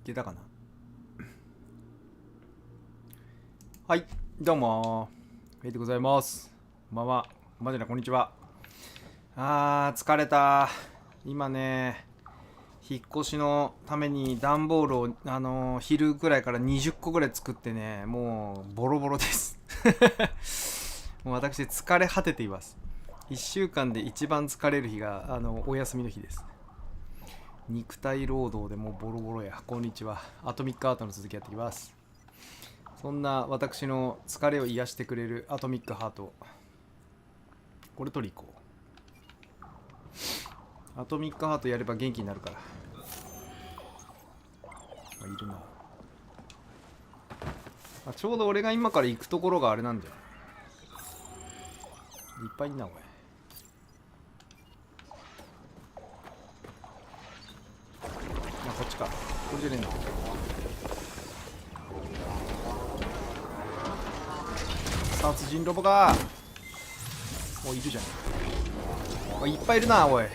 けたかな。はい、どうもー。でございます。こんばんは。こんばんじゃない、こんにちは。疲れた。今ね、引っ越しのために段ボールを、昼ぐらいから20個ぐらい作ってね、もうボロボロです。もう私、疲れ果てています。1週間で一番疲れる日が、お休みの日です。肉体労働でもうボロボロや。こんにちは。アトミックハートの続きやっていきます。そんな私の疲れを癒してくれるアトミックハート。これ取り行こう。アトミックハートやれば元気になるから。いるな。ちょうど俺が今から行くところがあれなんだよ。いっぱいいんな、おい。こっちか。これじゃねえんだ。殺人ロボか。もういるじゃん。いっぱいいるな、おい。いっ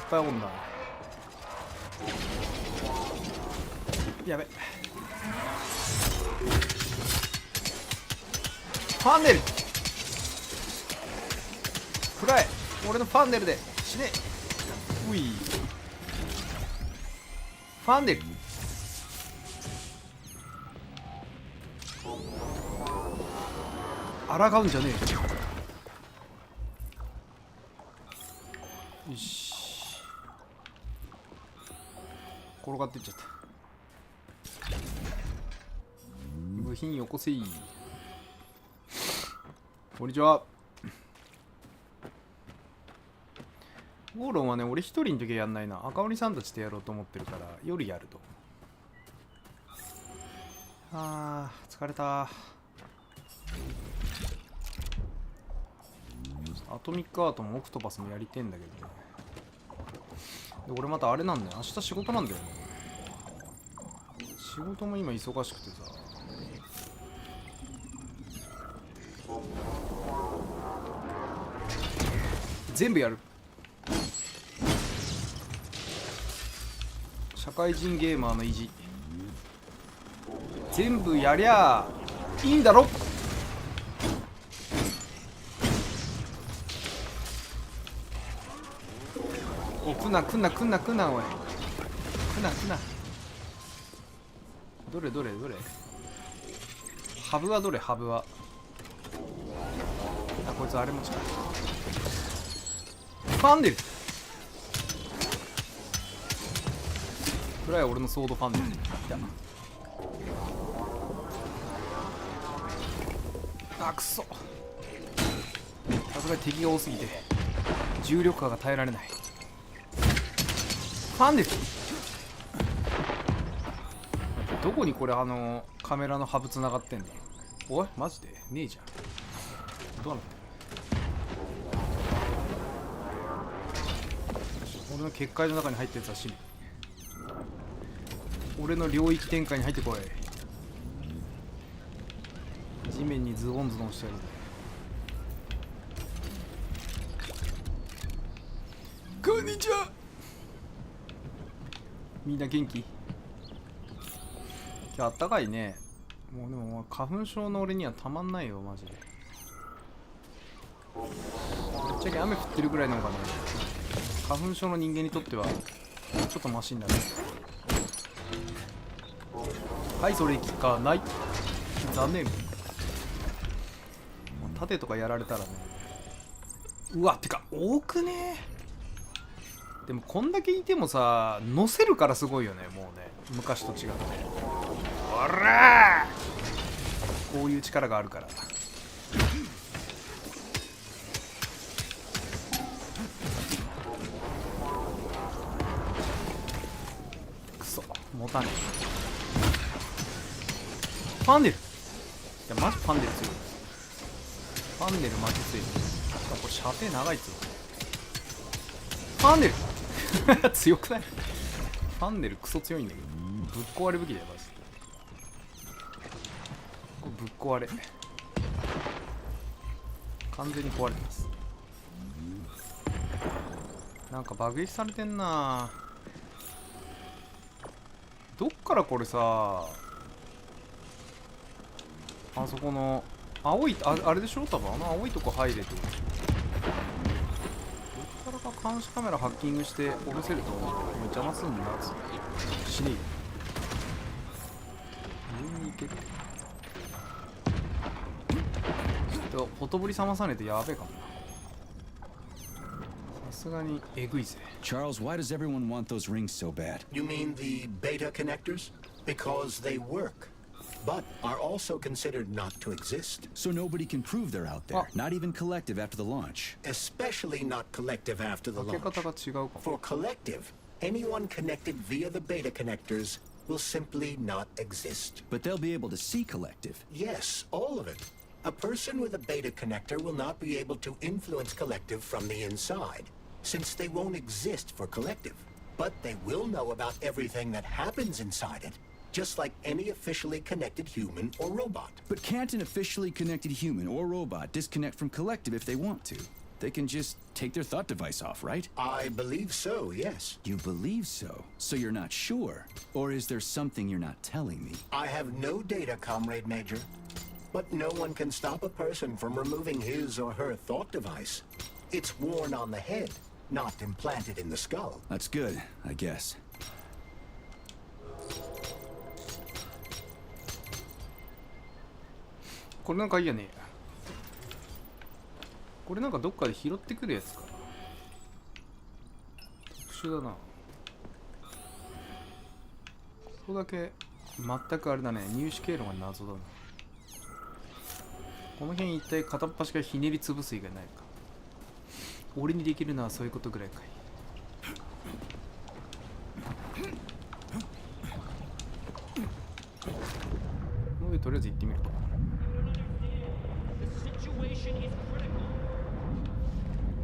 ぱいおんな。やべ。ファンネルフライ。俺のファンネルで死ね。うい。ファンネル抗うんじゃねえよ。よし、転がっていっちゃった。部品よこせい。こんにちは。ゴーロンはね、俺一人の時はやんないな。赤鬼さんたちとやろうと思ってるから夜やると。疲れた。アトミックアートもオクトパスもやりてんだけどね。で俺またあれなんだよ、明日仕事なんだよね。仕事も今忙しくてさ。全部やる。社会人ゲーマーの意地。全部やりゃいいんだろ。お、来んな来んな来んな来んな、おい。来んな来んな。どれどれどれ。ハブはどれ、ハブは。こいつあれ持ちか。ファンデルくらい俺のソードファンデル。いた。くそ。さすがに敵が多すぎて重力波が耐えられない。ファンデルどこにこれカメラのハブつながってんだ。おいマジでねえじゃん。どうなって俺の結界の中に入ったやつは死ぬ。俺の領域展開に入ってこい。地面にズボンズボンしてやる。こんにちは。みんな元気？今日あったかいね。もうでも花粉症の俺にはたまんないよマジで。ぶっちゃけ雨降ってるぐらいなのかね。花粉症の人間にとってはちょっとマシになる。はい、それ聞かない。残念。盾とかやられたらね。うわ、てか多くね。でもこんだけいてもさ、乗せるからすごいよね。もうね、昔と違って。おらー、こういう力があるから。くそ、持たねえ。ファンネル。いやマジファンネル強い。ファンネルマジ強い。これ射程長いっつうの。ファンネル強くない？ファンネルクソ強いんだけど。ぶっ壊れ武器だよマジで。これぶっ壊れ。完全に壊れてます。なんか爆撃されてんな。どっからこれさ、あそこの青い、あれでしょ、多分あの青いとこ入れと。どっからか監視カメラハッキングして下ろせると思う。邪魔すんなっつって死ねえよ。上に行けって。ちょっとほとぼり冷まさねえとやべえかもな。さすがにえぐいぜ。 Charles, why does everyone want those rings so bad? You mean the beta connectors? Because they work, but are also considered not to exist. So nobody can prove they're out there, not even Collective after the launch. Especially not Collective after the 開け launch. 方が違うかも。 For Collective, anyone connected via the beta connectors will simply not exist. But they'll be able to see Collective. Yes, all of it. A person with a beta connector will not be able to influence Collective from the inside, since they won't exist for Collective. But they will know about everything that happens inside it, just like any officially connected human or robot. But can't an officially connected human or robot disconnect from Collective if they want to? They can just take their thought device off, right? I believe so, yes. You believe so? So you're not sure? Or is there something you're not telling me? I have no data, Comrade Major. But no one can stop a person from removing his or her thought device. It's worn on the head, not implanted in the skull. That's good, I guess. これなんかいいやね。これなんかどっかで拾ってくるやつかな。特殊だな。そこだけ全くあれだね。入手経路が謎だな。この辺一体片っ端からひねり潰す以外ないか。俺にできるのはそういうことぐらいかい。もうとりあえず行ってみるか。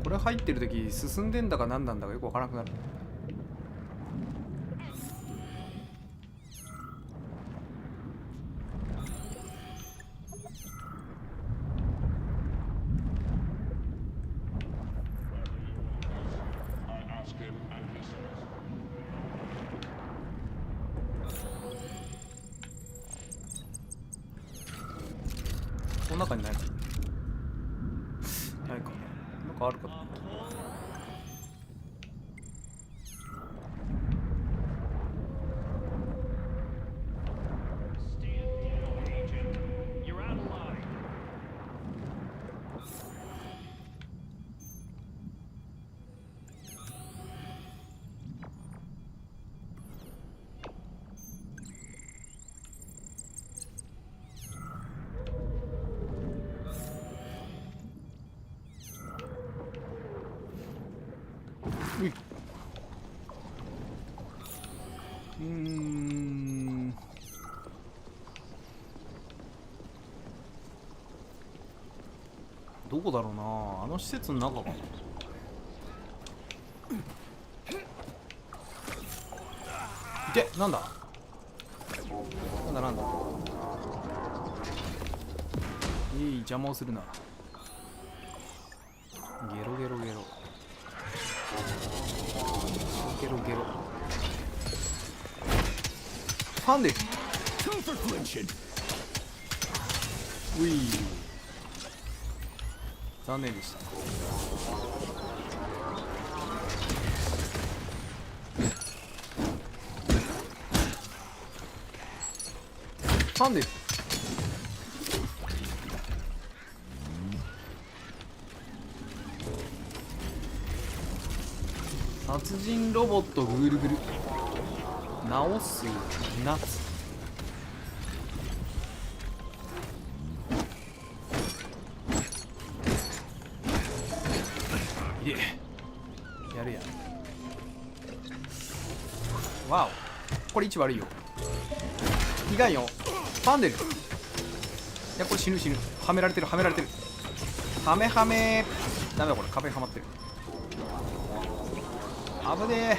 これ入ってる時進んでんだか何なんだかよくわからなくなる。この中にないかないかなんかあるかな。どこだろうな。あの施設の中かな。いけ、なんだなんだいい邪魔をするな。ゲロゲロゲロゲロゲロファンでうい残念でした。ファンで殺人ロボットぐるぐる直す夏。いえやるやん。わおこれ位置悪いよ。いかんよファンデル。いやこれ死ぬ死ぬ。はめられてるはめられてる。はめはめダメだこれ壁はまってる。危ねえ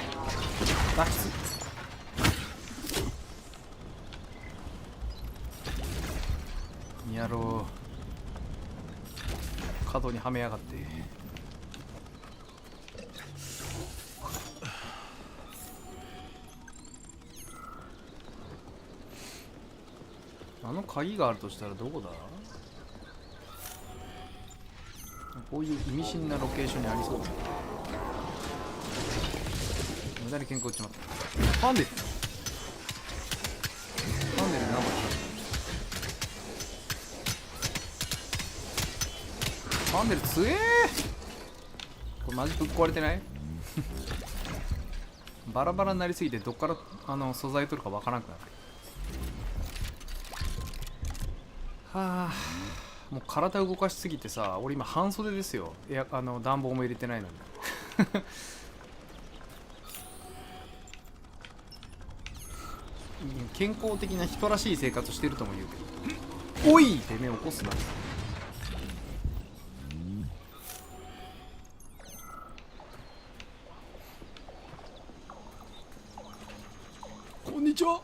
脱出やろう。角にはめやがって。鍵があるとしたらどこだ。こういう意味深なロケーションにありそうだ。無駄に健康打っちまった。ファンデル何枚ファンデル強えー。これマジぶっ壊れてない？バラバラになりすぎてどっから素材取るかわからなくなる。はあ、もう体動かしすぎてさ、俺今半袖ですよ。暖房も入れてないのに。健康的な人らしい生活してるとも言うけど、おいてめえ起こすな。こんにちは。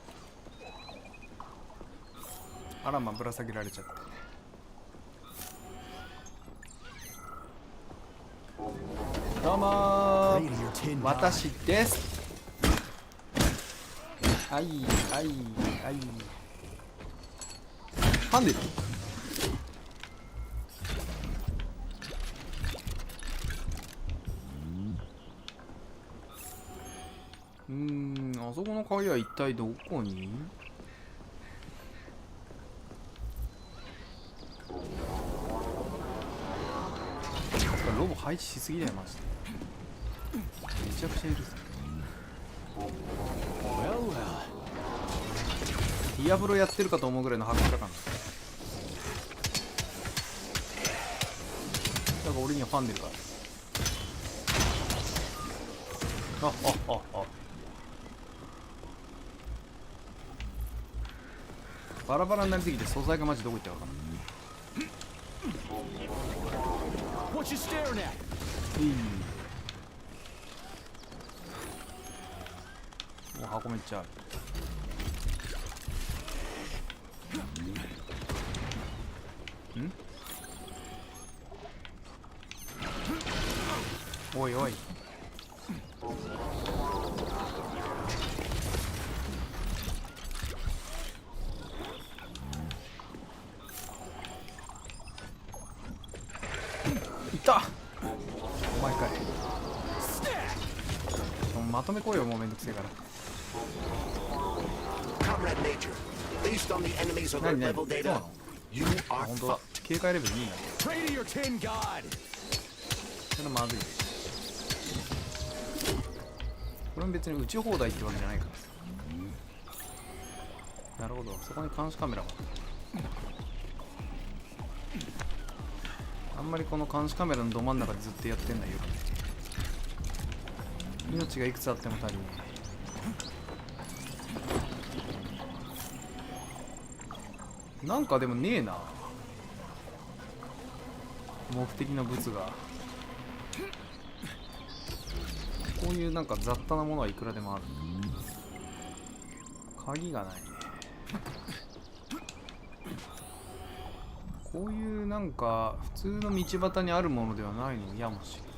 あらま、ぶら下げられちゃって。どうもー、私です。はいはいはい。ファンデルあそこの鍵は一体どこに？ロボ配置しすぎだよマジで。めちゃくちゃいるぞ。ディアブロやってるかと思うぐらいのハッカー感だ。だから俺にはファンデルがある。バラバラになりすぎて素材がマジどこ行ったか分かんない。お、箱めっちゃある。おいおい。いた。お前かい。まとめこいよ、もうめんどくせえから。何何？そうなの？本当だ。警戒レベル2になってる。それはまずい。これも別に撃ち放題ってわけじゃないからさ。なるほど、そこに監視カメラが。あんまりこの監視カメラのど真ん中でずっとやってんのよ。命がいくつあっても足りない。なんかでもねえな、目的の物が。こういうなんか雑多なものはいくらでもある。鍵がないね。こういうなんか普通の道端にあるものではないのやもしれない。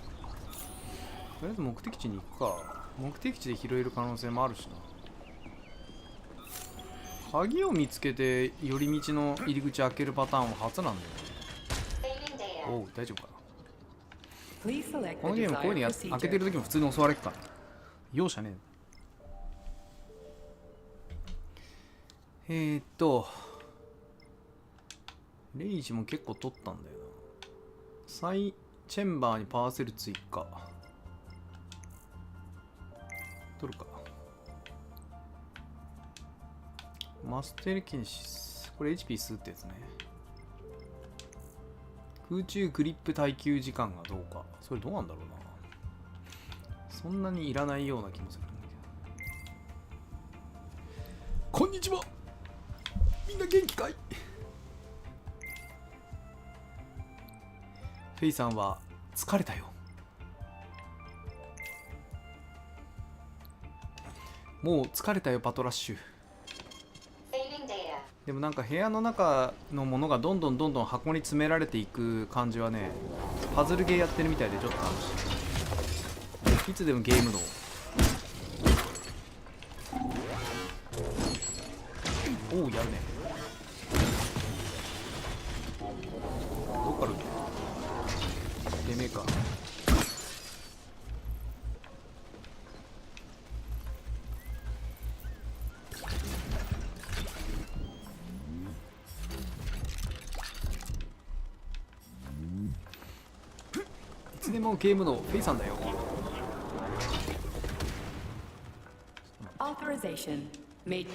とりあえず目的地に行くか。目的地で拾える可能性もあるしな。鍵を見つけて寄り道の入り口開けるパターンは初なんだよね。おう、大丈夫かな。このゲームこういうの開けてる時も普通に襲われるから容赦ねえ。レイジも結構取ったんだよな。サイチェンバーにパーセル追加取るか。マステルキネシス、これ HP 数ってやつね。空中グリップ耐久時間がどうか。それどうなんだろうな。そんなにいらないような気もするんだけど。こんにちは、みんな元気かい。フェイさんは疲れたよ。もう疲れたよパトラッシュ。でもなんか部屋の中のものがどんどん箱に詰められていく感じはね、パズルゲーやってるみたいでちょっと楽しい。いつでもゲームのおお、やるね。いつでもゲームのフェイさんだよ。Authorization made.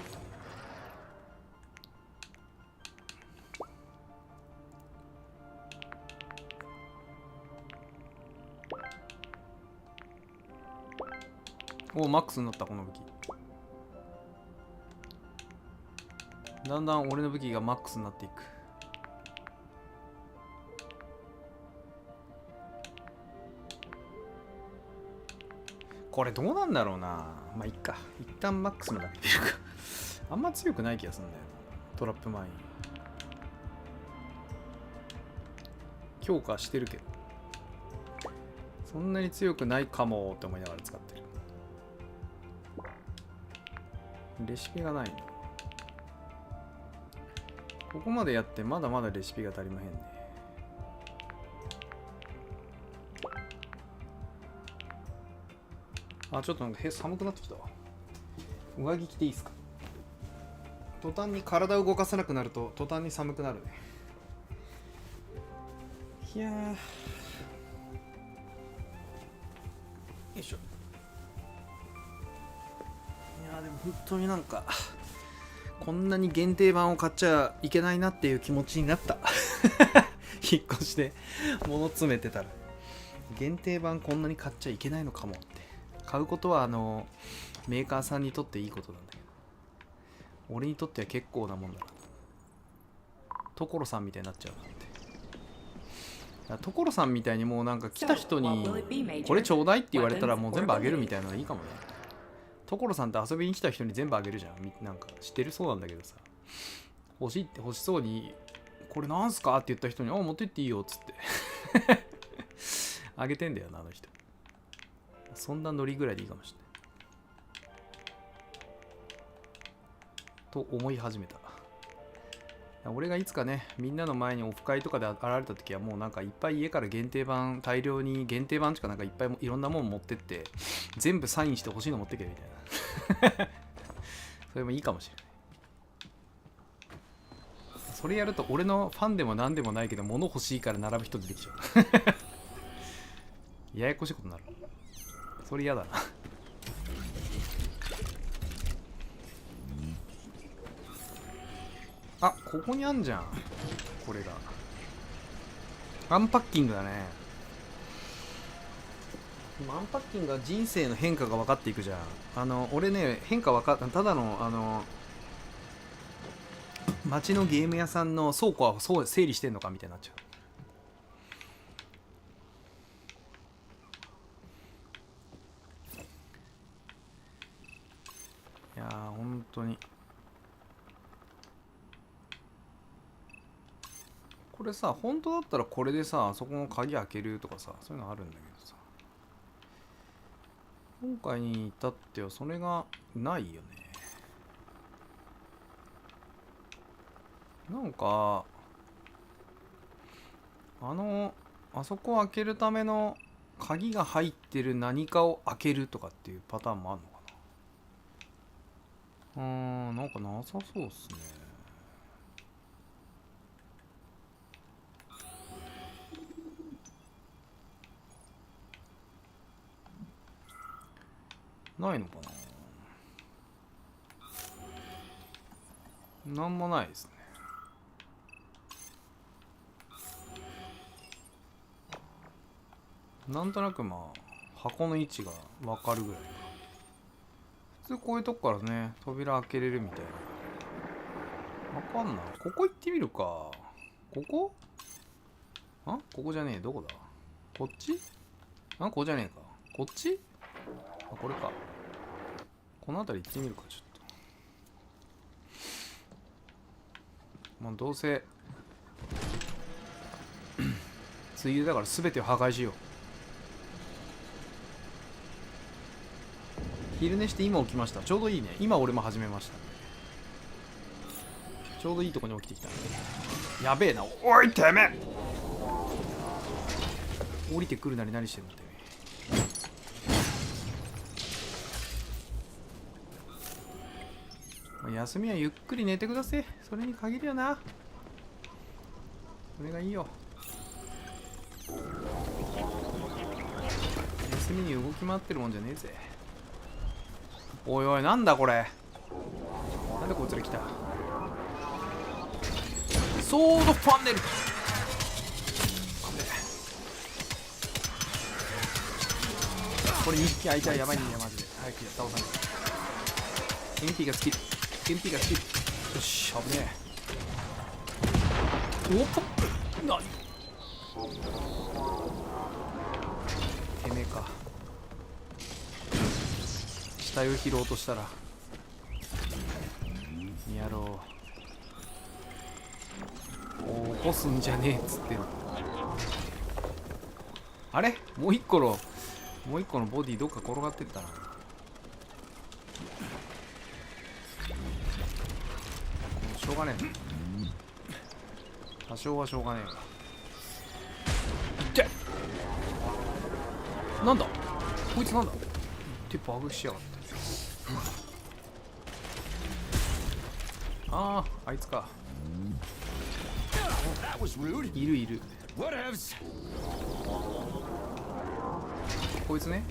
お、マックスになった。この武器だんだん俺の武器がマックスになっていく。これどうなんだろうな。まあいっか、一旦マックスまで上げてるか。あんま強くない気がするんだよな、トラップ前に。強化してるけどそんなに強くないかもって思いながら使ってる。レシピがないの。ここまでやってまだまだレシピが足りまへんね。あ、ちょっとなんか寒くなってきたわ。上着着ていいですか。途端に体を動かさなくなると途端に寒くなるね。いやー、よいしょ。いやーでも本当になんかこんなに限定版を買っちゃいけないなっていう気持ちになった引っ越して物詰めてたら限定版こんなに買っちゃいけないのかもって。買うことはメーカーさんにとっていいことなんだけど、俺にとっては結構なもんだな。所さんみたいになっちゃうなんて。所さんみたいにもうなんか来た人にこれちょうだいって言われたらもう全部あげるみたいなのがいいかもね。所さんって遊びに来た人に全部あげるじゃん。なんか知ってるそうなんだけどさ、欲しそうにこれなんすかって言った人に持ってっていいよっつってあげてんだよな、あの人。そんなノリぐらいでいいかもしれないと思い始めた。俺がいつかね、みんなの前にオフ会とかで現れた時はもうなんかいっぱい家から限定版、大量に限定版とかなんかいっぱいいろんなもん持ってって全部サインして欲しいの持ってけみたいなそれもいいかもしれない。それやると俺のファンでも何でもないけど物欲しいから並ぶ人出てきちゃうややこしいことになる。それ嫌だなあ、ここにあんじゃん。これがアンパッキングだね。アンパッキングは人生の変化が分かっていくじゃん。俺ね、変化分かった。ただの街のゲーム屋さんの倉庫はそう整理してんのかみたいになっちゃう。いやー本当にこれさ、本当だったらこれでさ、そこの鍵開けるとかさ、そういうのあるんだけどさ、今回に至ってはそれがないよね。なんかあそこを開けるための鍵が入ってる何かを開けるとかっていうパターンもあるのかな。なんかなさそうっすね。ないのかな。なんもないですね。なんとなくまあ箱の位置が分かるぐらいか。普通こういうとこからね、扉開けれるみたいな。分かんない。ここ行ってみるか。ここここじゃねえ。どこだ。こっちここじゃねえか。こっちこれか。この辺り行ってみるか。ちょっともうどうせついでだから全てを破壊しよう。昼寝して今起きました。ちょうどいいね。今俺も始めました。ちょうどいいとこに起きてきた。やべえな。おいてめえ。降りてくるなり何してんのってね。休みはゆっくり寝てください。それに限るよな。それがいいよ。休みに動き回ってるもんじゃねえぜ。おいおい、なんだこれ。なんでこいつら来た。ソードファンネル。これ2匹相手はやばいんだよマジで。早く倒さない。MP がスキル。MP がスキル。よし、危ねえ。おっと、何てめえか。死体を拾おうとしたらやろう。起こすんじゃねえっつってる。あれもう一個のボディどっか転がってったな。しょうがねえな。多少はしょうがねえわ。いってなんだこいつなんだってバグしやがって。ああ、あいつか。いるいる。こいつね。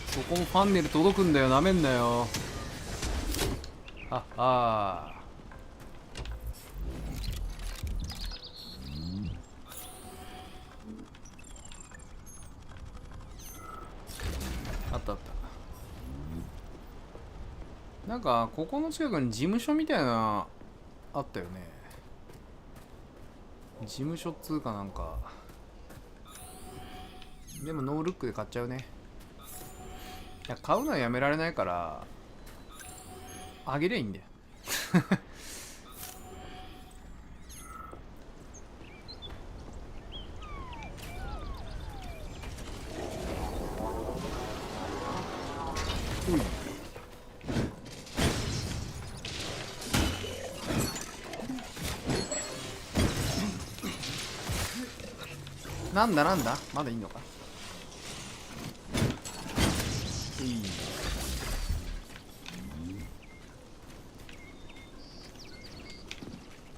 そこもファンネル届くんだよ。なめんなよ。あああったあった。なんかここの近くに事務所みたいなあったよね。事務所っつうかなんか。でもノールックで買っちゃうね。いや買うのはやめられないからあげりゃいいんだよ。なんだなんだまだいいのか。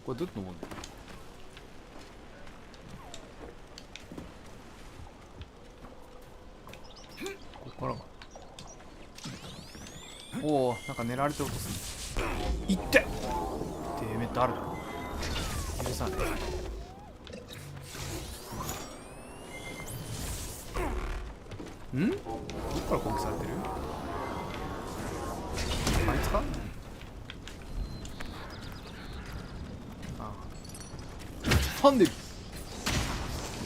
これどうやって登るの。ここからか。おお、なんか狙われて落とすね。いっててめえ誰だ。許さねえ。んどっから攻撃されてる。あいつか。ファンデル。よ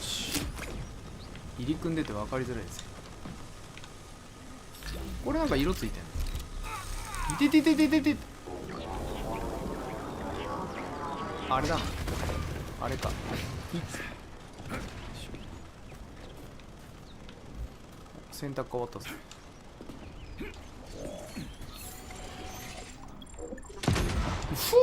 し、入り組んでて分かりづらいですよ。これなんか色ついてんの。いてててててて。あれだな。あれか。選択変わったぞ。ふう。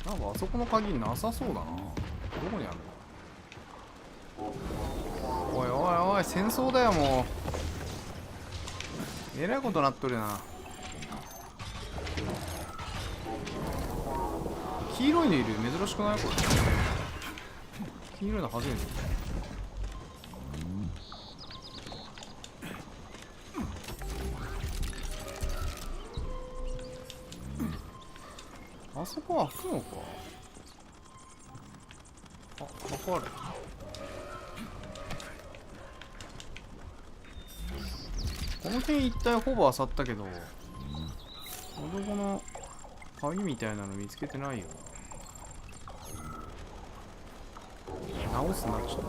なんかあそこの鍵なさそうだな。どこにあるの。おいおいおい、戦争だよもう。えらいことなっとるな。黄色いのいる。珍しくないこれ。黄色いの初めて見た。あそこは開くのか。あ、箱ある。この辺一帯ほぼ漁ったけど、この鍵みたいなの見つけてないよな。直すなちょっと。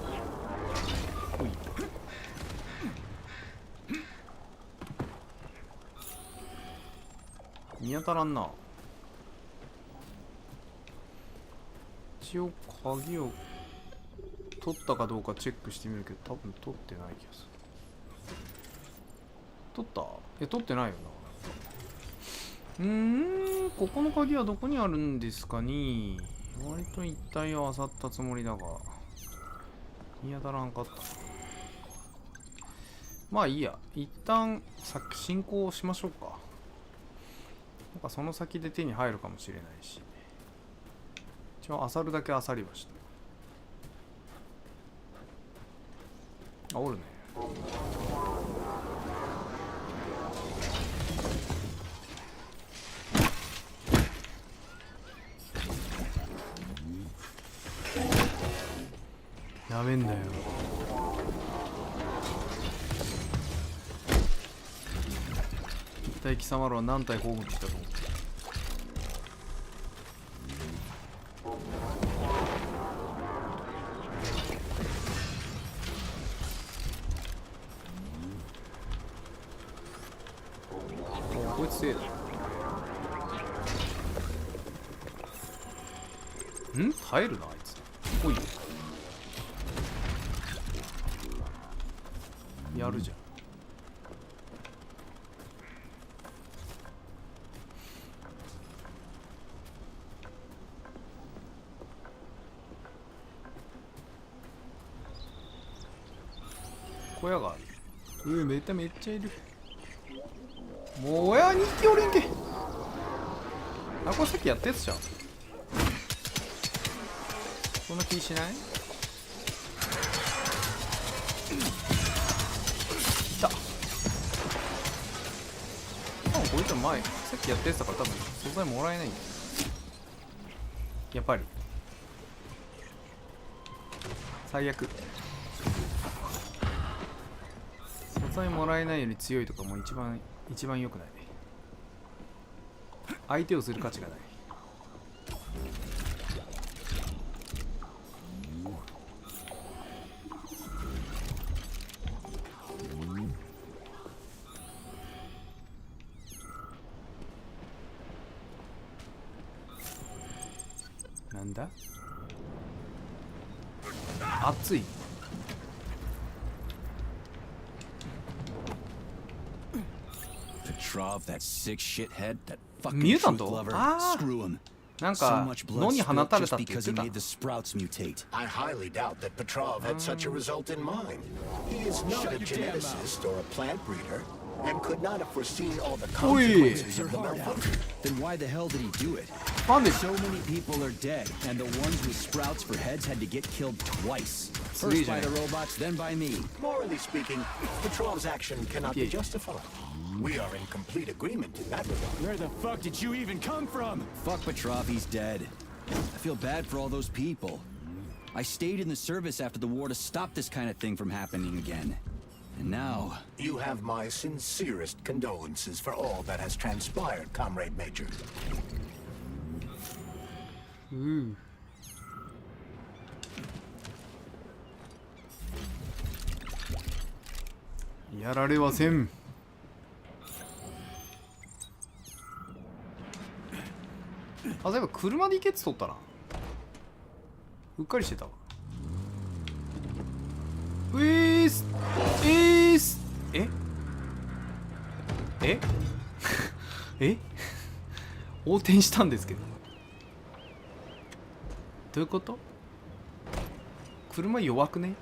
ほい。見当たらんな。一応鍵を取ったかどうかチェックしてみるけど、多分取ってない気がす取った？いや取ってないよな。ここの鍵はどこにあるんですかね。割と一帯を漁ったつもりだが見当たらんかった。まあいいや、一旦進行しましょうか。なんかその先で手に入るかもしれないし、一応漁るだけ漁りました。あ、おるね。やめんだよ。一体貴様らは何体攻撃したと思う。こいつ強いな。耐えるなあいつ。おいやるじゃん。小屋がある。めっちゃいる。もう親2匹おれんけ。あ、これさっきやったやつじゃん。そんな気しない？いた。多分こいつは前さっきやったやつだから多分素材もらえないんだよ。やっぱり最悪。素材もらえないより強いとかもう一番良くない。相手をする価値がない。なんだ？熱い。ミュータント？ああ。なんか野に放たれたって言ってた。I highly doubt that Petrov had such a result in mind. He is not a geneticist or a plant breeder, and could not have foreseen all the consequences of the malfunction. Then why the hell did he do it? So many people are dead, and the ones with sprouts for heads had to get killed twice. First by the robots, then by me. Morally speaking, Petrov's action cannot be justified. We are in complete agreement in that regard. Where the fuck did you even come from? Fuck Petrov, he's dead. I feel bad for all those people. I stayed in the service after the war to stop this kind of thing from happening again. And now... You have my sincerest condolences for all that has transpired, Comrade Major. Ooh. やられはせん。あ、そういえば車で行けって取ったな。うっかりしてたわ。え横転したんですけど。どういうこと？車弱くね？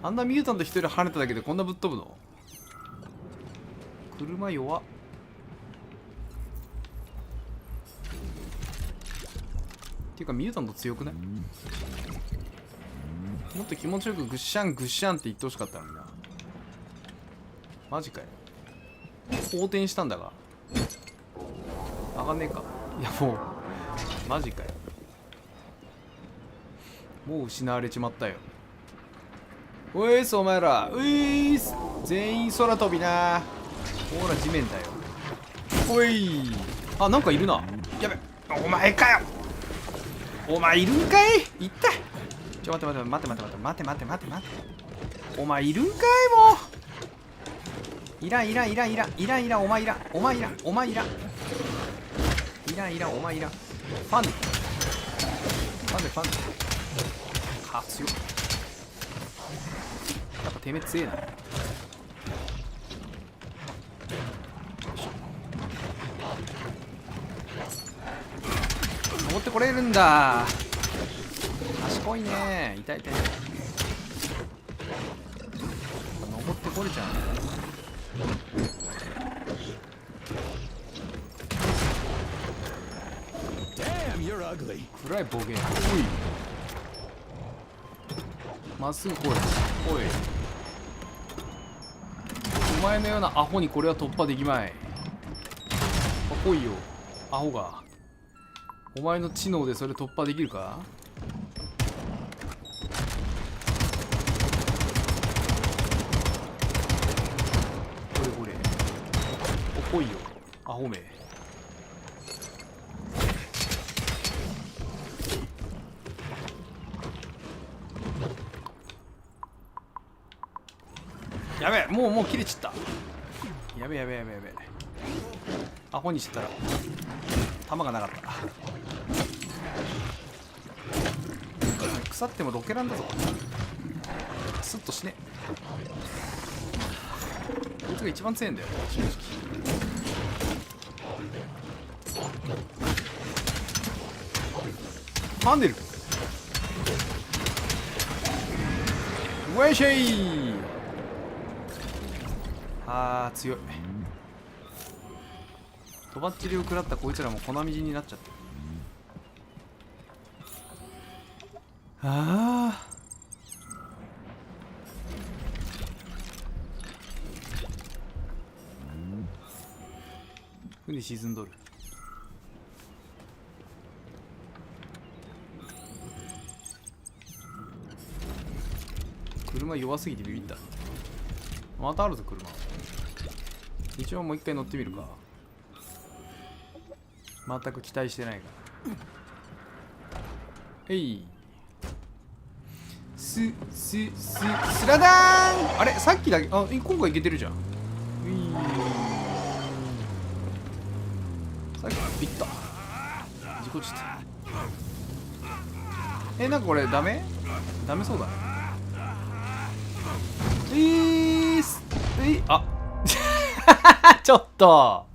あんなミュータント一人跳ねただけでこんなぶっ飛ぶの？車弱っ。っていうかミュータント強くない？もっと気持ちよくグッシャングッシャンって言ってほしかったのにな。マジかよ。横転したんだが上がんねえか。いやもうマジかよ。もう失われちまったよ。おいすお前ら、ういーす、全員空飛びな。ほら地面だよ。おい、あ、なんかいるな。やべ、お前かよ。お前いるんかい。いった。ちょ待ってお前いるんかい。もういらんお前いらんファンデか強っ。やっぱてめえ強えな。ってこれるんだ。賢いね。痛い痛い。登ってこれちゃうね。暗い暴言。おい、まっすぐ来い。おい、お前のようなアホにこれは突破できまい。来いよアホが。お前の知能でそれ突破できるか。これこれ。来いよアホめ。やべえ、もう切れちった。やべえやべえやべえやべえ。アホにしてたら弾がなかった。腐ってもロケランだぞ。スッとしね。こいつが一番強いんだよ正直。ハンデルウェイシェイ。あー強い。とばっちりを食らったこいつらも粉みじんになっちゃった。ああ船沈んどる。車弱すぎてビビった。またあるぞ車。一応もう一回乗ってみるか。全く期待してないから。えい。スラダーン。あれさっきだけ、あ、今回いけてるじゃん。さっきビッた。事故ちった。なんかこれダメそうだね。あちょっと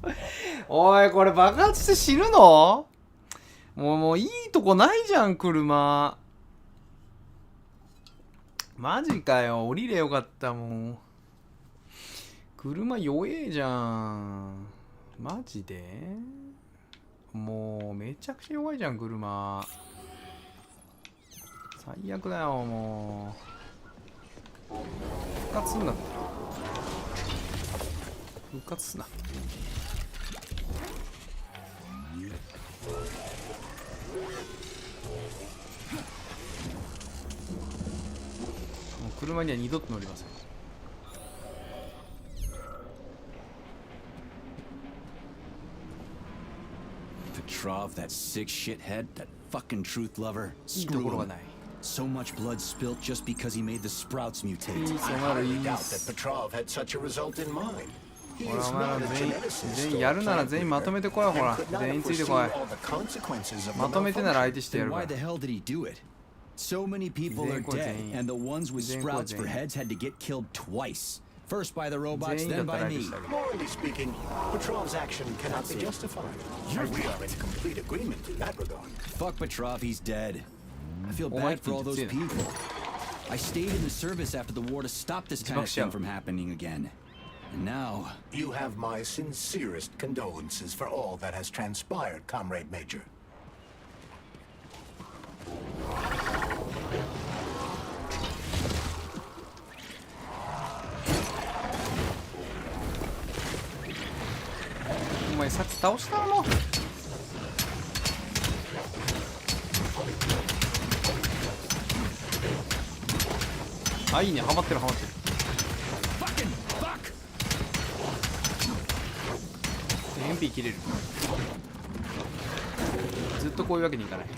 おい、これ爆発して死ぬの？もういいとこないじゃん車。マジかよ、降りれよかったもん。車弱えじゃんマジで。もうめちゃくちゃ弱いじゃん車。最悪だよもう。復活すんなって。復活すな。もう車には二度と乗りません。Petrov, that sick shithead, that fucking truth lover. いいところがない。So much blood spilt just because he made the sprouts mutate. I hardly doubt that Petrov had such a result in mind. ほらお前ら全員やるなら全員まとめてこい。ほら全員ついてこい。まとめてなら相手してやるから。 Why the hell did he do it? So many people are dead, and the ones with sprouts for heads had to get killed twice. First by the robots, then by me. Morally speaking, Petrov's action cannot be justified. We are in complete agreement in that regard. Fuck Petrov, he's dead. I feel bad for all those people. I stayed in the service after the war to stop this kind of thing from happening again. And now... You have my sincerest condolences for all that has transpired, Comrade Major. お前さっき倒したの。あ、いいね、ハマってるハマってる。MP 切れる。ずっとこういうわけにいかない。こ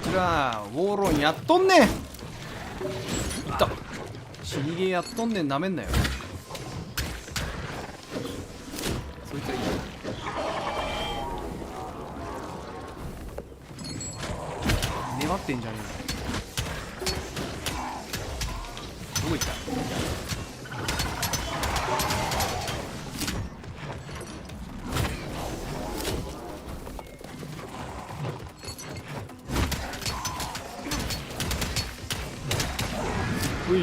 ちらウォーロンやっとんねん。いった死にゲーやっとんねん。なめんなよ。そいつはいい。粘ってんじゃねえどこ行った？うい。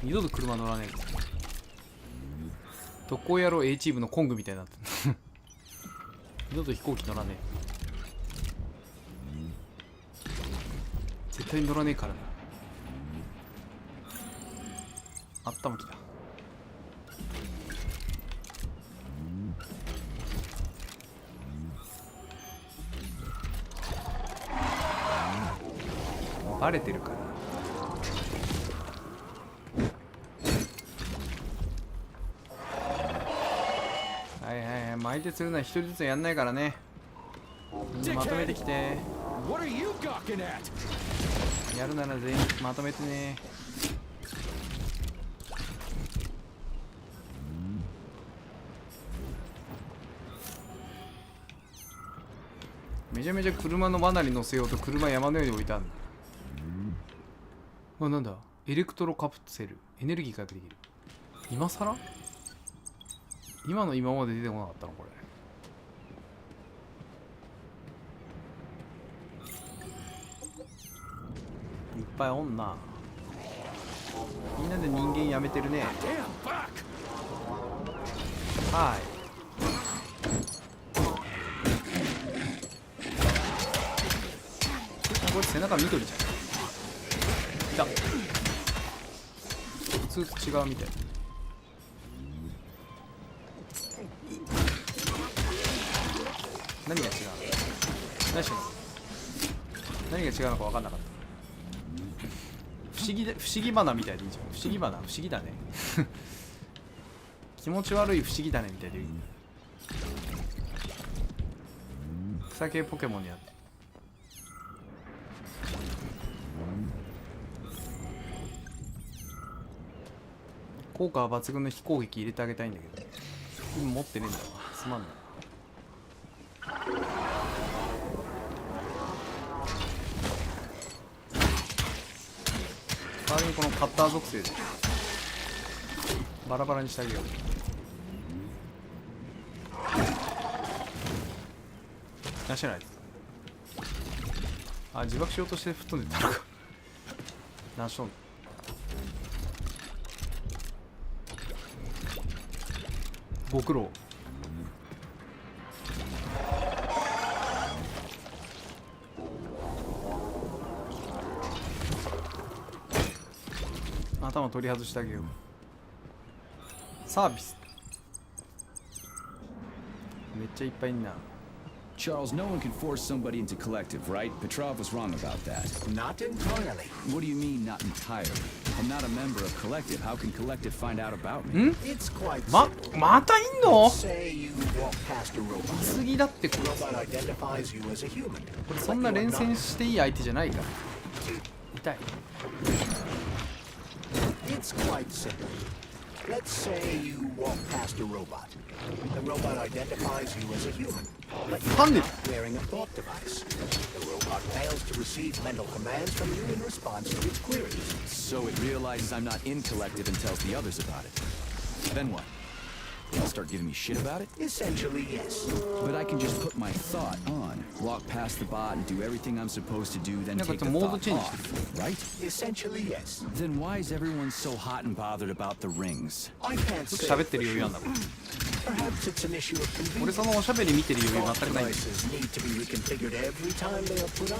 二度と車乗らねえ。特攻野郎 A チームのコングみたいになってる。二度と飛行機乗らねえ。絶対に乗らねえからな。あったもきた。バレてるから。はいはいはい、相手するのは一人ずつやんないからね。みんなまとめてきて。やるなら全員まとめてね。めちゃめちゃ車の罠に乗せようと車山のように置いたんだ。あ、なんだ、エレクトロカプセル、エネルギー回復できる。今さら？今の今まで出てこなかったのこれ。いっぱいおんな。みんなで人間やめてるね。はい。これ背中緑じゃん。いた。普通と違うみたい。何が違うの？何しろ何が違うのか分かんなかった。不思議花みたいでいいじゃん。不思議花、不思議だね。気持ち悪い不思議だねみたいでいい。草系ポケモンにあって。効果は抜群の飛行撃入れてあげたいんだけど、今持ってねえんだわ。すまんな。代わりにこのカッター属性でバラバラにしてあげよう。なしないです。あ、自爆しようとして吹っ飛んでったのか。なしとんの。ご苦労。頭取り外してあげよう。サービス。めっちゃいっぱいいんな。Charles, no one can force somebody into collective, right? Petrov was wrong about that. Not entirely. What do you mean, not entirely? I'm not a member of collective. How can collective find out about me? It's quite ま simple. たいんの？ Say you walk past a い robot. すぎだってこ The robot identifies you as a human. れそんな連戦していい相手じゃないから。痛い。 It's quite simple. Let's say you walk past a robot. The robot identifies you as a human, but you're not wearing a thought device. The robot fails to receive mental commands from you in response to its queries. So it realizes I'm not in collective and tells the others about it. Then what? They'll start giving me shit about it? Essentially, yes. But I can just put my thought on, walk past the bot and do everything I'm supposed to do, then なんか take ちょっ the とモード thought チェンジしてる。 off, right? Essentially, yes. Then why is everyone so hot and bothered about the rings? I can't say. 喋ってる余裕あんだもん。 Perhaps it's an issue of 俺 convenience. そのおしゃべり見てる余裕 Thought 全くないんだよ。 devices need to be reconfigured every time they are put on.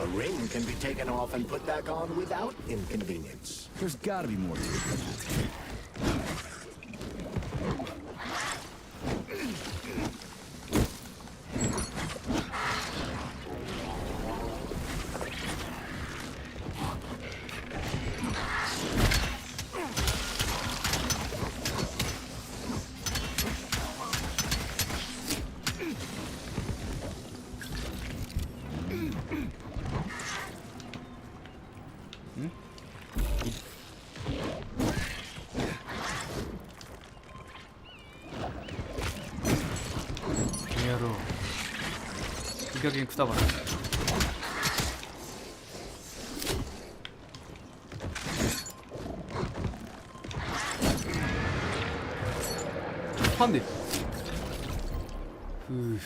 A ring can be taken off and put back on without inconvenience. There's gotta be more to it than that. 加減くたばる。パンでふう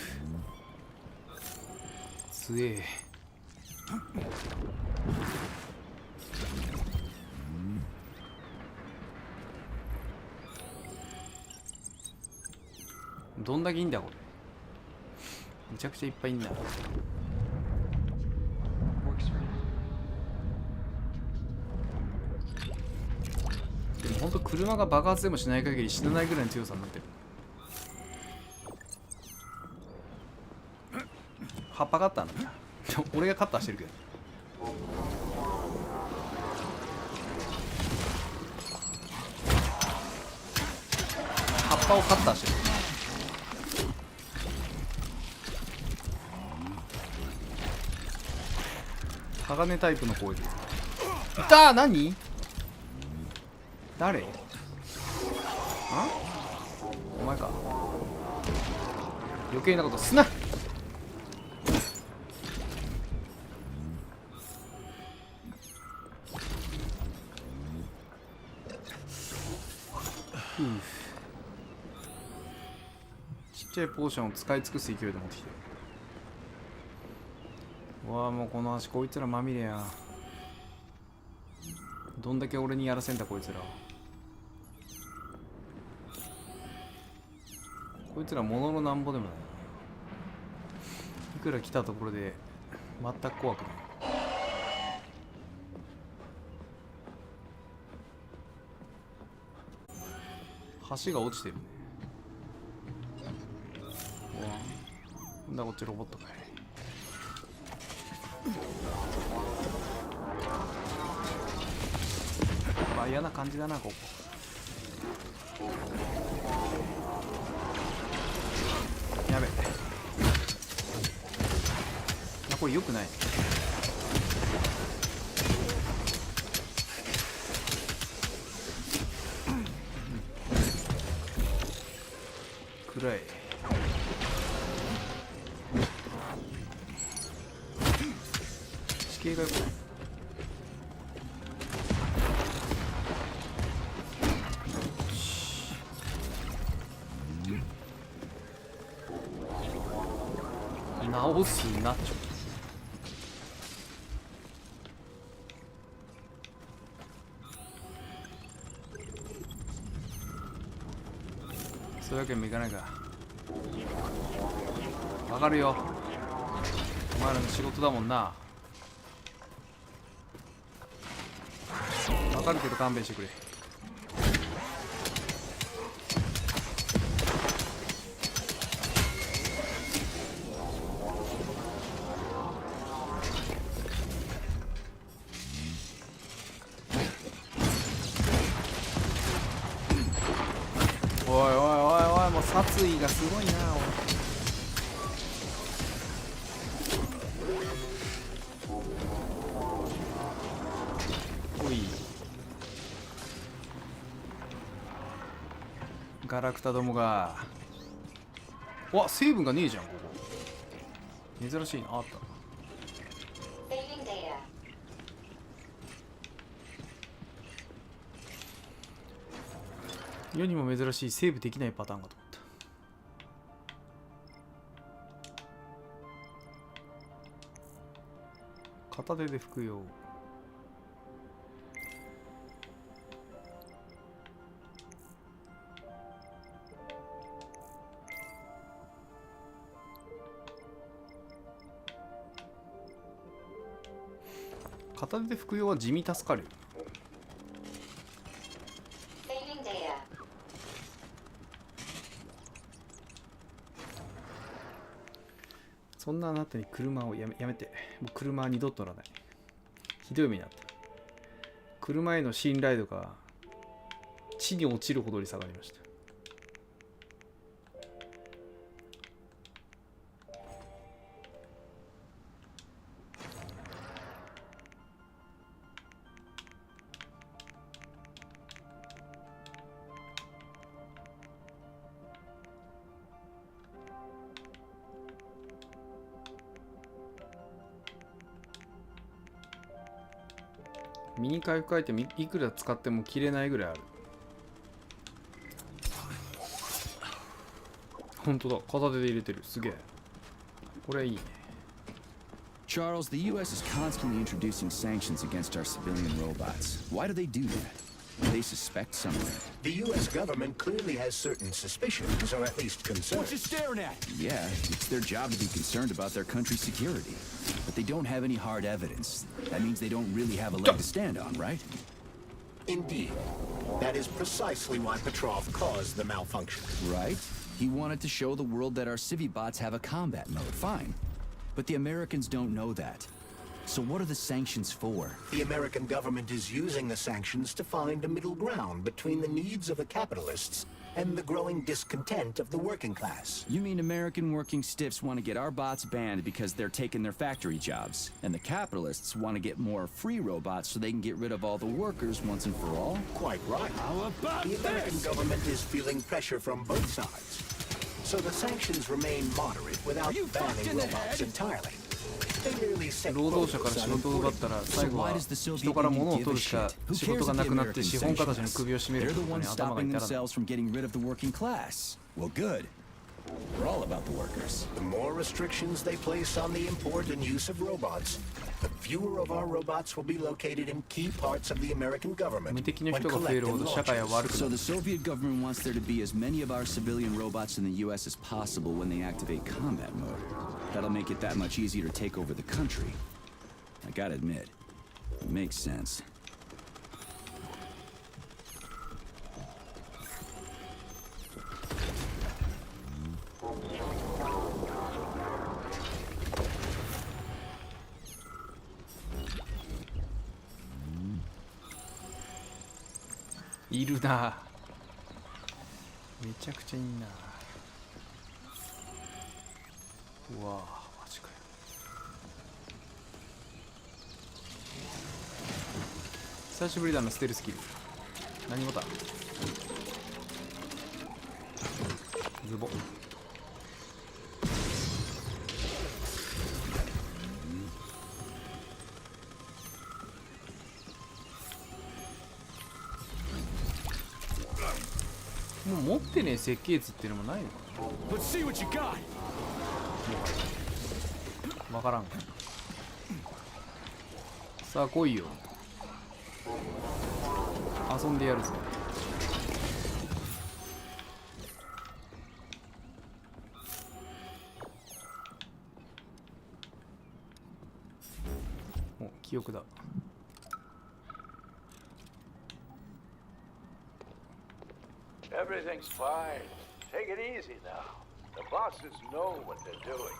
つえ。どんだけいいんだこれ。めちゃくちゃいっぱいいんだ。でもほんと車が爆発でもしない限り死なないぐらいの強さになってる。葉っぱカッターなんだ。俺がカッターしてるけど。葉っぱをカッターしてる。鋼タイプの攻撃。いたー。何？誰？お前か。余計なことすな。ちっちゃいポーションを使い尽くす勢いで持ってきてる。うわあ、もうこの足こいつらまみれや。どんだけ俺にやらせんだこいつら。こいつら物のなんぼでもない。いくら来たところで全く怖くない。橋が落ちてるね。うわあ、なんだこっちロボットかい。まあ嫌な感じだなここ。やべえ。これ良くない。暗い。地形が良くない。直すなちょ。そういうわけにもいかないか。わかるよ、お前らの仕事だもんな。わかるけど勘弁してくれ。おいおいおいおい、もう殺意がすごいな。おい、ガラクタどもが。わ、成分がねえじゃんここ。珍しいな。あった。世にも珍しいセーブできないパターンかと思った。片手で服用。片手で服用は地味助かるよ。そんなあなたに車をやめて。もう車は二度と乗らない。ひどい目にあった。車への信頼度が地に落ちるほどに下がりました。ミニ回復アイテムいくら使っても切れないぐらいある。本当だ、片手で入れてる。すげえ。これいいね。Charles, the U.S. is constantly introducing sanctions against our civilian robots. Why do they do that? They suspect something. The U.S. government clearly has certain suspicions, or at least concerns. What you staring at? Yeah, it's their job to be concerned about their country's security. But they don't have any hard evidence. That means they don't really have a leg to stand on, right? Indeed. That is precisely why Petrov caused the malfunction. Right? He wanted to show the world that our Civibots have a combat mode. Fine. But the Americans don't know that. So what are the sanctions for? The American government is using the sanctions to find a middle ground between the needs of the capitalists and the growing discontent of the working class. You mean American working stiffs want to get our bots banned because they're taking their factory jobs, and the capitalists want to get more free robots so they can get rid of all the workers once and for all? Quite right. How about The American government is feeling pressure from both sides. So the sanctions remain moderate without banning robots entirely. They merely set 労働者から仕事を奪ったら最後は人から物を取るしか仕事がなくなって資本家たちの首を絞める They're the とかね、 ones 頭が stopping 痛らない。 themselves from getting rid of the working class. Well, good. We're all about the workers. The more restrictions they place on the import and use of robots, the fewer of our robots will be located in key parts of the American 無 government 敵の when 人が増えるほ collective ど社会は launches. 悪くな So る。 the Soviet government wants there to be as many of our civilian robots in the U.S. as possible when they activate combat mode. That'll make it that much easier to take over the country. I gotta admit, it makes sense.「いるな」めちゃくちゃいいな。うわぁ、マジかよ。久しぶりだな、ステルスキル。何ボタン？ズボ。もう持ってねえ設計図っていうのもないのか Let's see what you got. な。わからん。さあ来いよ。遊んでやるぞ。お、記憶だ。Everything's fine. Take it easy now. The bosses know what they're doing.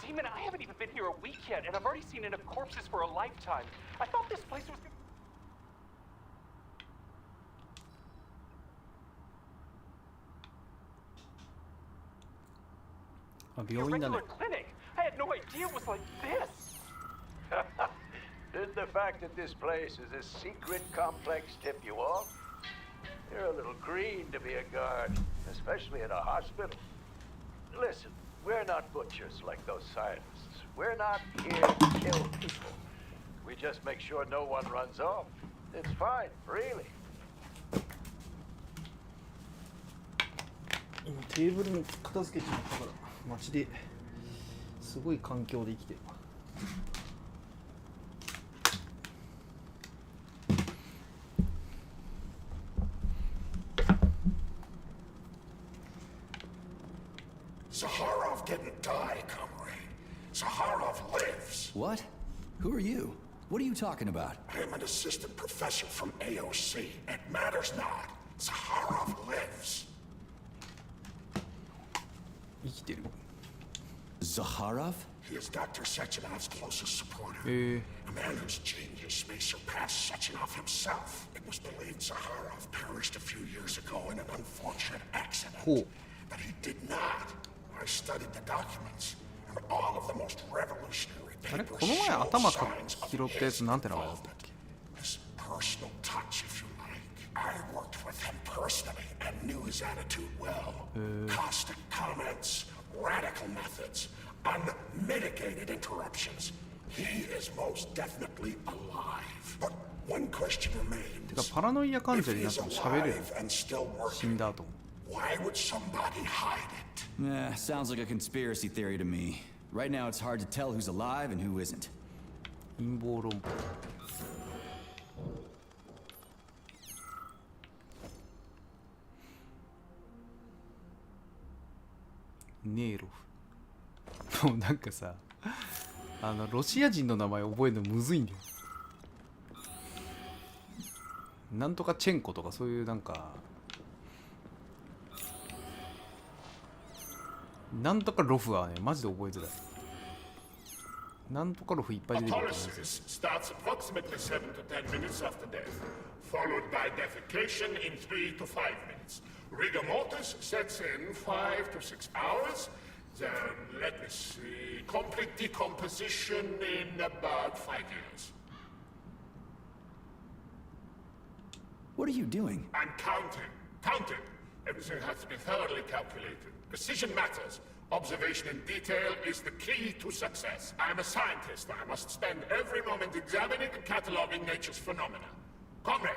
Demon, I haven't even been here a week yet, and I've already seen enough corpses for a lifetime. I thought this place was... あ、 a 病院だね regular。clinic. I had no idea it was like this. Did the fact that this place is a secret complex tip you off? You're a little green to be a guard, especially at a hospital. Listen, we're not butchers like those scientists. We're not here to kill people. We just make sure no one runs off. It's fine, really. 今テーブルに片付けちゃったから街ですごい環境で生きてるわ。Zaharov didn't die, comrade. Zaharov lives. What? Who are you? What are you talking about? I'm an assistant professor from AOC. It matters not. Zaharov lives. 生きてる。 Zaharov? He is Dr. Sechenov's closest supporter. A man whose genius may surpass Sechenov himself. It was believed Zaharov perished a few years ago in an unfortunate accident. Cool. But he did not. I studied the documents, and all of the most revolutionary あれ papers この前 show 頭 signs of 拾ったやつ his なんて名前だったっ involvement. け？ This personal touch, if you like. I worked with him personally and knew his attitude well. Caustic comments, radical methods, unmitigated interruptions. He is most definitely alive. But one question てか remains. パラノイア患 If 者に he なっ is ても喋れる alive and still 死ん working, だ後も why would somebody hide it? Sounds like a conspiracy theory to me. Right now it's hard to tell who's alive and who isn't. 陰謀論法ネーロフもうなんかさロシア人の名前覚えるのむずいんだよ。なんとかチェンコとかそういうなんかなんとかロフはねマジで覚えづらい。なんとかロフいっぱい出てくると思うんですよ。 Autolysis starts approximately 7 to 10 minutes after death, followed by defecation in 3 to 5 minutes. Rigor mortis sets in 5 to 6 hours. Then, let me see, complete decomposition in about 5 years. What are you doing? I'm counting. Counting. Everything has to be thoroughly calculated. Precision matters. Observation in detail is the key to success. I'm a scientist. I must spend every moment examining and cataloging nature's phenomena. Comrade,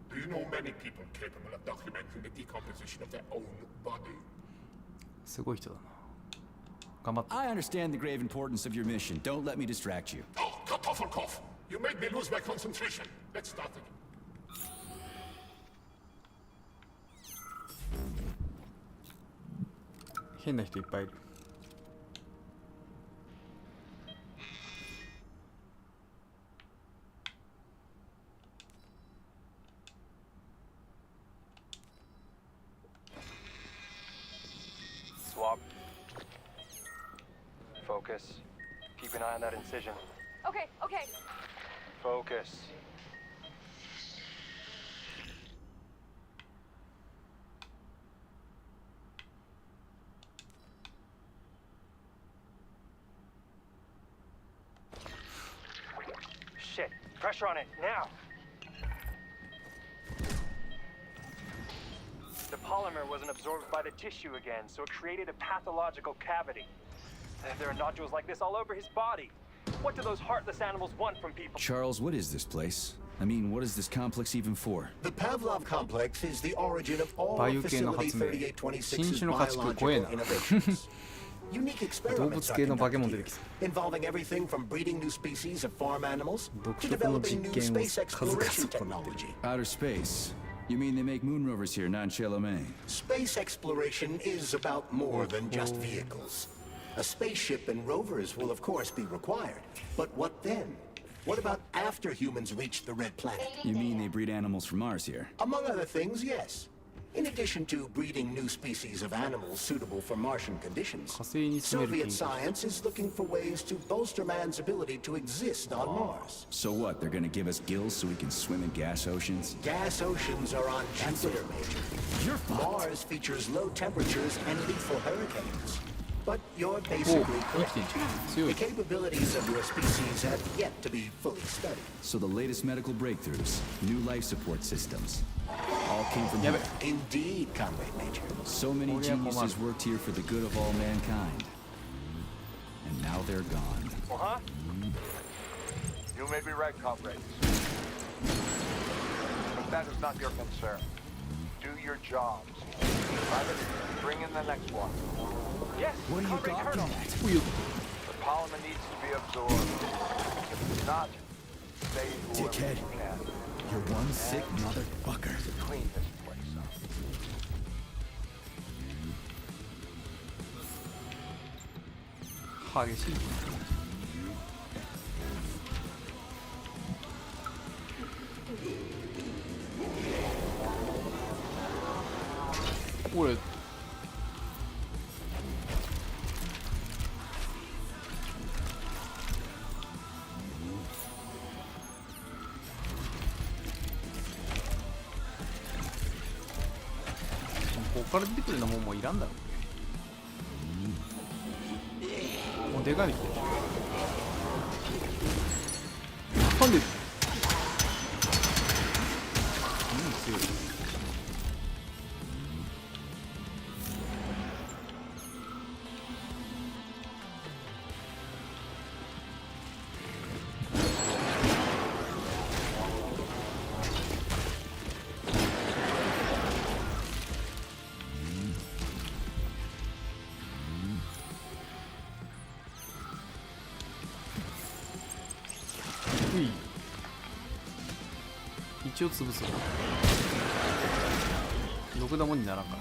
do you know many people capable of documenting the decomposition of their own body? すごい人だな。頑張って。 I understand the grave importance of your mission. Don't let me distract you. Oh, Kartoffelkopf! You made me lose my concentration. Let's start again. 変な人いっぱいいる。Swap. Focus. Keep an eye on that incision. Okay, okay. Focus. Shit. Pressure on it, now! The polymer wasn't absorbed by the tissue again, so it created a pathological cavity. There are nodules like this all over his body. What do those heartless animals want from people? Charles, what is this place? I mean, what is this complex even for? The Pavlov complex is the origin of all バイオ系の Facility 発明。 3826's 新種の家畜怖えな。 biological innovations. Unique 動 experiments 物 are 系の化け conducted 物出て here, きそう。 involving everything from breeding new species of farm animals 独 to 特の developing 実 new 験を space 数々 exploration 行ってい technology. る。 Outer space? You mean they make moon rovers here, not in Chelomey? Space exploration is about more than just vehicles. A spaceship and rovers will of course be required. But what then? What about after humans reach the Red Planet? You mean they breed animals from Mars here? Among other things, yes. In addition to breeding new species of animals suitable for Martian conditions, 火星に住める研 Soviet 究。 science is looking for ways to bolster man's ability to exist on Mars. So what, they're gonna give us gills so we can swim in gas oceans? Gas oceans are on Jupiter, Major. You're fucked. Mars features low temperatures and lethal hurricanes. But you're お basically 生きてん correct. じゃん。強 The い。 capabilities of your species have yet to be fully studied. So the latest medical breakthroughs, new life support systems, all came from here. Indeed, Comrade Major. So many Korea geniuses command. worked here for the good of all mankind. And now they're gone. Uh-huh. You may be right, comrade. But that is not your concern. Do your jobs. Private, bring in the next one. Yes, What are you Comrade gawking Colonel. at? The polymer needs to be absorbed. If not, save whoever Dickhead. you can You're one sick motherfucker. to clean this place up. 激しい。俺ここから出てくるのもういらんだろ。もうでかいの来てる。なんで強い。一応潰す。ろくなもんにならんから。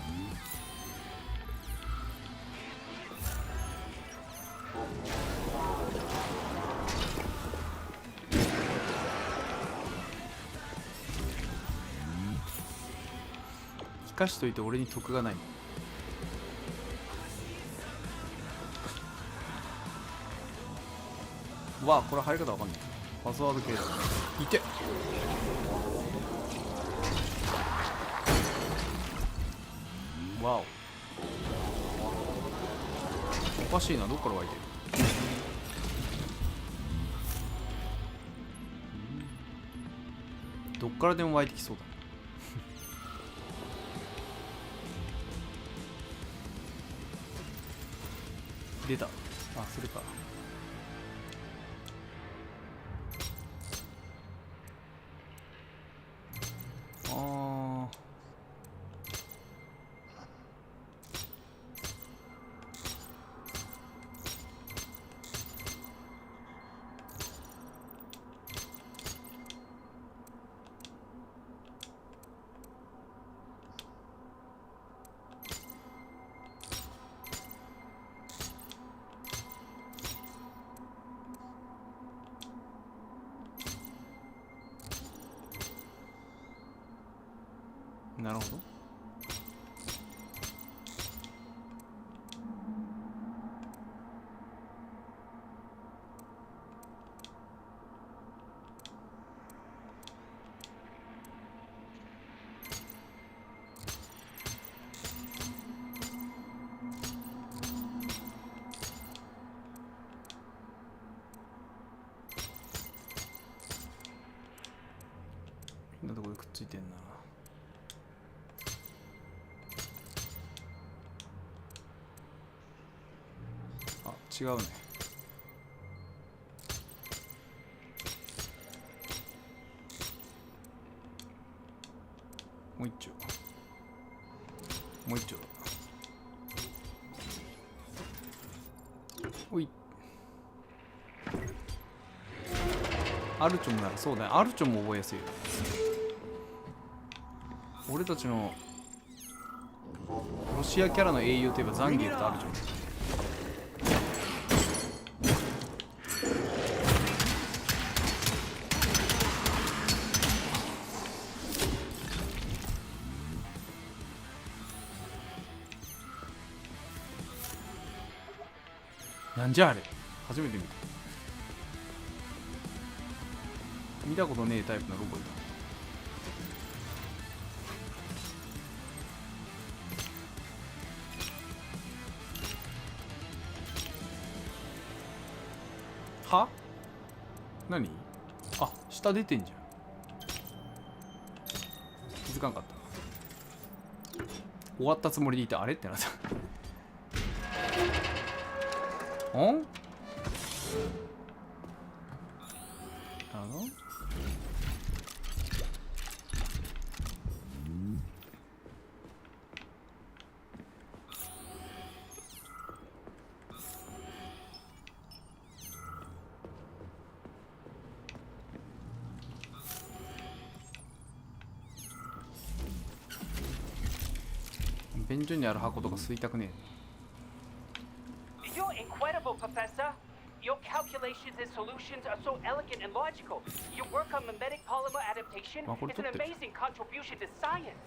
生かしといて俺に得がない。わあ、これ入り方わかんない。パスワード系だ。いて。わお。おかしいな、どっから湧いてる。どっからでも湧いてきそうだ。出た。あ、それか。なるほど。変なところでくっついてんな。違うね。もう一丁。もう一丁だ。おい。アルチョムならそうだね。アルチョムも覚えやすいよ。俺たちのロシアキャラの英雄といえばザンギエルとアルチョム。なんじゃあれ、初めて見た。見たことねえタイプのロボいた。は？何？あ、下出てんじゃん。気づかんかった。終わったつもりでいた。あれってなった。ん？なるほど。便所にある箱とか吸いたくねえ。You're incredible, Professor. Your calculations and solutions are so elegant and logical. Your work on mimetic polymer adaptation is an amazing contribution to science.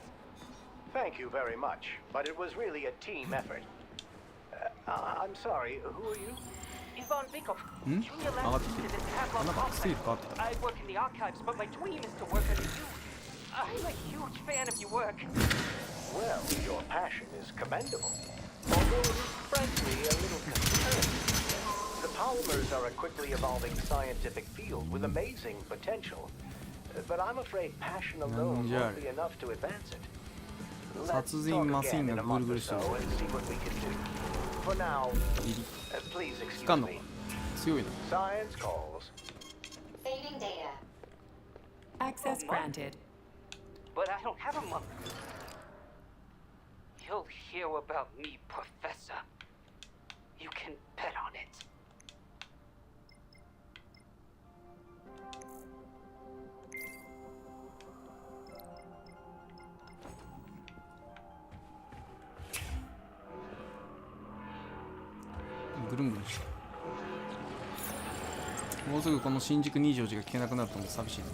Thank you very much, but it was really a team effort. I'm sorry, who are you? Ivan Vikov, junior lab student at Havelock Complex. I work in the archives, but my dream is to work under you. I'm a huge fan of your work. Well, your passion is commendable, although it is frankly a little concerning. The polymers are a quickly evolving scientific field with amazing potential, but I'm afraid passion alone won't be enough to advance it. Let's talk again in a month or so and see what we can do. For now, please excuse me. Science calls. Saving data. Access granted. But I don't have a mother. You'll hear about me, Professor. You can bet on it. もうすぐこの新宿二条寺が聞けなくなると思う。寂しいね。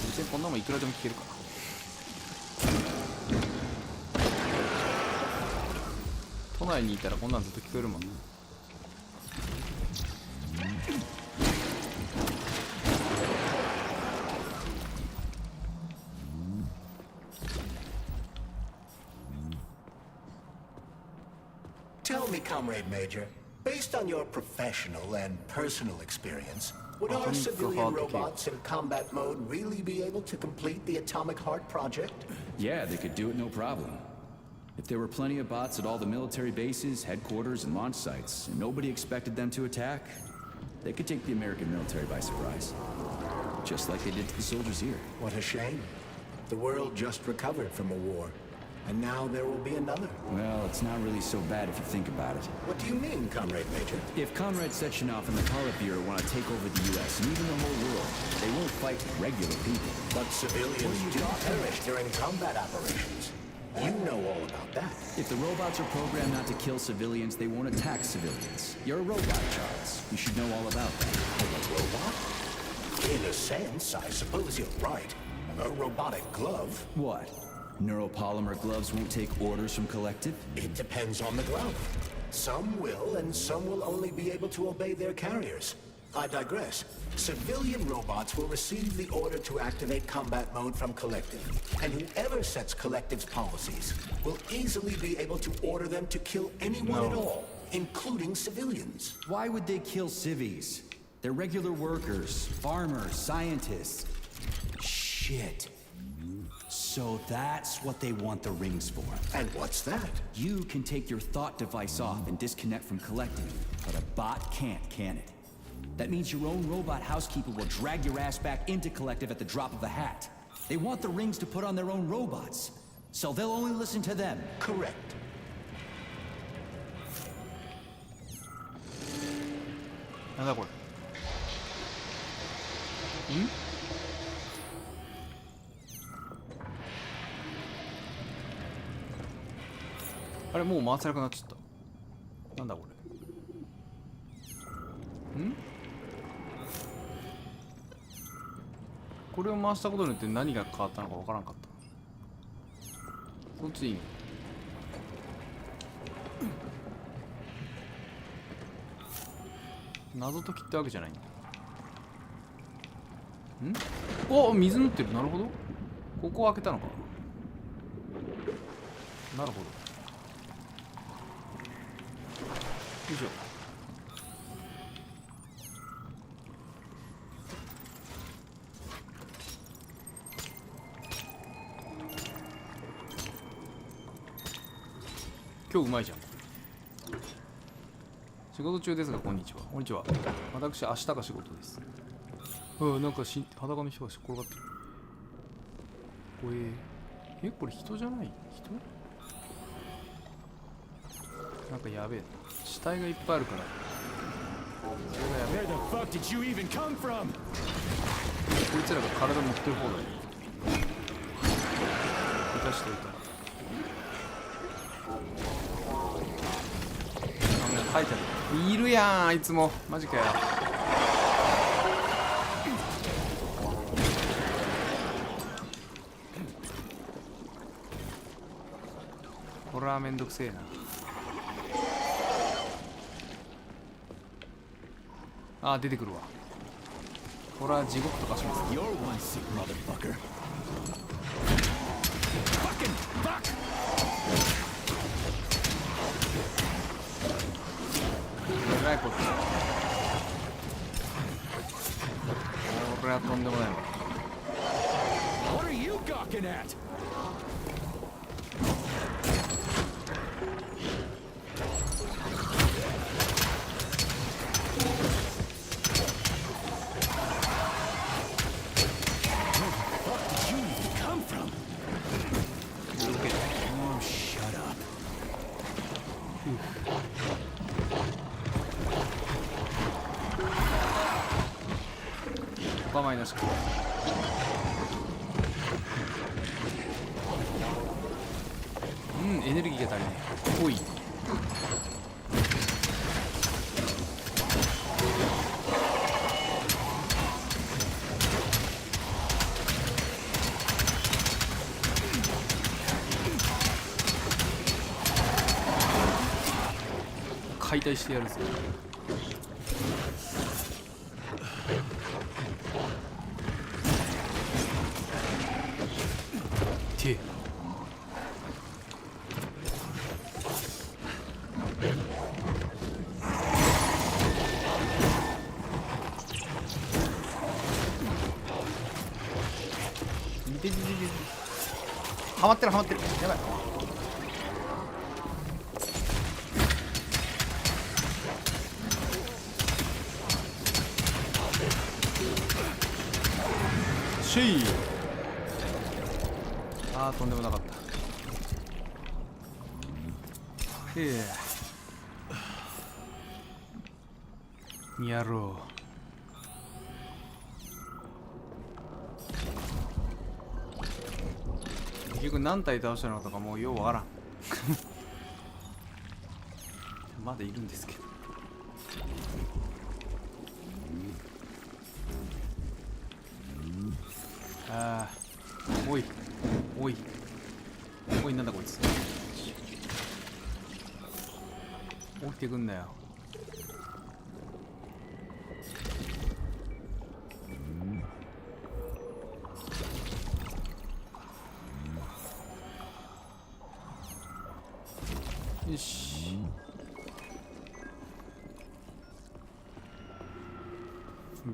別にこんなもんいくらでも聞けるから。都内にいたらこんなんずっと聞こえるもんね。Tell me, Comrade Major, based on your professional and personal experience, would our civilian robots in combat mode really be able to complete the Atomic Heart project? Yeah, they could do it no problem. If there were plenty of bots at all the military bases, headquarters, and launch sites, and nobody expected them to attack, they could take the American military by surprise. Just like they did to the soldiers here. What a shame. The world just recovered from a war, and now there will be another. Well, it's not really so bad if you think about it. What do you mean, Comrade Major? If Comrade Sechenov and the Politburo want to take over the U.S. and even the whole world, they won't fight regular people. But civilians do perish during combat operations. You know all about that. If the robots are programmed not to kill civilians, they won't attack civilians. You're a robot, Charles. You should know all about that. I'm a robot? In a sense, I suppose you're right. A robotic glove? What? Neuropolymer gloves won't take orders from Collective? It depends on the glove. Some will, and some will only be able to obey their carriers. I digress. Civilian robots will receive the order to activate combat mode from Collective, and whoever sets Collective's policies will easily be able to order them to kill anyone at all, including civilians. Why would they kill civvies? They're regular workers, farmers, scientists. Shit. So that's what they want the rings for. And what's that? You can take your thought device off and disconnect from Collective, but a bot can't, can it? That means your own robot housekeeper will drag your ass back into Collective at the drop of a hat. They want the rings to put on their own robots, so they'll only listen to them. Correct. なんだこれ。ん？あれもう回せなくなっちゃった。なんだこれ。ん？これを回したことによって何が変わったのかわからんかった。こっちでいいの？謎解きってわけじゃないんだ。ん？お、水塗ってる。なるほど。ここを開けたのか。なるほど。よいしょ。今日うまいじゃん。仕事中ですが、こんにちは。こんにちは。私、明日が仕事です。なんか裸の人が転がってる。これ人じゃない？人？なんかやべえな。死体がいっぱいあるから。それがやべえ。こいつらが体持ってる方だよ。出しておいたら。書いてある。いるやん、あいつも。マジかよ。これはめんどくせえな。あ、出てくるわ。これは地獄とかします。えらいこと。これはとんでもないわ。お構いなし。エネルギーが足りない。おい。解体してやるぜ。てハマってるハマってる、やばい。シェイ。あー、とんでもなかった。やろう。結局何体倒したのかとかもうようわからんまだいるんですけど。ああ、おいおいおい、なんだこいつ。起きてくんなよ。よし。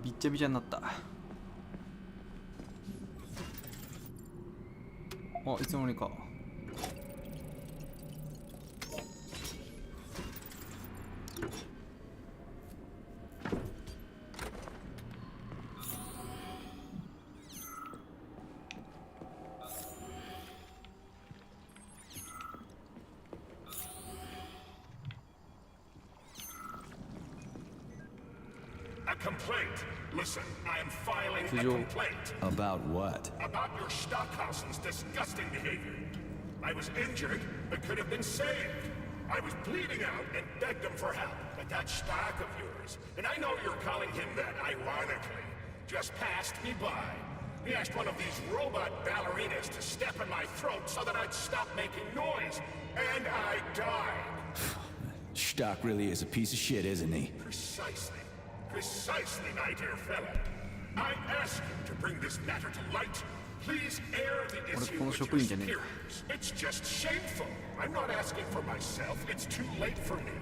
びっちゃびちゃになった。あ、いつの間にか。A complaint. Listen, I am filing a complaint. About what? About your Stockhausen's disgusting behavior. I was injured, but could have been saved. I was bleeding out and begged him for help, but that Stock of yours, and I know you're calling him that ironically, just passed me by. He asked one of these robot ballerinas to step in my throat so that I'd stop making noise, and I died. Stock really is a piece of shit, isn't he? Precisely. Precisely, my dear fellow. I ask you to bring this matter to light. Please air the issue with your superiors. It's just shameful. I'm not asking for myself. It's too late for me.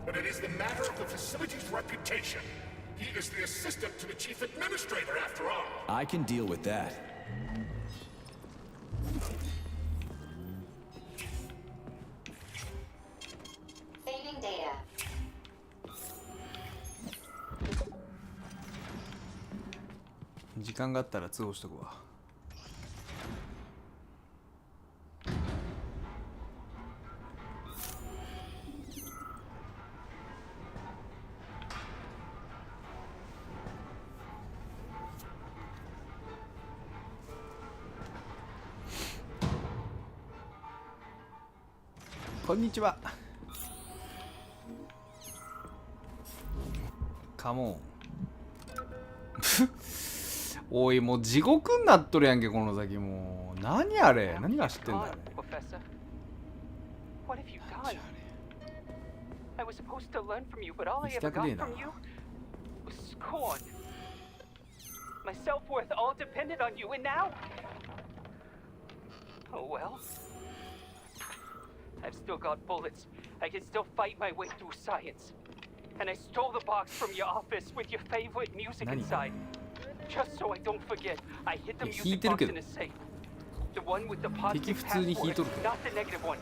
But it is the matter of the facility's reputation. He is the assistant to the chief administrator, after all. I can deal with that. Saving data. 時間があったら通報しとくわ。こんにちは。カモン。おい、もう地獄になっとるやんけ、この先。もう何あれ、何が知ってんだあれ。行きたくねえな。My self-worth all depended on you, and now? Oh well. I've still got bullets. I can still fight my way through science. And I stole the box from your office with your favorite music inside. Just so I don't forget, I hid the music box in a safe. The one with the positive password, not the negative one.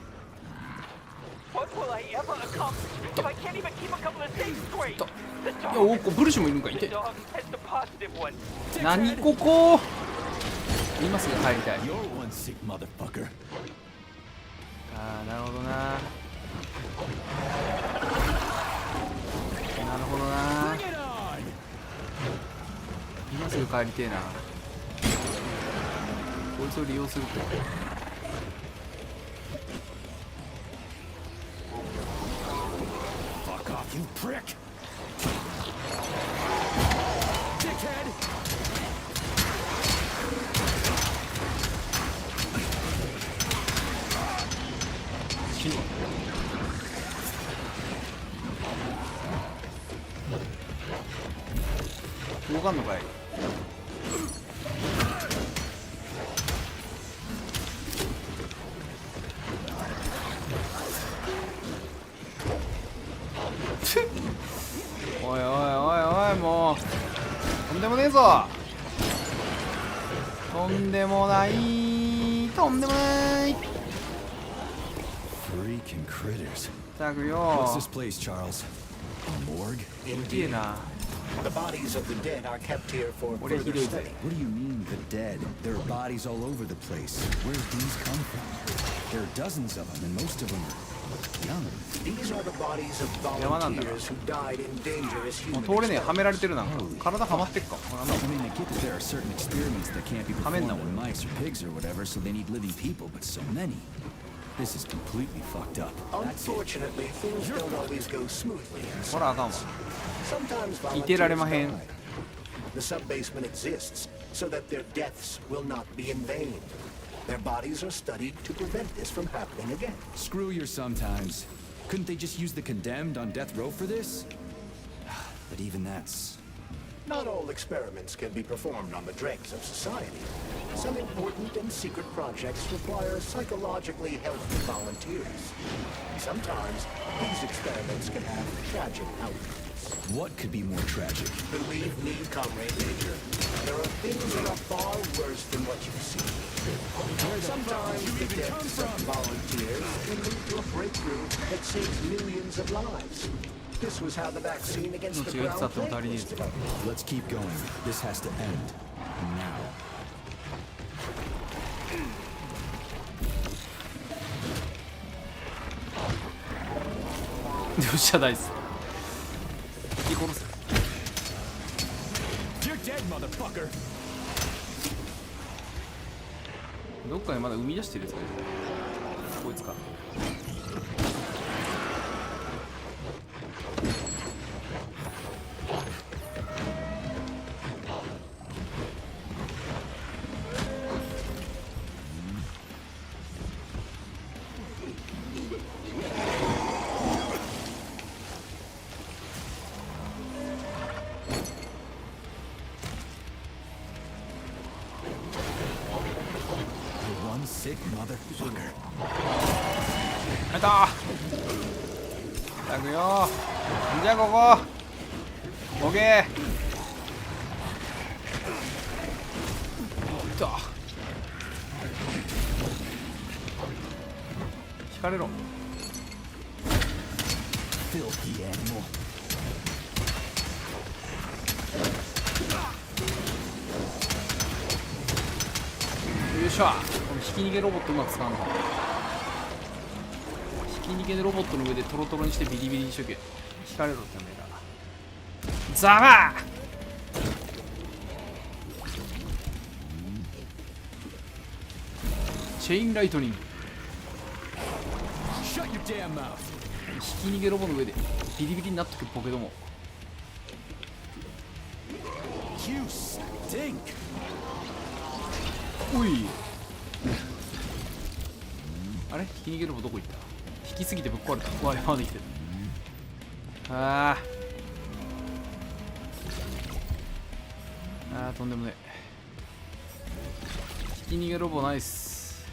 What will I ever accomplish if I can't even keep a couple of things straight? The dog, ブルシもいるんかいて。 the dog has the positive one. 何ここ。今すぐ帰りたい。 You're one sick motherfucker. ああ、なるほどな。なるほどな。今すぐ帰りてえな。こいつを利用すると。Fuck off, you prick! Dickhead! 死ぬわ。かんのかい。おいおいおいおい、もうとんでもねえぞ。とんでもない、とんでもない。 Freaking critters. たく What's よ this place, Charles? A morgue? きれい Indeed. な。 The bodies of the dead are kept here for 俺ひ further どいぜ。 study. What do you mean, the dead? There are bodies all over the place. Where did these come from? There are dozens of them, and most of them are young. These are the bodies of 山なんだな。 volunteers who died in dangerous もう human 通れねえ、はめられてるなんか。 Holy 体はまってっか。 I mean, I get that there are certain experiments that can't be performed Hamen on mice or pigs or whatever, so they need living people, but so many. This is completely fucked up. Unfortunately, things don't always go smoothly. ほらあかんわ。 Sometimes いてられまへん。 volunteers die. The sub-basement exists so that their deaths will not be in vain. Their bodies are studied to prevent this from happening again. Screw your sometimes. Couldn't they just use the condemned on death row for this? But even that's... Not all experiments can be performed on the dregs of society. Some important and secret projects require psychologically healthy volunteers. Sometimes these experiments can have tragic outcomes. What could be more tragic? Believe me, Comrade Major, there are things that are far worse than what you see. Sometimes the deaths of volunteers can lead to a breakthrough that saves millions of lives. This was how the vaccine against the brown plague was developed. Let's keep going. This has to end. Now. よっしゃ、ダイス。引き殺せ。 You're dead, motherfucker! どっかにまだ生み出してるやつがいる。こいつか。Sick motherfucker. やったー。たくよ。じゃあここ。オッケー。いった。引かれろ。 Filthy animal. よいしょ。このひき逃げロボットうまく使うのか。ひき逃げロボットの上でトロトロにしてビリビリにしとけ。引かれろってめえら。ざまチェインライトニング。 Shut your damn mouth. ひき逃げロボの上でビリビリになっとけボケども。 You stink. おい。あれひき逃げロボどこ行った。引きすぎてぶっ壊れた。うわ、まだ生きてる。あーとんでもねえ。ひき逃げロボナイス。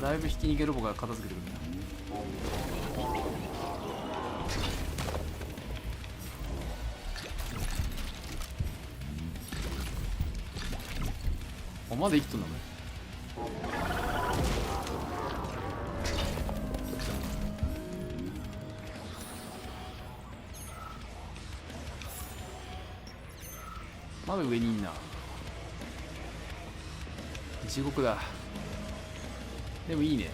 だいぶひき逃げロボが片付けてくるんだ。あ、まだ生きとんだね。まだ上にいんな。地獄だ。でもいいね。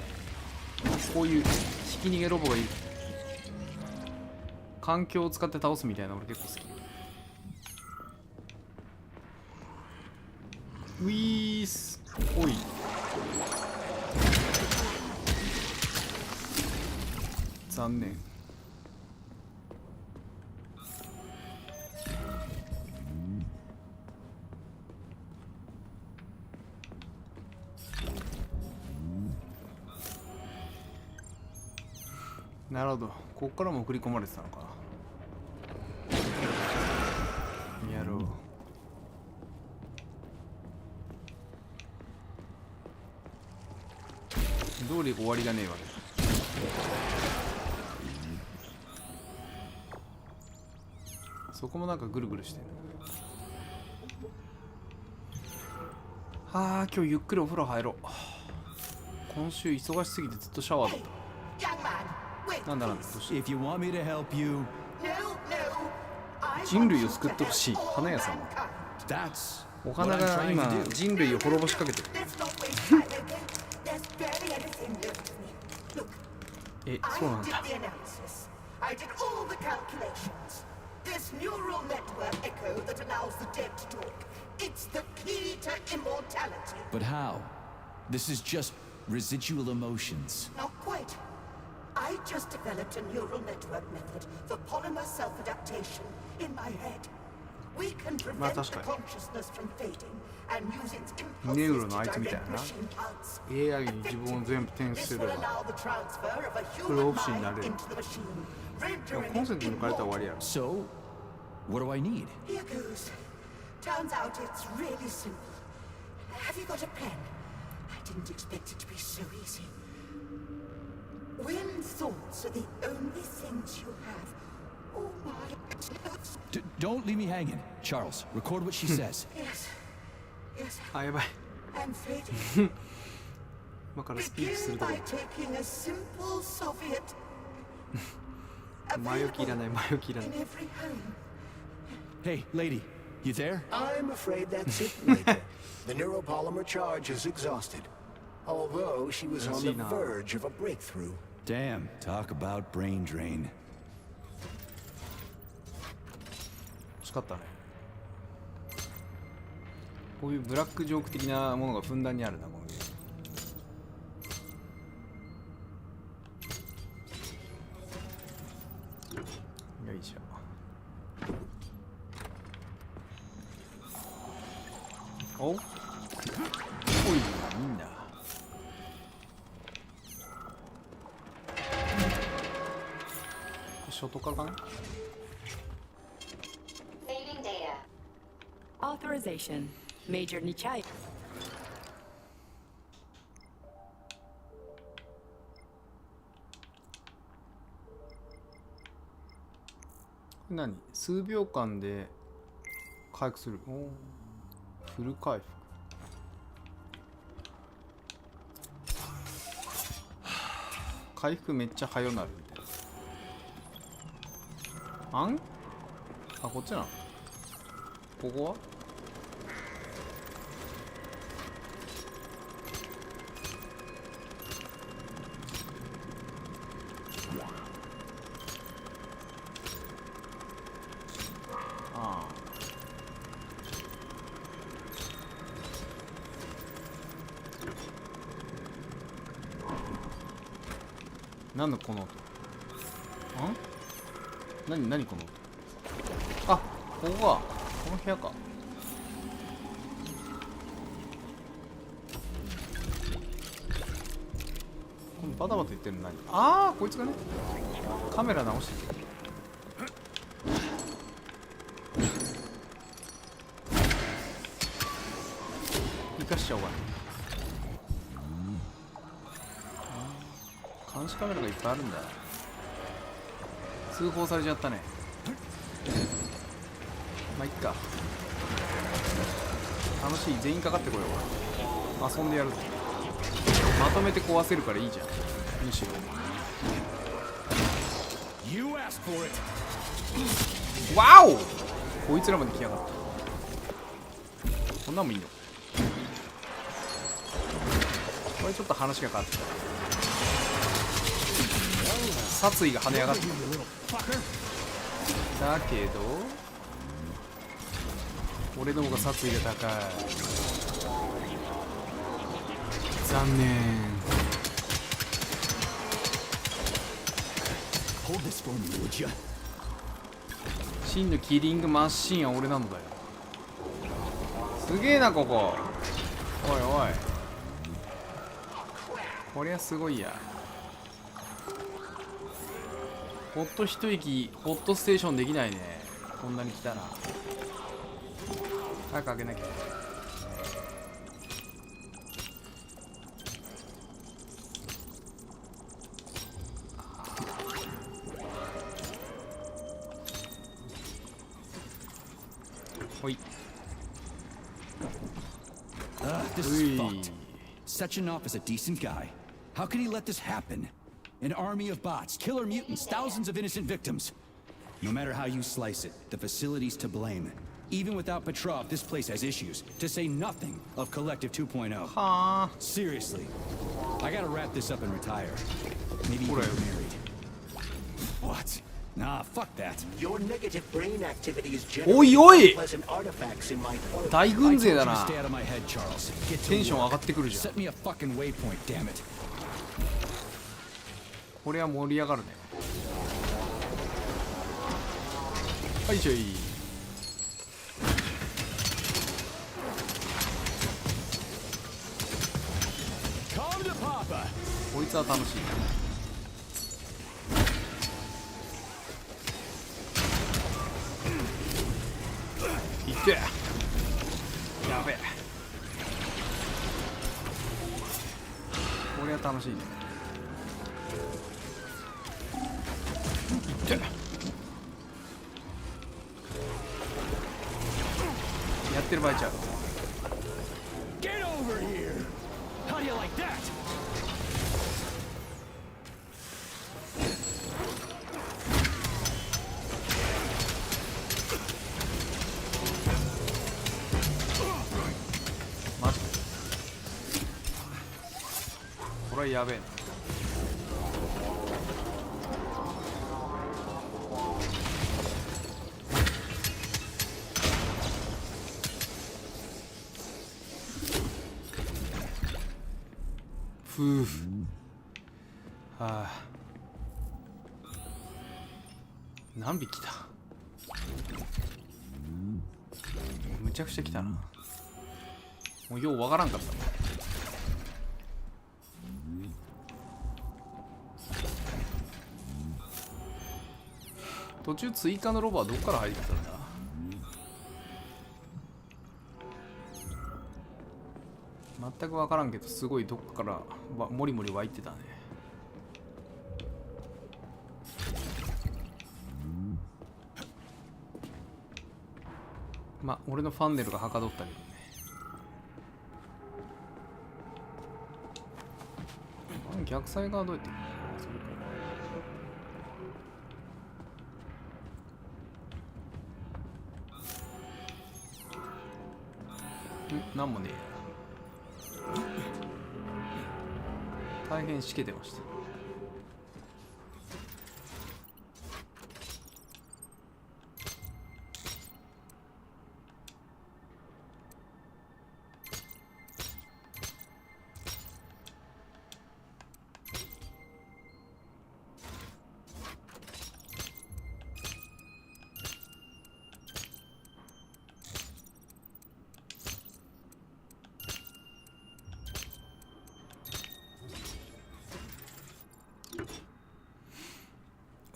こういうひき逃げロボがいる。環境を使って倒すみたいな俺結構好き。ウィース。おい。残念。なるほど。ここからも送り込まれてたのか。どうり終わりがねえわけ。そこもなんかぐるぐるしてる。はあ、今日ゆっくりお風呂入ろう。今週忙しすぎてずっとシャワーだった。なんだなんだ、どうした？ If you want me to help you, 人類を救ってほしい花屋さん。 that's お what 花 I'm が trying 今 to do. 人類を滅ぼしかけてる。え、そうなんだ。 I did all the calculations. This neural network echo that allows the dead to talk. It's the key to immortality. But how? This is just residual emotions. Not quite. I just developed a neural network method for polymer self-adaptation in my head. We can prevent the consciousness from fading and use its impulses to direct machine parts. AI に自分を全部転出す This れ will ば allow the transfer of a これ human オプションにな mind れる。 into the machine, でも rendering コンセン it ト抜かれたら終わりやろ。 So, what do I need? Here goes. Turns out it's really simple. Have you got a pen? I didn't expect it to be so easy. When thoughts are the only things you have, oh my... Don't leave me hanging. Charles, record what she says. Yes. Yes, あ、やばい。 I'm fading. 今からスピーチする Begin とこ by taking a simple Soviet... 前置きいらない、前置きいらない。 in every home. Hey, lady, you there? I'm afraid that's it, Major. The neuropolymer charge is exhausted. Although she was on the verge of a breakthrough. Damn, talk about brain drain. 惜しかったね。こういうブラックジョーク的なものがふんだんにあるな、このゲーム。よいしょ。お、おい、いいんだ。ショートカかな。 Saving data. Authorization. Major Nichai. 何？数秒間で回復する。おー、フル回復。回復めっちゃ早なるみたいな。あん？あ、こっちなの？ここは？ああ。なんだこの音。何この音。あ、ここか。この部屋か。このバタバタ言ってるの何？ああ、こいつがね。カメラ直してる。生かしちゃおうかな。監視カメラがいっぱいあるんだ。通報されちゃったね。まあいっか。楽しい。全員かかってこよう。遊んでやるぞ。まとめて壊せるからいいじゃん。むしろ。ワオ！こいつらまで来やがった。こんなんもいいの？これちょっと話が変わってきた。殺意が跳ね上がってきた。だけど俺の方が殺意が高い。残念。真のキリングマシンは俺なのだよ。すげえなここ。おいおい、こりゃすごいや。ほっと一息、ホットステーションできないね。こんなに来たら早く開けなきゃ。ほい。 This is fucked. Sechenov is a decent guy. How can he let this happen? An army of bots, killer mutants, thousands of innocent victims. No matter how you slice it, the facility's to blame. Even without Petrov, this place has issues, to say nothing of Collective 2.0. Seriously, I gotta wrap this up and retire. Maybe even get married. What? Nah, fuck that. Your negative brain activity is おいおい pleasant artifacts in my toilet. 大軍勢だ I told you to な。 stay out of my head, Charles. Get to テンション work. 上がってくるじゃん。 Set me a fucking waypoint, damn it. これは盛り上がるね。はいちょい。こいつは楽しい。いってやべえ。これは楽しいね。いってやってる場合ちゃう。 Get over here! How do you like that? マジか。これはやべえな。ふう。はあ。何匹だ。むちゃくちゃ来たな。もうようわからんかった。途中追加のロボはどこから入ってきたんだ。全くわからんけど、すごいどっかからもりもり湧いてたね。まあ俺のファンネルがはかどったけどね。逆サイ側どうやってなんもねえや。大変しけてました。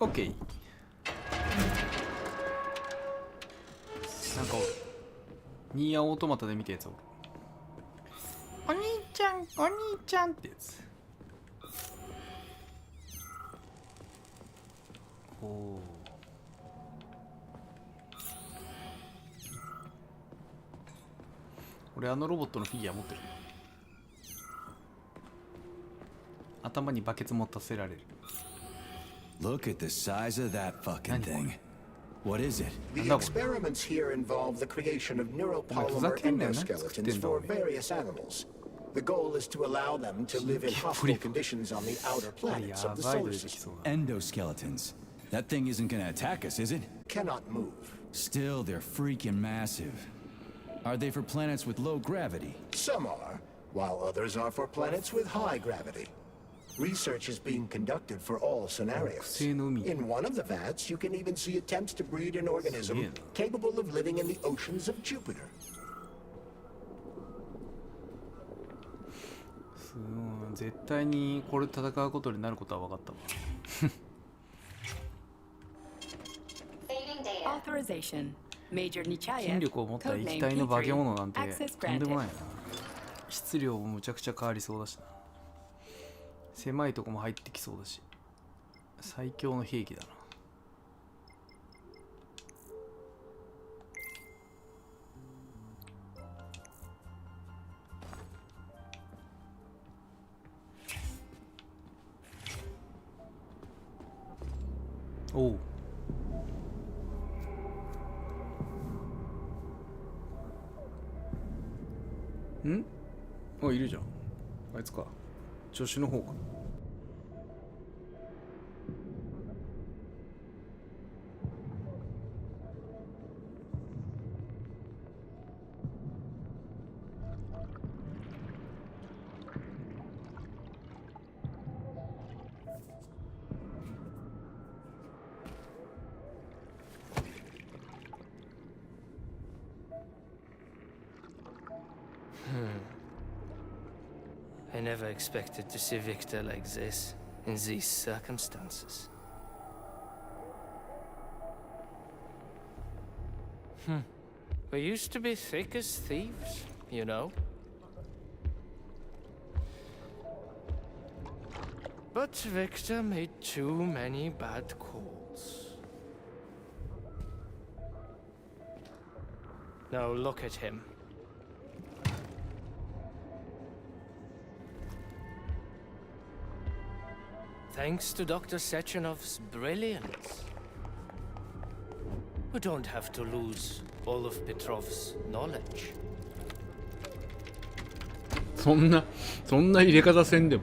オッケー。なんかニーヤオートマタで見たやつおる。お兄ちゃんお兄ちゃんってやつ。おお。俺あのロボットのフィギュア持ってる。頭にバケツ持たせられる。Look at the size of that fucking thing. What is it? The experiments here involve the creation of neuropolymer endoskeletons for various animals. The goal is to allow them to live in hostile conditions on the outer planets of the solar system. Endoskeletons. That thing isn't gonna attack us, is it? Cannot move. Still, they're freaking massive. Are they for planets with low gravity? Some are, while others are for planets with high gravity. Research is being conducted for all scenarios. In one of the vats, you can even see attempts to breed an organism capable of living in the oceans of Jupiter. 絶対にこれ戦うことになることは分かったわ。筋力を持った液体の化け物なんてとんでもないな。質量もむちゃくちゃ変わりそうだしな。狭いとこも入ってきそうだし、最強の兵器だな。おうんあ、いるじゃん。あいつか。助手の方か。I never expected to see Victor like this, in these circumstances. We used to be thick as thieves, you know? But Victor made too many bad calls. Now look at him. Thanks to Dr. Sechenov's brilliance, we don't have to lose all of Petrov's knowledge. そんな入れ方せんでも。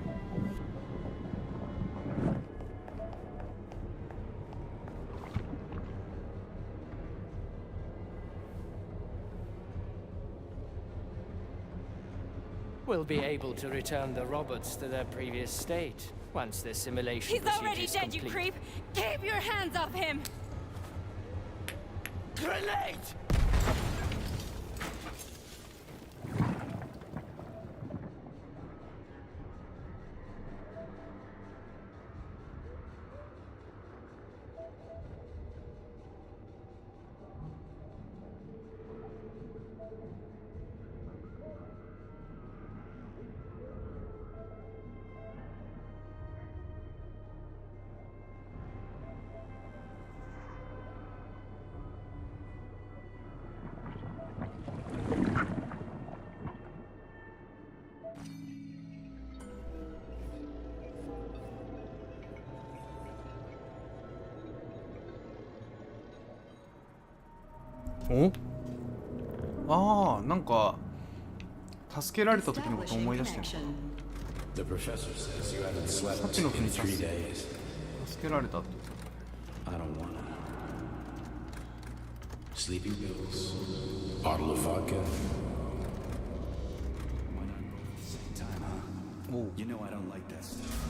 We'll be able to return the robots to their previous state once their simulation He's already procedure is dead, you complete. creep! Keep your hands off him! Grenade!おああ、なんか助けられた時のこと思い出してる。 The professor says you haven't slept さっきの国 in 助 3 days. けられたって言って I don't wanna. Sleeping pills, bottle of vodka. Why not both at the same time, huh? Oh. You know I don't like that stuff.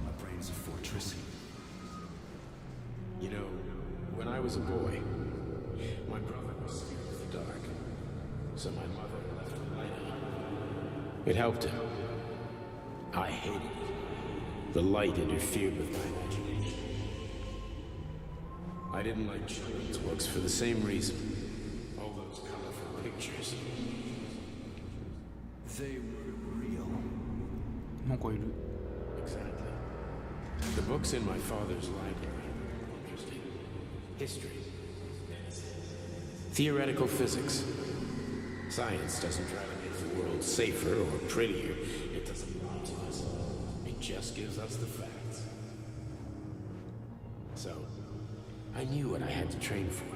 My brain's a fortress. You know, when I was a boy, my brother was scared of the dark, so my mother left a light on. It helped him. I hated it. The light interfered with my imagination. I didn't like children's books for the same reason. All those colorful pictures. They were real. なんかいる Exactly. The books in my father's library were interesting. History. Theoretical physics. Science doesn't try to make the world safer or prettier. It doesn't lie to us. It just gives us the facts. So, I knew what I had to train for.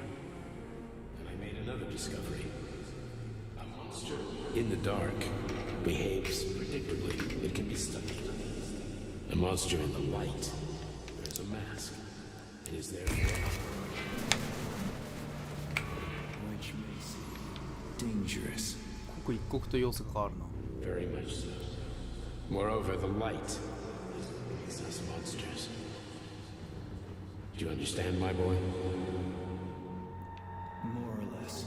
And I made another discovery. A monster in the dark behaves predictably. It can be studied. A monster in the light wears a mask and is therefore which makes it dangerous. 刻一刻と様子が変わるな Very much so. Moreover, the light is us monsters. Do you understand, my boy? More or less.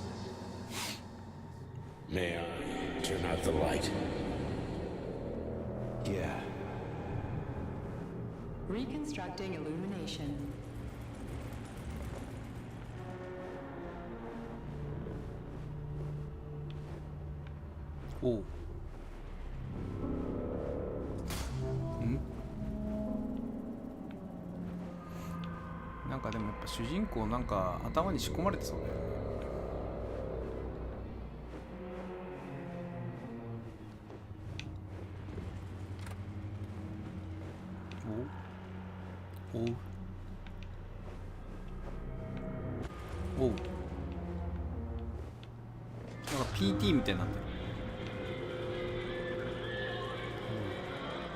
May I turn out the light? Yeah. Reconstructing illumination.おうんなんかでもやっぱ主人公なんか頭に仕込まれてそうだよねおお TT みたいになってる。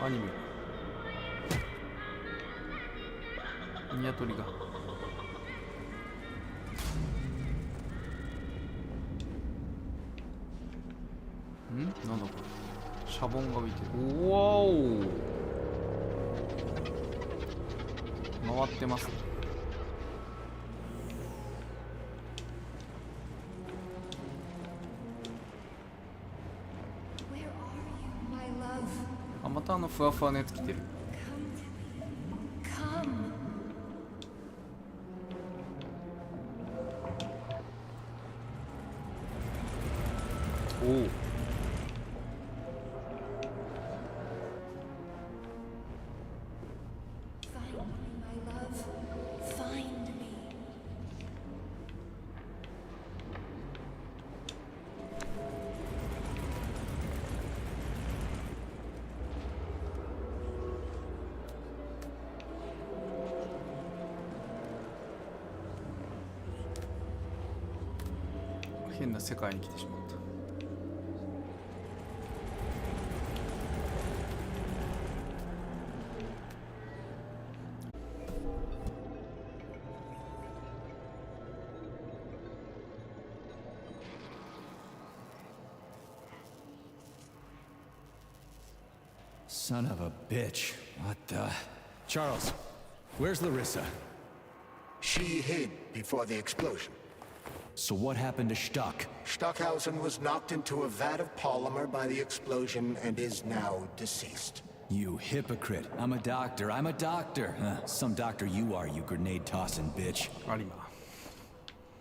アニメニワトリがなんだこれ、シャボンが浮いてる。おお、回ってますね。あ、またふわふわのやつ来てる。おお、変な世界に来てしまった。Son of a bitch. What the... Charles, where's Larissa? She hid before the explosion. So what happened to Stuck? Stockhausen was knocked into a vat of polymer by the explosion and is now deceased. You hypocrite. I'm a doctor. I'm a doctor. Some doctor you are, you grenade-tossing bitch.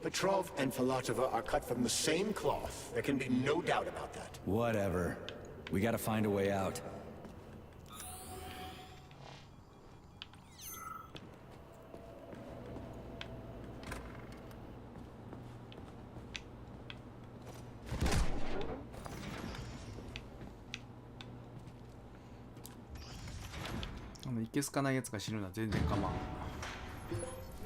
Petrov and Filatova are cut from the same cloth. There can be no doubt about that. Whatever. We gotta find a way out.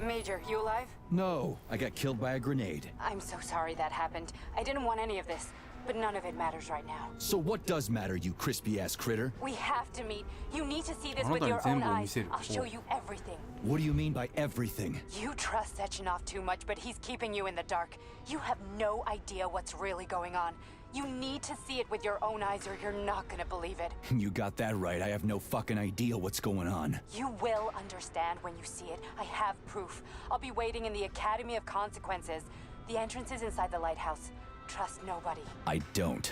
Major, you alive? No, I got killed by a grenade. I'm so sorry that happened. I didn't want any of this, but none of it matters right now. So what does matter, you crispy-ass critter? We have to meet. You need to see this with your own eyes. I'll show you everything. What do you mean by everything? You trust Sechenov too much, but he's keeping you in the dark. You have no idea what's really going on. You need to see it with your own eyes or you're not gonna believe it. You got that right. I have no fucking idea what's going on. You will understand when you see it. I have proof. I'll be waiting in the Academy of Consequences. The entrance is inside the lighthouse. Trust nobody. I don't.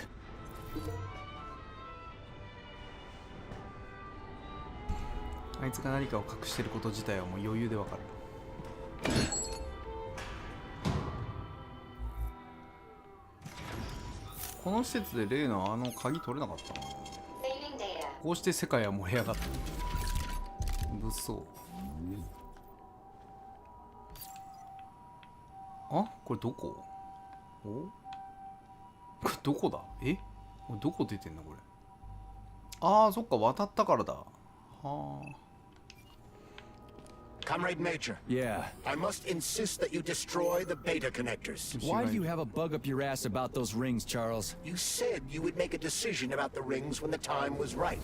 I が何かを隠していること自体はもう余裕でわかる。この施設で例の鍵取れなかったな。こうして世界は盛り上がった。物騒。あ、これどこ？お？これどこだ？え？これどこ出てんのこれ？ああ、そっか、渡ったからだ。はあ。Comrade Major. Yeah. I must insist that you destroy the beta connectors. Why do you have a bug up your ass about those rings, Charles? You said you would make a decision about the rings when the time was right.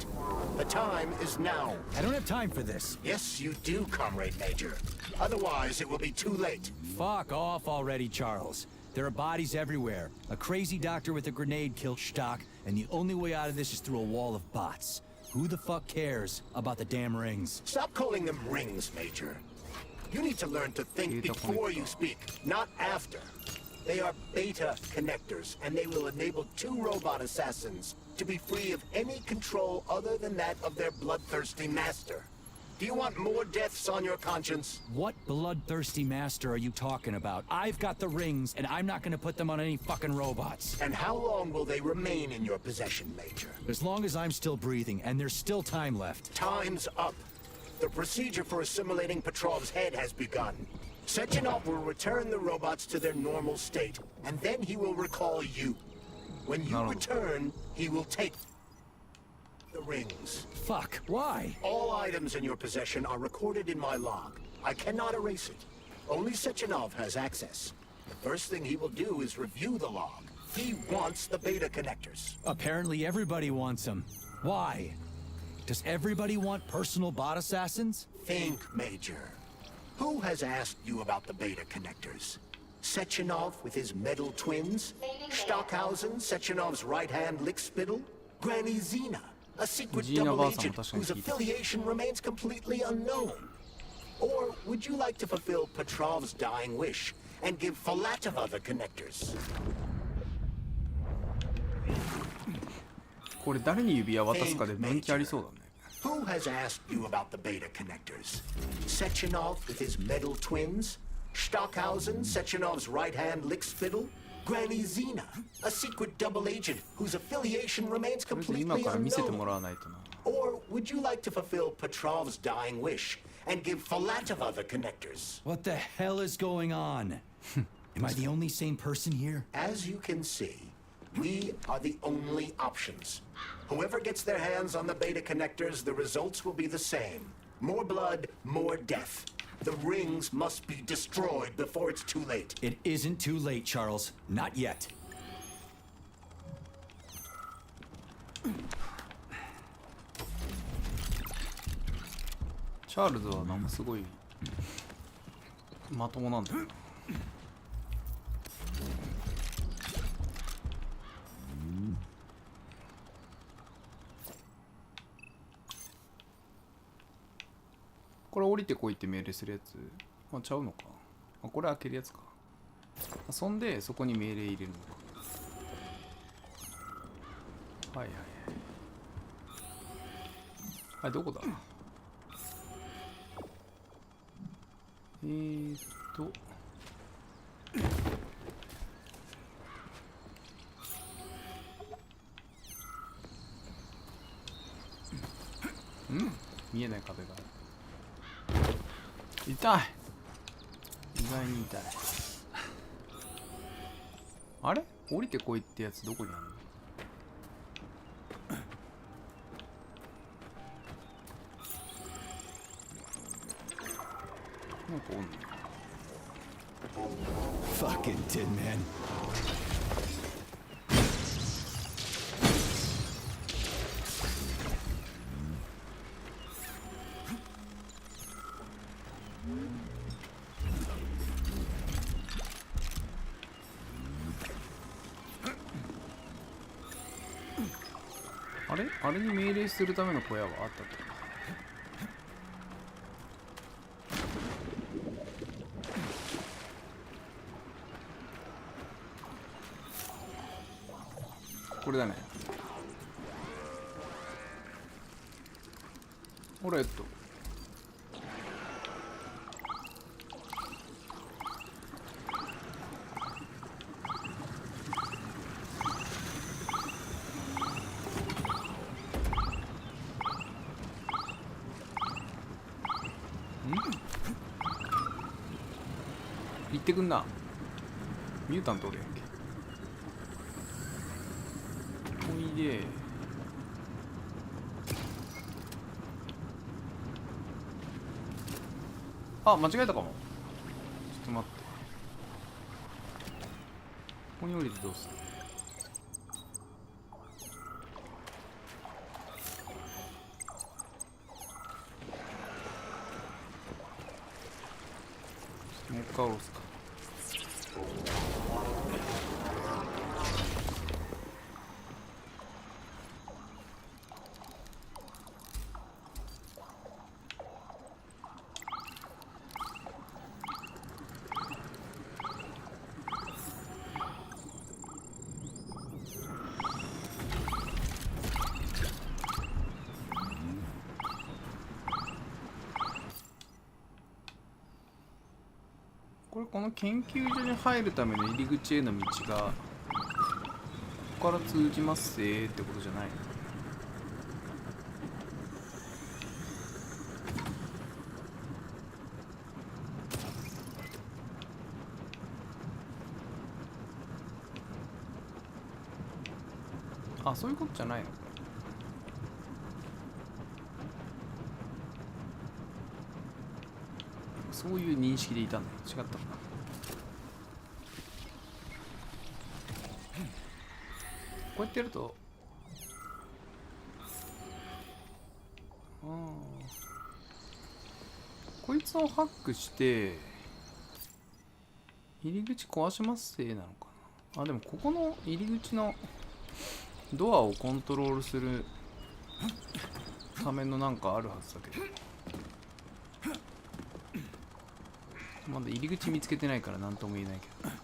The time is now. I don't have time for this. Yes, you do, Comrade Major. Otherwise, it will be too late. Fuck off already, Charles. There are bodies everywhere. A crazy doctor with a grenade killed Stock, and the only way out of this is through a wall of bots. Who the fuck cares about the damn rings? Stop calling them rings, Major. You need to learn to think before you speak, not after. They are beta connectors, and they will enable 2 robot assassins to be free of any control other than that of their bloodthirsty master. Do you want more deaths on your conscience? What bloodthirsty master are you talking about? I've got the rings, and I'm not gonna put them on any fucking robots. And how long will they remain in your possession, Major? As long as I'm still breathing, and there's still time left. Time's up. The procedure for assimilating Petrov's head has begun. Sechenov will return the robots to their normal state, and then he will recall you. When you return, he will take the rings. Fuck, why? All items in your possession are recorded in my log. I cannot erase it. Only Sechenov has access. The first thing he will do is review the log. He wants the beta connectors. Apparently everybody wants them. Why? Does everybody want personal bot assassins? Think, Major. Who has asked you about the beta connectors? Sechenov with his metal twins? Stockhausen, Sechenov's right-hand lickspittle? Granny Zena, a secret double agent whose affiliation remains completely unknown? Or would you like to fulfill Petrov's dying wish and give Filatova the connectors? これ誰に指輪渡すかで人気ありそうだね。Who has asked you about the beta connectors? Sechenov with his metal twins? Stockhausen, Sechenov's right-hand lickspittle? Granny Zena, a secret double agent whose affiliation remains completely unknown? Or would you like to fulfill Petrov's dying wish and give Filatova the connectors? What the hell is going on? Am I the only sane person here? As you can see, we are the only options. Whoever gets their hands on the beta connectors, the results will be the same. More blood, more death. The rings must be destroyed before it's too late. It isn't too late, Charles. Not yet. チャールズはなんかすごいまともなんだよな。これ降りてこいって命令するやつ、まあ、ちゃうのか。あ、これ開けるやつか。そんでそこに命令入れるのか。はいはいはい。どこだ。見えない壁がある。痛い。意外に痛い。あれ降りてこいってやつどこにあるの。なんかおんの。Fucking Tin Man. あれに命令するための小屋はあったと。これだね。ほら行ってくんな。ミュータントおるやんけ。ほいであ、間違えたかも。ちょっと待って。ここに降りてどうする。もう一回下ろすか。この研究所に入るための入り口への道がここから通じますせってことじゃないの。あ、そういうことじゃないの。そういう認識でいたんだ。違ったんだ。うやってやるとこいつをハックして入り口壊しますせいなのかな。あ、でもここの入り口のドアをコントロールするためのなんかあるはずだけど、まだ入り口見つけてないから何とも言えないけど。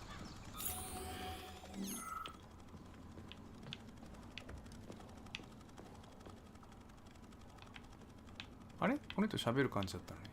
あれ、この人喋る感じだったのね。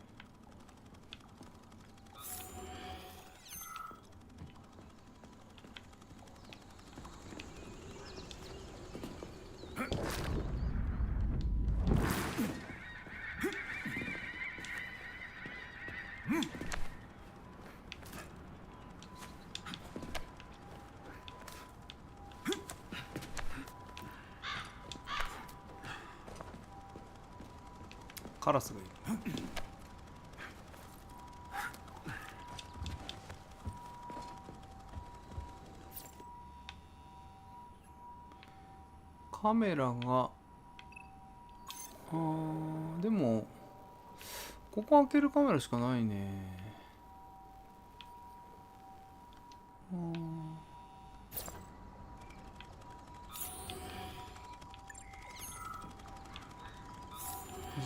カラスがいる。カメラがでもここ開けるカメラしかないね。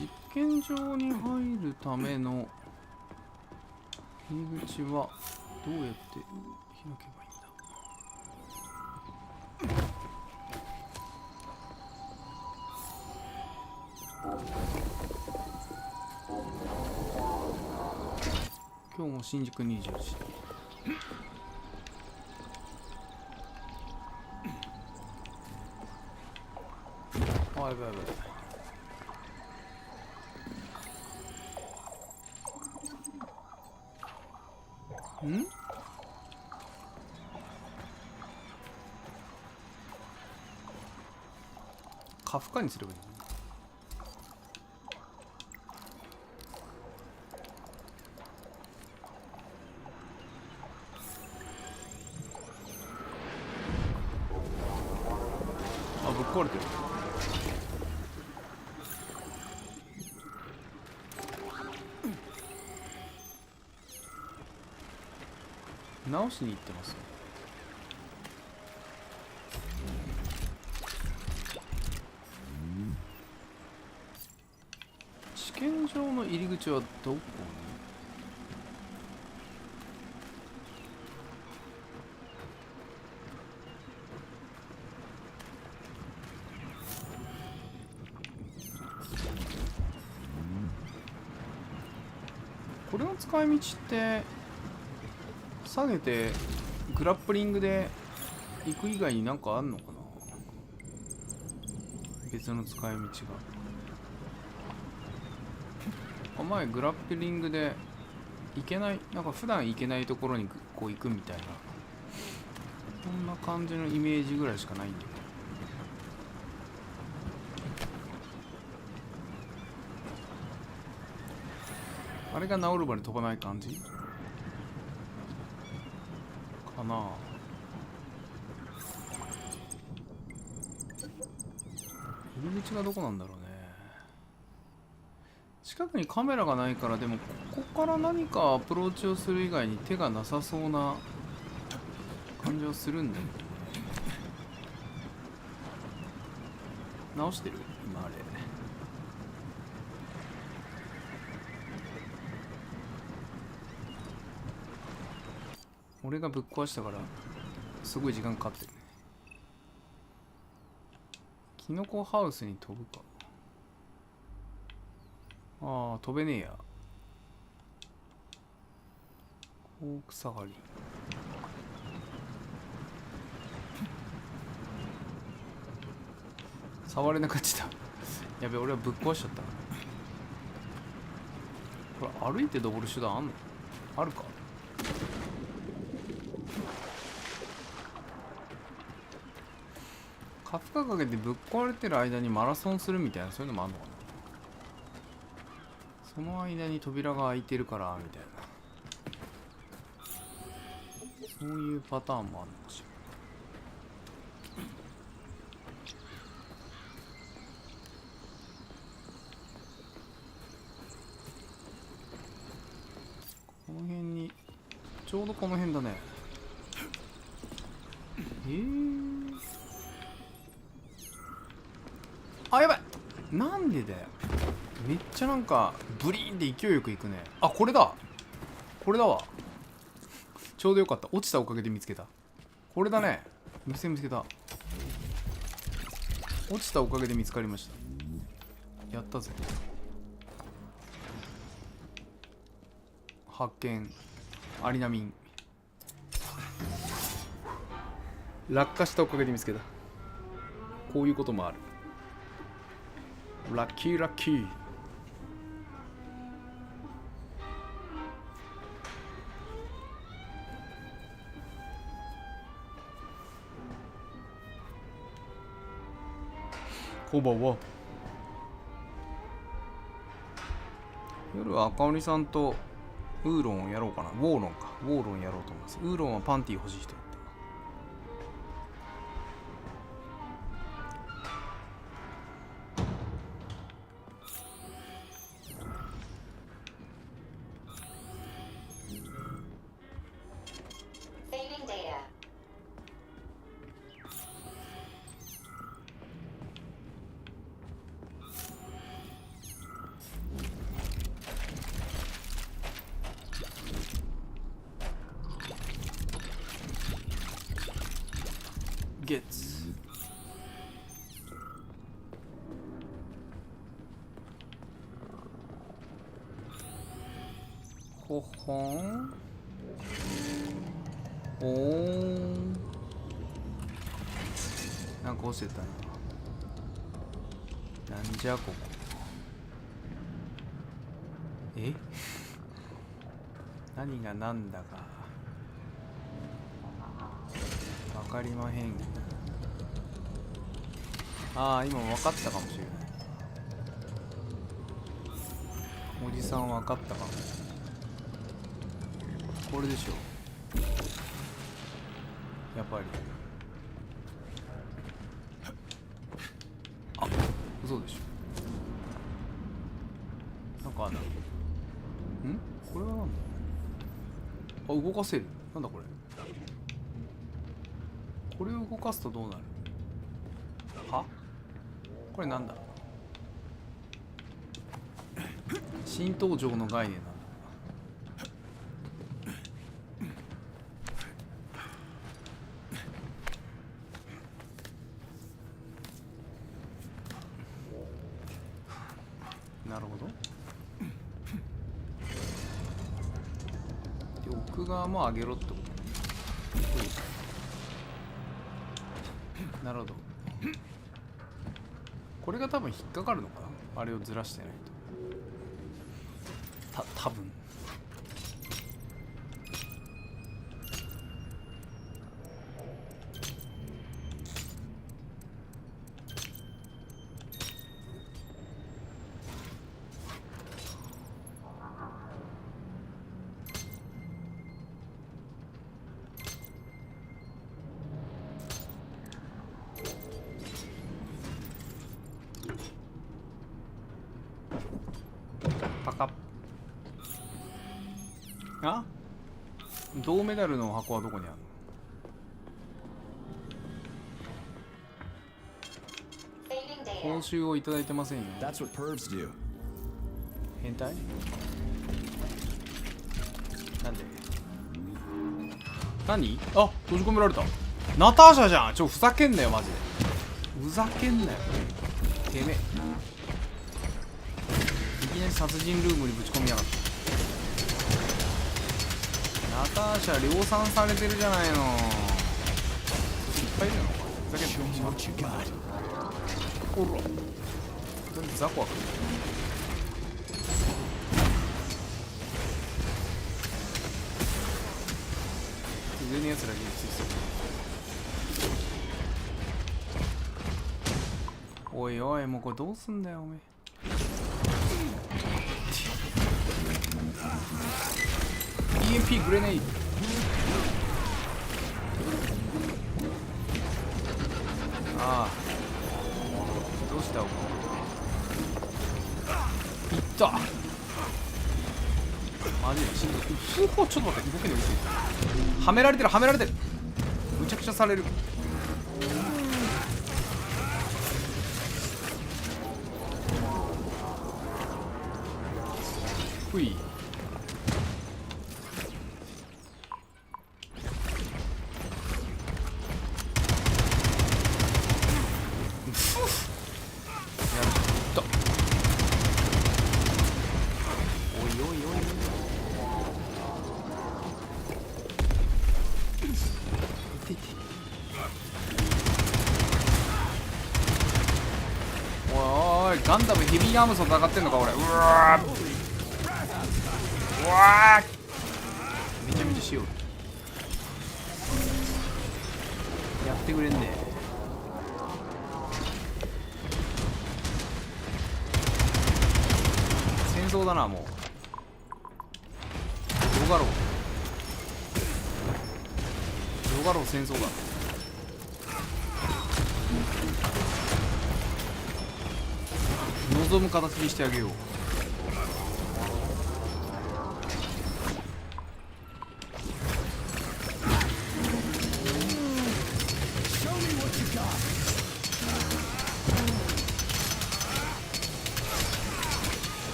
実験場に入るための入り口はどうやって開けばいいんだ。今日も新宿20時。あ、やばいやばい。ん？カフカにすればいいの？あ、ぶっ壊れてる。直しに行ってますね。試験場の入り口はどこに？これの使い道って下げてグラップリングで行く以外になんかあんのかな。別の使い道が。前グラップリングで行けない、なんか普段行けないところにこう行くみたいな、こんな感じのイメージぐらいしかないんだけど。あれが治るまで飛ばない感じかな。入り口がどこなんだろうね。近くにカメラがないから、でもここから何かアプローチをする以外に手がなさそうな感じはするんだけどね。直してる？今あれ。俺がぶっ壊したからすごい時間かかってるね。キノコハウスに飛ぶか。ああ、飛べねえや。大草刈り。触れなくなっちゃった。やべ、俺はぶっ壊しちゃった。これ歩いて登る手段あんの？あるか？カフカかけてぶっ壊れてる間にマラソンするみたいな、そういうのもあんのかな。その間に扉が開いてるからみたいな、そういうパターンもあるのかしら。ちょうどこの辺だね。あ、やばい。なんでだよ。めっちゃなんかブリーンで勢いよくいくね。あ、これだ。これだわ。ちょうどよかった。落ちたおかげで見つけた。これだね。見つけた。落ちたおかげで見つかりました。やったぜ。発見。アリナミン。落下したおかげで見つけた。こういうこともある。ラッキーラッキー。こんばんは。夜は赤鬼さんとウーロンをやろうかな。ウォーロンか。ウォーロンやろうと思います。ウーロンはパンティ欲しい人やった。Saving data. Gets。ほほん。おーん。なんか落ちてたな。なんじゃここ。え何がなんだかわかりまへん。ああ、今分かったかもしれない。おじさん分かったかも。これでしょ。やっぱり。あ、嘘でしょ。なんかあんな。これはなんだ。あ、動かせる。なんだこれ。これを動かすとどうなる。は？これなんだ。新登場の概念なんだ。なるほど。で、奥側も上げろってこと。なるほど。これが多分引っかかるのかな。あれをずらしてないと。多分。パカッ。あ？銅メダルの箱はどこにあるの？報酬をいただいてませんよ。変態？なんで？何？あ、閉じ込められた。ナターシャじゃん。ふざけんなよマジで。ふざけんなよ。てめえ。いきなり殺人ルームにぶち込みやがった。ナターシャ量産されてるじゃないの。いっぱいいるのか。ふざけんなよ。ほら。なんでザコは来る。上のやつらについてた。おいおい、もうこれどうすんだよおめえ。EMP グレネイド。ああ、どうしたお前。いった。マジでしんどい。ちょっと待って、動けねえ。はめられてる、はめられてる。むちゃくちゃされる。ふい。ガンダムヘビーアームソン戦ってんのか俺。うわー、うわー、めちゃめちゃしよう。やってくれんね。戦争だなもう。ヨガロー、ヨガロー戦争だ。望む形にしてあげよう。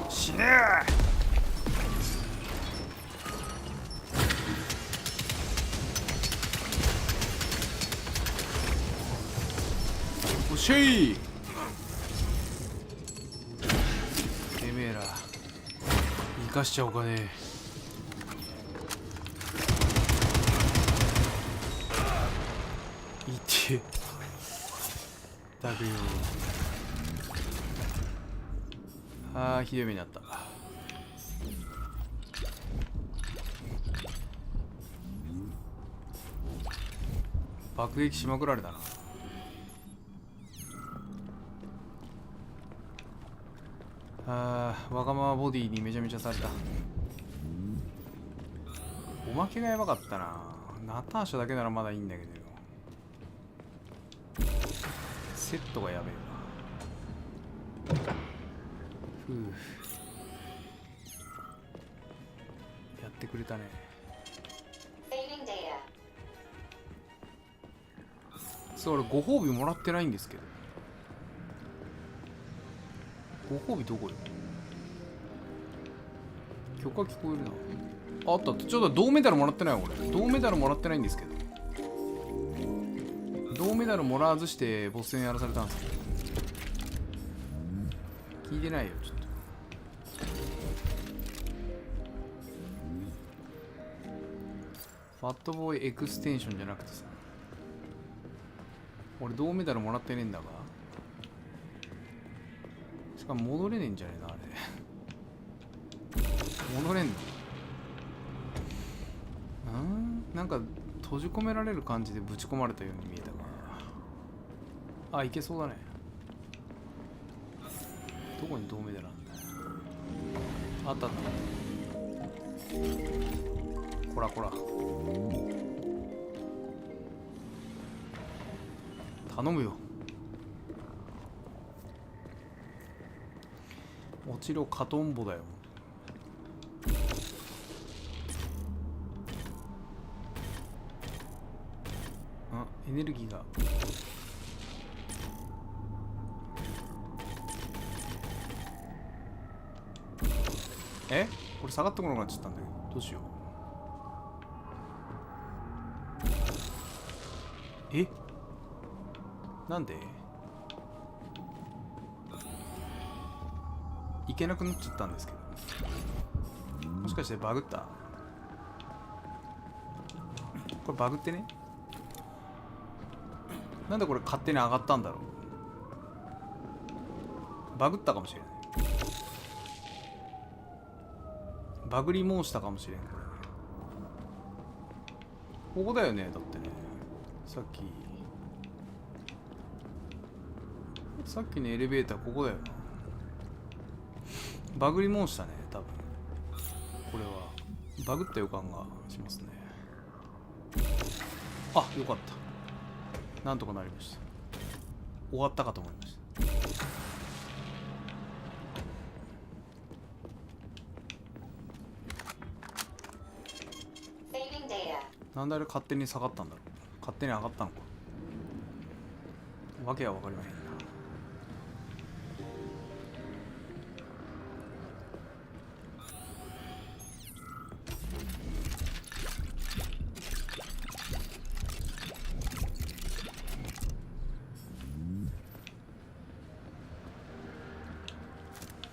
死ねえ。シェイ、てめえら生かしちゃおうかね。いてだけよ。あー、ひどい目になった。爆撃しまくられたな。わがままボディにめちゃめちゃされた。おまけがやばかったな。ナターシャだけならまだいいんだけどよ。セットがやべえわ。ふう、やってくれたね。そう、俺ご褒美もらってないんですけど。ご褒美どこよ。許可聞こえるな。あった。ちょっと銅メダルもらってないよ俺。銅メダルもらってないんですけど。銅メダルもらわずしてボス戦やらされたんですけど。聞いてないよちょっと。ファットボーイエクステンションじゃなくてさ、俺銅メダルもらってねえんだが。しかも戻れねえんじゃねえなあれ。戻れんの？なんか閉じ込められる感じでぶち込まれたように見えたが。あ、いけそうだね。どこに銅メダルなんだよ。あったあった。こらこら。頼むよ。落ちろカトンボだよ。あ、エネルギーが。え？これ下がってこなくなっちゃったんだけど、どうしよう。え？なんで？いけなくなっちゃったんですけど。もしかしてバグった？これバグってね？なんでこれ勝手に上がったんだろう。バグったかもしれない。バグり申したかもしれん。ここだよね。だってね、さっきのエレベーターここだよな。バグり申したね多分。これはバグった予感がしますね。あ、よかった。なんとかなりました。終わったかと思いました。なんであれ勝手に下がったんだろう。勝手に上がったのか。わけは分かりませんな。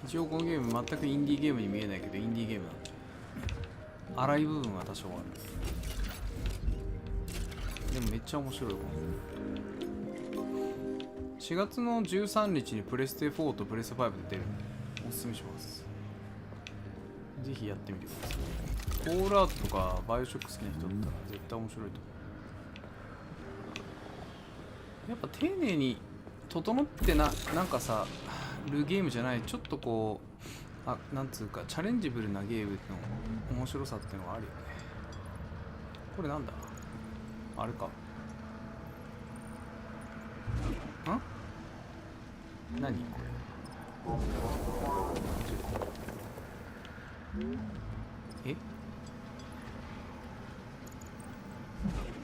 一応このゲーム全くインディーゲームに見えないけど、インディーゲームなんで荒い部分は多少ある。でもめっちゃ面白いわ。4月の13日にプレステ4とプレステ5で出るんでおすすめします。ぜひやってみてください。コールアウトとかバイオショック好きな人だったら絶対面白いと思う。やっぱ丁寧に整ってなんかさるゲームじゃない、ちょっとこうなんつうかチャレンジブルなゲームの面白さっていうのがあるよね。これなんだあれかん何こ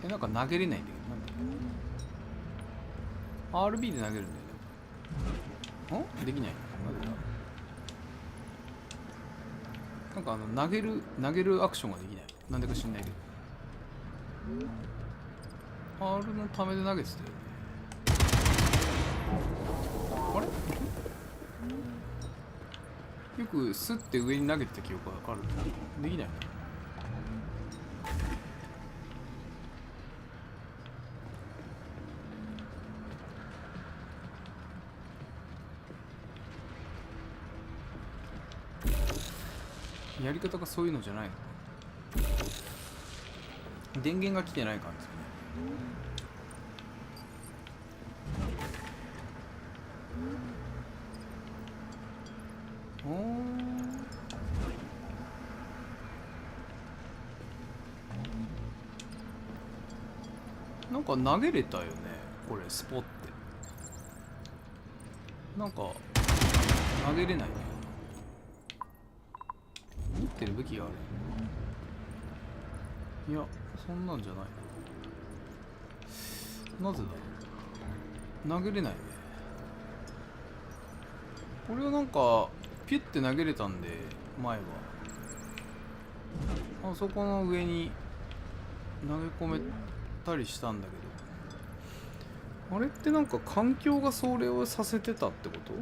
れなんか投げれないんだけど、なんだ RB で投げるんだよね。できない。なんか投げるアクションができない。なんでか知んないけど。R のためで投げてたよね。あれ？よくスッて上に投げてた記憶がある。できないな。やり方がそういうのじゃないの。電源が来てない感じですね。なんか投げれたよねこれスポって。なんか投げれないね。持ってる武器がある。いやそんなんじゃないな。なぜだ投げれないね。これはなんかピュッて投げれたんで前はあそこの上に投げ込めたりしたんだけど、あれってなんか環境がそれをさせてたってこと？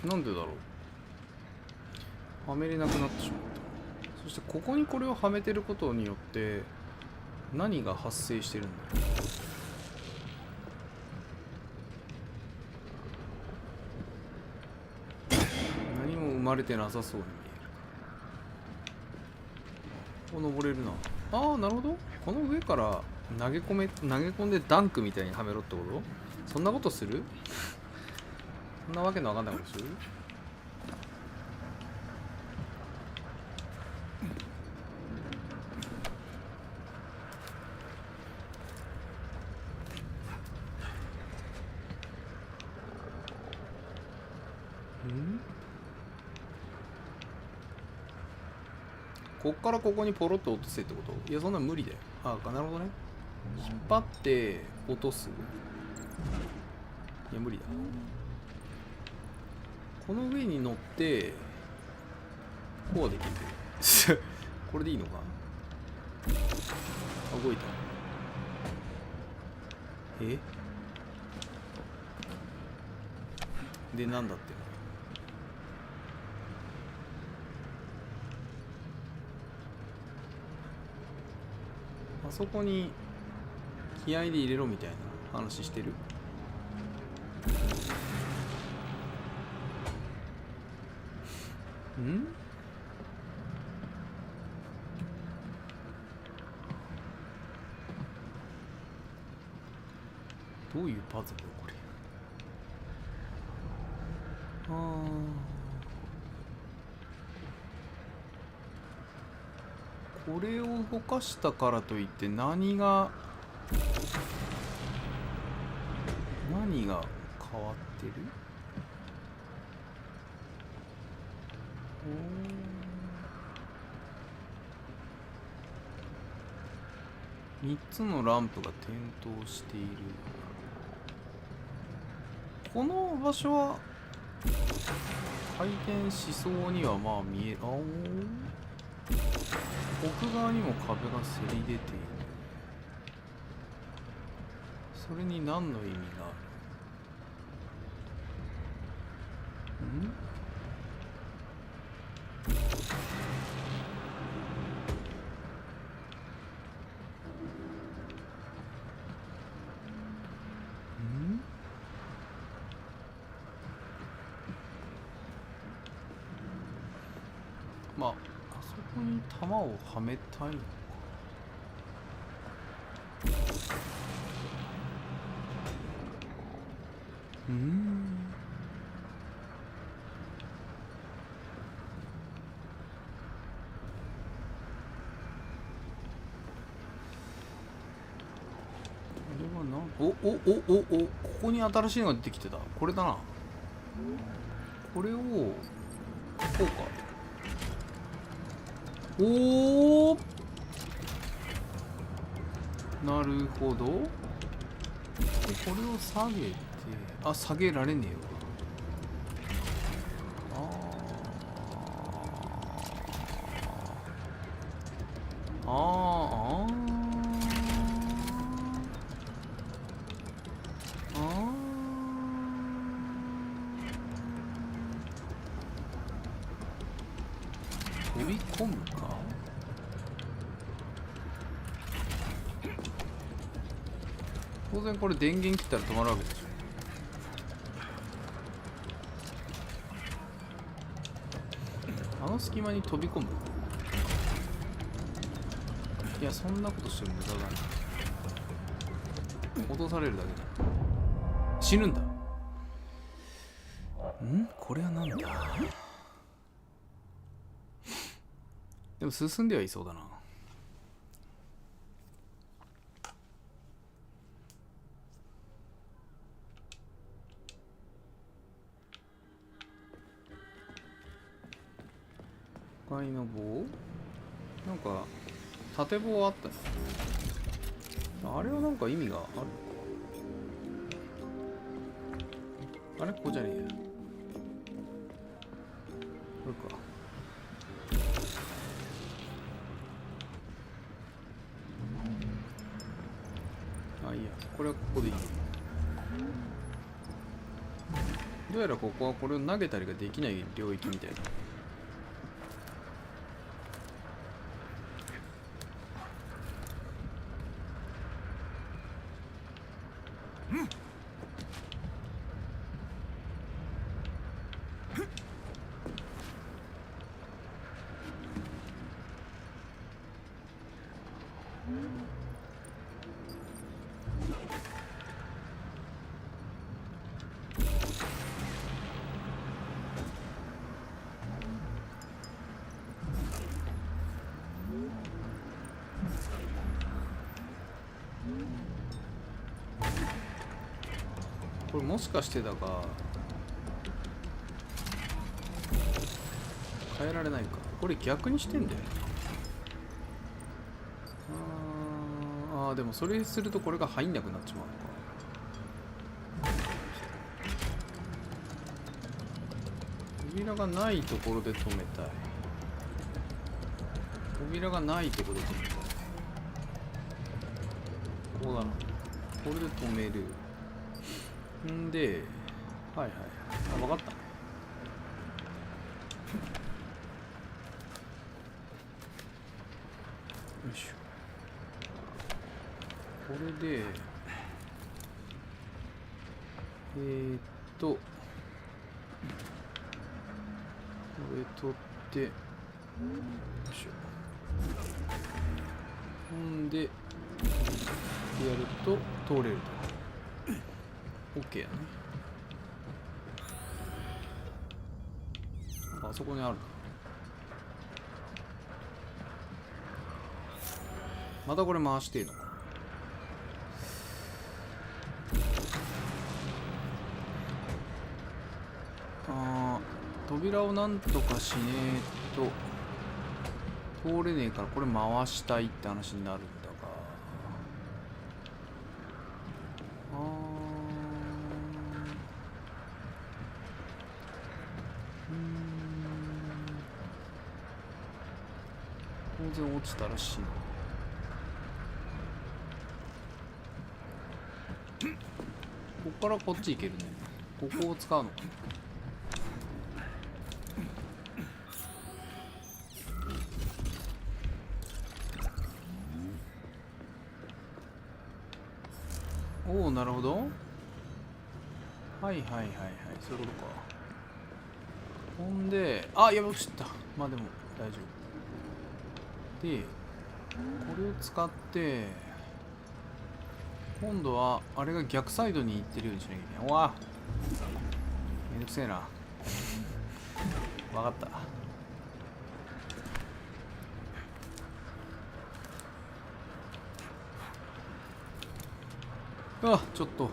なんでだろう。はめれなくなってしまった。そしてここにこれをはめてることによって何が発生してるんだろう。何も生まれてなさそうに見える。こう登れるな。ああなるほど。この上から投げ込んでダンクみたいにはめろってこと？そんなことする？そんなわけのわかんないことする？こっからここにポロッと落とせってこと？いやそんな無理だよ。ああなるほどね。引っ張って落とす。いや無理だ。この上に乗ってこうはできる。これでいいのか？あ動いた。でなんだって。あそこに気合で入れろみたいな話してる？ん？どういうパズルこれ？これを動かしたからといって何が変わってる？ 3つのランプが点灯している。この場所は回転しそうにはまあ見え、奥側にも壁がせり出ている。それに何の意味がある？まあ、あそこに弾をはめたいのか。ここに新しいのが出てきてた。これだな。これをこうか。おお、なるほど。これを下げて、あ、下げられねえよ。飛び込むか。当然これ電源切ったら止まるわけでしょ。あの隙間に飛び込む。いや、そんなことしても無駄だな。落とされるだけだ。死ぬんだ。これはなんだ。でも進んではいそうだな。赤いの棒？なんか縦棒あったね。あれはなんか意味があるのか。あれここじゃねえや。これか。あ、いいや。これはここでいい。どうやらここはこれを投げたりができない領域みたいな。これもしかしてだが変えられないか。これ逆にしてんだよね。でもそれするとこれが入んなくなっちまうのか。扉がないところで止めたい。扉がないところで止めたい。こうだな。これで止める。んで、はいはい。あ、分かった。よいしょ。これで、これ取って、よいしょ。ほんで、やると通れると。OK やね。あそこにある。またこれ回していいのか。飛扉をなんとかしねえと通れねえから、これ回したいって話になるんだが、当然落ちたら死ぬ。ここからこっち行けるね。ここを使うのかな。おお、なるほど。はいはいはいはい、そういうことか。ほんで、あ、やば、落ちた。まあでも大丈夫で、これを使って今度はあれが逆サイドに行ってるようにしなきゃいけない。うわ、めんどくせえな。分かった。あ、ちょっと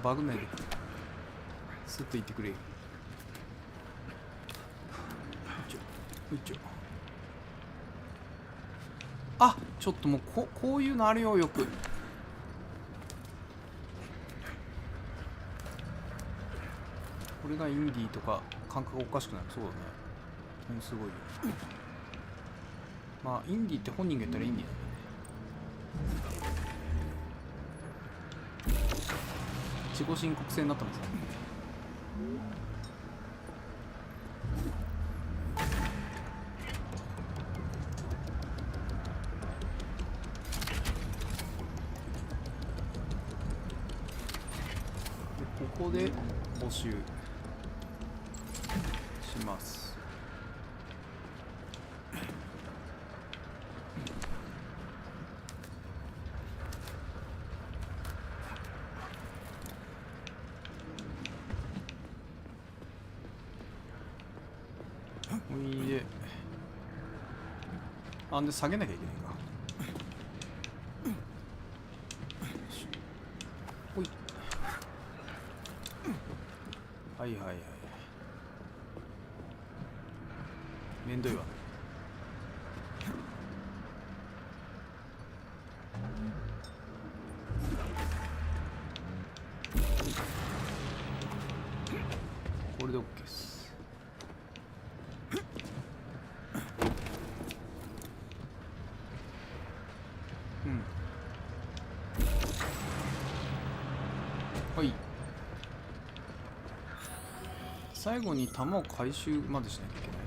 バグんないで。スッと行ってくれ。よいちょ。あ、ちょっともうこういうのあるよ、よく。これがインディーとか感覚おかしくなる。そうだね。すごいよ。まあインディーって本人が言ったらインディーなんだね。自己申告制になったんですかね。でここで募集します。おいで。あんで下げなきゃいけないか。ほい。はいはいはい。めんどいわ。これで OK です。はい。最後に弾を回収までしなきゃいけない。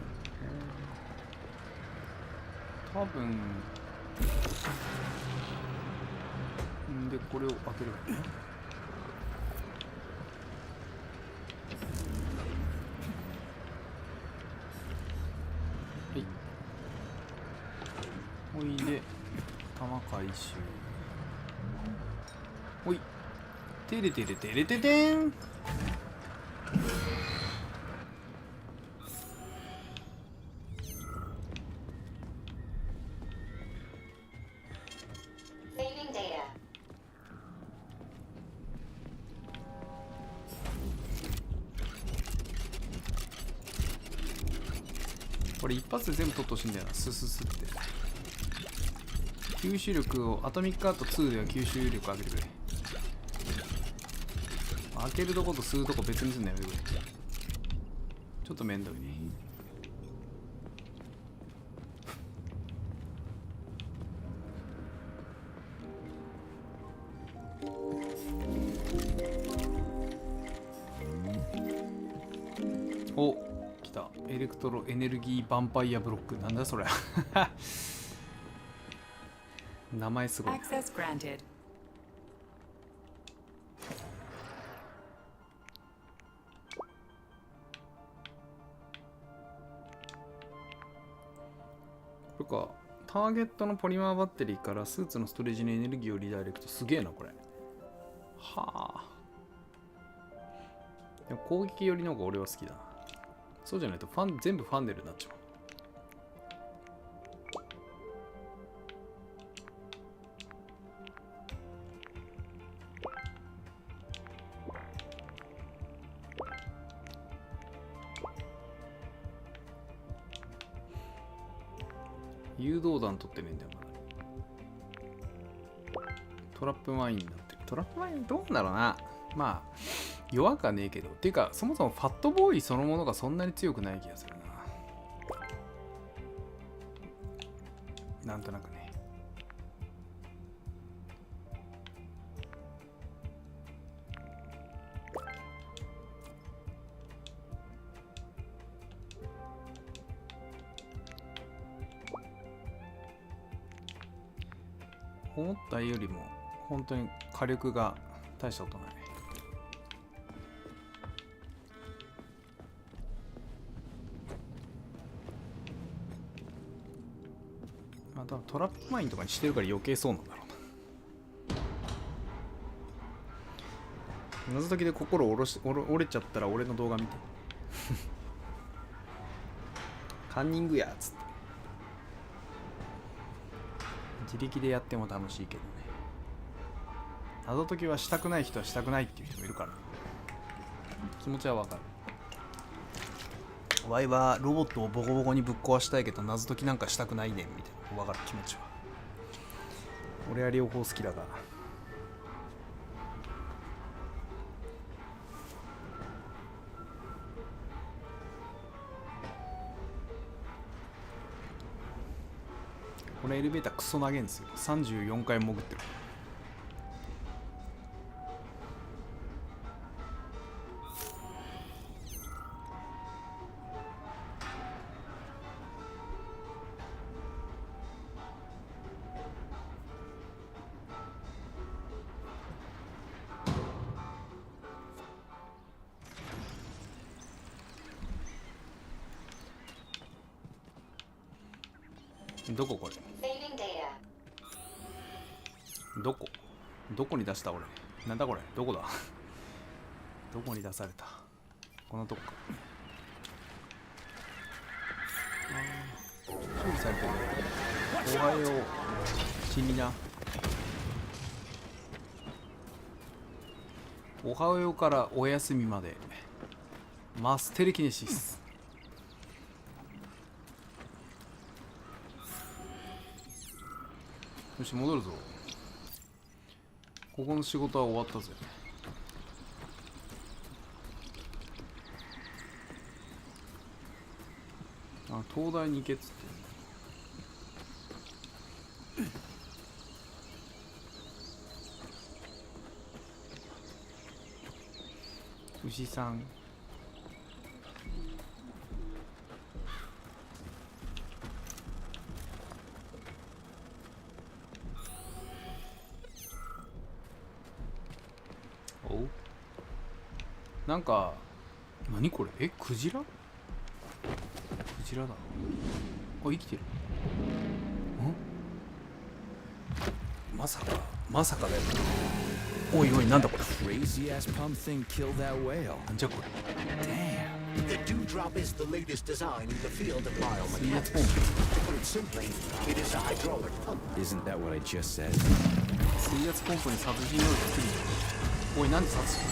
多分んでこれを開ければいいね。はい。おいで弾回収。おい。てれてれてれててん。これ一発で全部取ってほしいんだよな。スススって。吸収力をアトミックアート2では吸収力上げてくれ。開けるとこと吸うとこ別にすんのやめてくれ。ちょっと面倒いね。お、来た。エレクトロエネルギーヴァンパイアブロック。なんだそれ。名前すごい。これか。ターゲットのポリマーバッテリーからスーツのストレージにエネルギーをリダイレクト。すげえなこれ。はあ。でも攻撃寄りの方が俺は好きだな。そうじゃないと全部ファンネルになっちゃう。誘導弾取ってねえんだよ、まだ。トラップマインになってる。トラップマインどうなんだろうな。まあ、弱くはねえけど。っていうか、そもそもファットボーイそのものがそんなに強くない気がするな。なんとなくね。思ったよりも本当に火力が大したことない。まあ多分トラップマインとかにしてるから余計そうなんだろうな。謎解きで心折れちゃったら俺の動画見て。カンニングやっつって。自力でやっても楽しいけどね。謎解きはしたくない人はしたくないっていう人もいるから、気持ちはわかる。ワイはロボットをボコボコにぶっ壊したいけど謎解きなんかしたくないねんみたいなわかる気持ちは。俺は両方好きだから。このエレベータークソ投げんですよ。34回潜ってる。どここれ？どこに出した俺？なんだこれ？どこだ？どこに出された？このとこか。処理されてる。おはよう。死にな。おはようからお休みまで。マステレキネシス。よし、戻るぞ。ここの仕事は終わったぜ。あ、東大に行けっつって。牛さん。なんか、何これ？クジラ？クジラだ。あ、生きてる。まさかだよ。おいおい、なんだこれ。なんじゃこれ。The dewdrop is the latest design in the field of biomechanics. 水圧ポンプ。 Put simply, it is a hydraulic pump. Isn't that what I just said? 水圧ポンプに殺人能力作る。おい、なんで殺人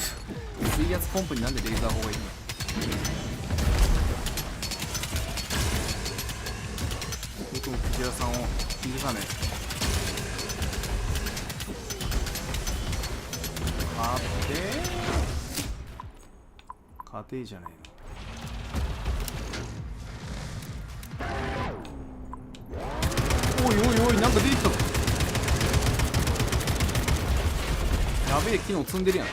水圧ポンプになんでレーザー砲がいるの？僕もクジラさんを許さねえ。家庭じゃねえの。おいおいおい、なんか出てきたぞ。やべえ機能積んでるやん。ちょ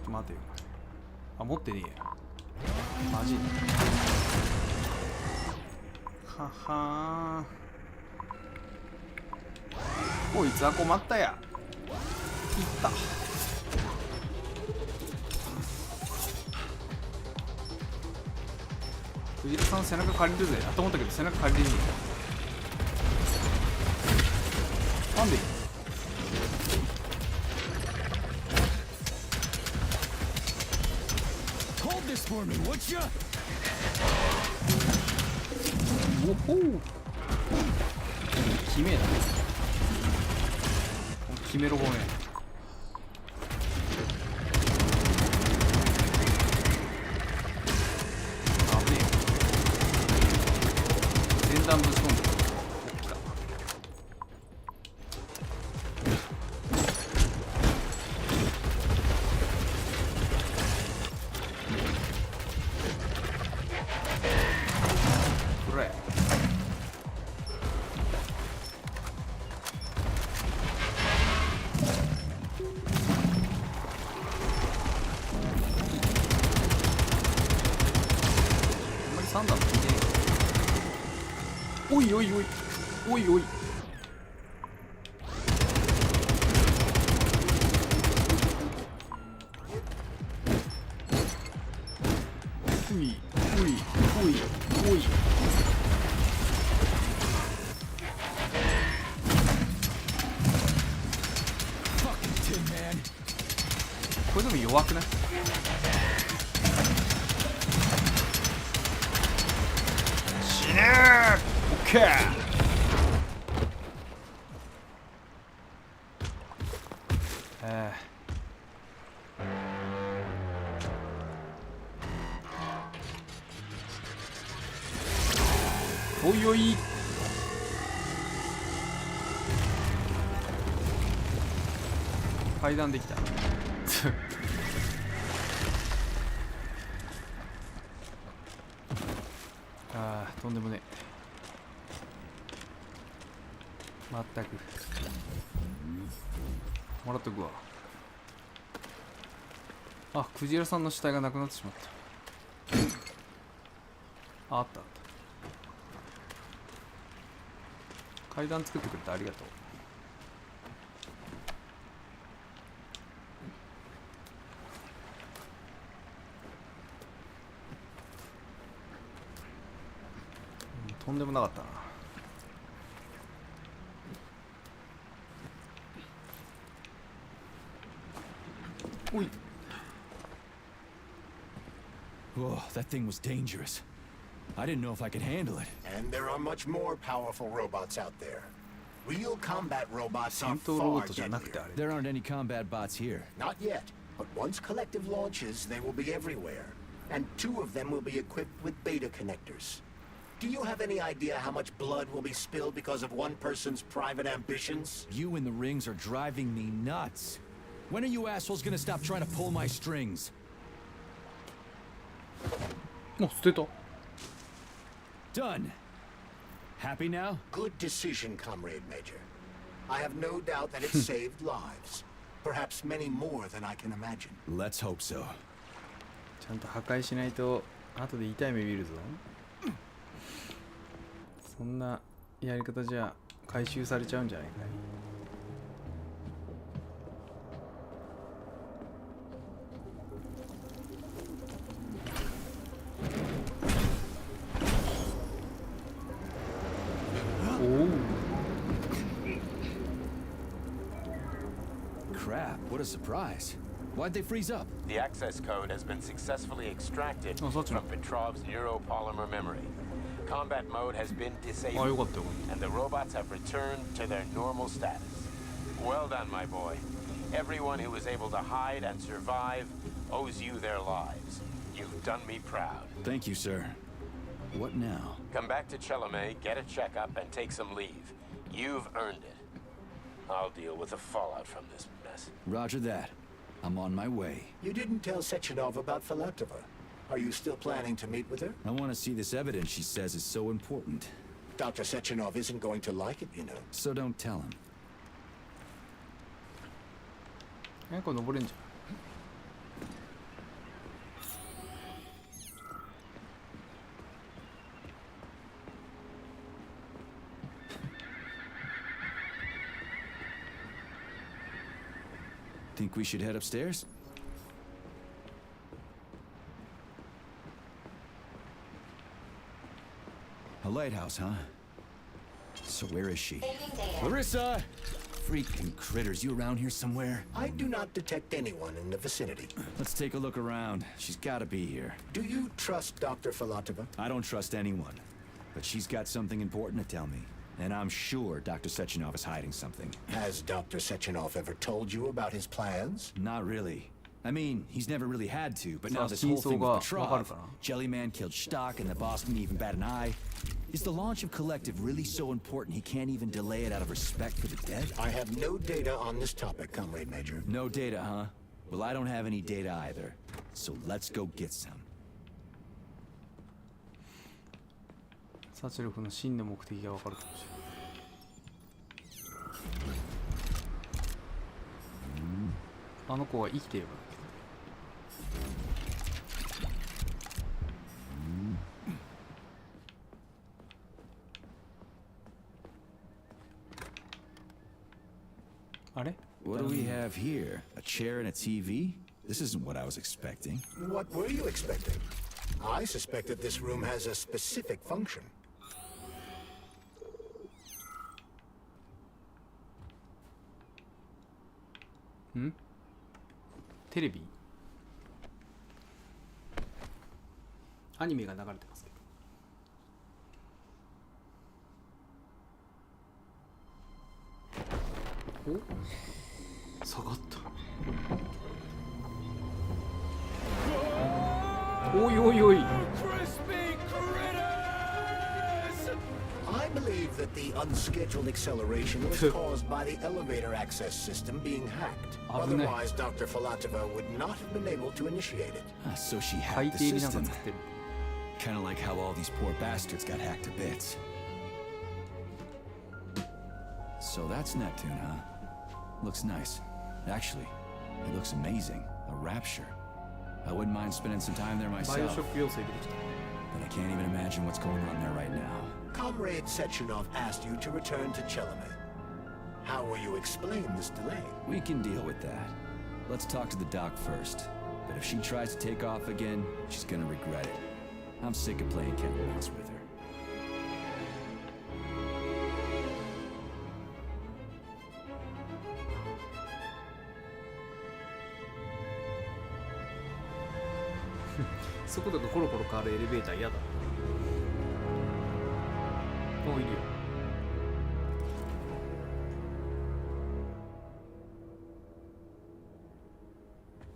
っと待てよ。あ、持ってねえや。マジで。ははー。こいつは困ったや。いった。クジラさん背中借りるぜ。あと思ったけど背中借りれねえ。なんでおほう。きめえな。きめろごね。おいおいおいおいおい。おいおいおいおい。これでも弱くない？死ねー。オッケー。おいおい。階段できた。ああ、とんでもねえ。まったくもらっとくわ。あ、クジラさんの死体がなくなってしまった。あったあった。階段作ってくれてありがとう。とんでもなかったな。おい。 Whoa, that thing was dangerous. I didn't know if I could handle it. And there are much more powerful robots out there. Real combat robots are 戦闘ロボッ far トじゃなくてあ deadlier. れ。 There aren't any combat bots here. Not yet, but once Collective launches, they will be everywhere. And 2 of them will be equipped with beta connectors. Do you have any idea how much blood will be spilled because of one person's private ambitions? You in the rings are driving me nuts. When are you assholes gonna stop trying to pull my strings? もう捨てた。 Done. Happy now? Good decision, Comrade Major. I have no doubt that it saved lives. Perhaps many more than I can imagine. Let's hope so. ちゃんと破壊しないと後で痛い目見るぞ。そんなやり方じゃ回収されちゃうんじゃないかい。Crap, what a surprise. Why'd they freeze up? The access code has been successfully extracted Oh, from that's right. Petrov's neuropolymer memory. Combat mode has been あ、よ disabled, かったよかっ and the robots have returned to their normal status. Well done, my boy. Everyone who was able to hide and survive owes you their lives. You've done me proud. Thank you, sir. What now? Come back to Chelome, get a checkup, and take some leave. You've earned it. I'll deal with the fallout from this mess. Roger that. I'm on my way. You didn't tell Sechenov about Filatova. Are you still planning to meet with her? I want to see this evidence she says is so important. Dr. Sechenov isn't going to like it, you know. So don't tell him. た。これ登れんじゃん。Think we should head upstairs? A lighthouse, huh? So where is she? Larissa! Freaking critters, you around here somewhere? I do not detect anyone in the vicinity. Let's take a look around. She's gotta be here. Do you trust Dr. Filatova? I don't trust anyone. But she's got something important to tell me. And I'm sure Dr. Sechenov is hiding something. Has Dr. Sechenov ever told you about his plans? Not really. I mean, he's never really had to, but now this whole thing with Petrov, Jellyman killed Stock and the boss didn't even bat an eye. Is the launch of Collective really so important he can't even delay it out of respect for the dead? I have no data on this topic, Comrade Major. No data, huh? Well, I don't have any data either. So let's go get some. 殺戮の真の目的が分かるかもしれない。あの子は生きていればだけど。What do we have here? A chair and a TV? This isn't what I was expecting. What were you expecting? I suspect that this room has a specific function. テレビアニメが流れてますけど。お、下がった。おいおいおい。I believe that the unscheduled acceleration was caused by the elevator access system being hacked. Otherwise, Dr. Falatova would not have been able to initiate it. So she hacked the system. Kind of like how all these poor bastards got hacked to bits. So that's Neptune, huh? Looks nice. Actually, it looks amazing. A rapture. I wouldn't mind spending some time there myself. But I can't even imagine what's going on there right now. Comrade Sechenov asked you to return to Chelome. How will you explain this delay? We can deal with that. Let's talk to the doc first. But if she tries to take off again, she's gonna regret it. I'm sick of playing cat and mouse with her.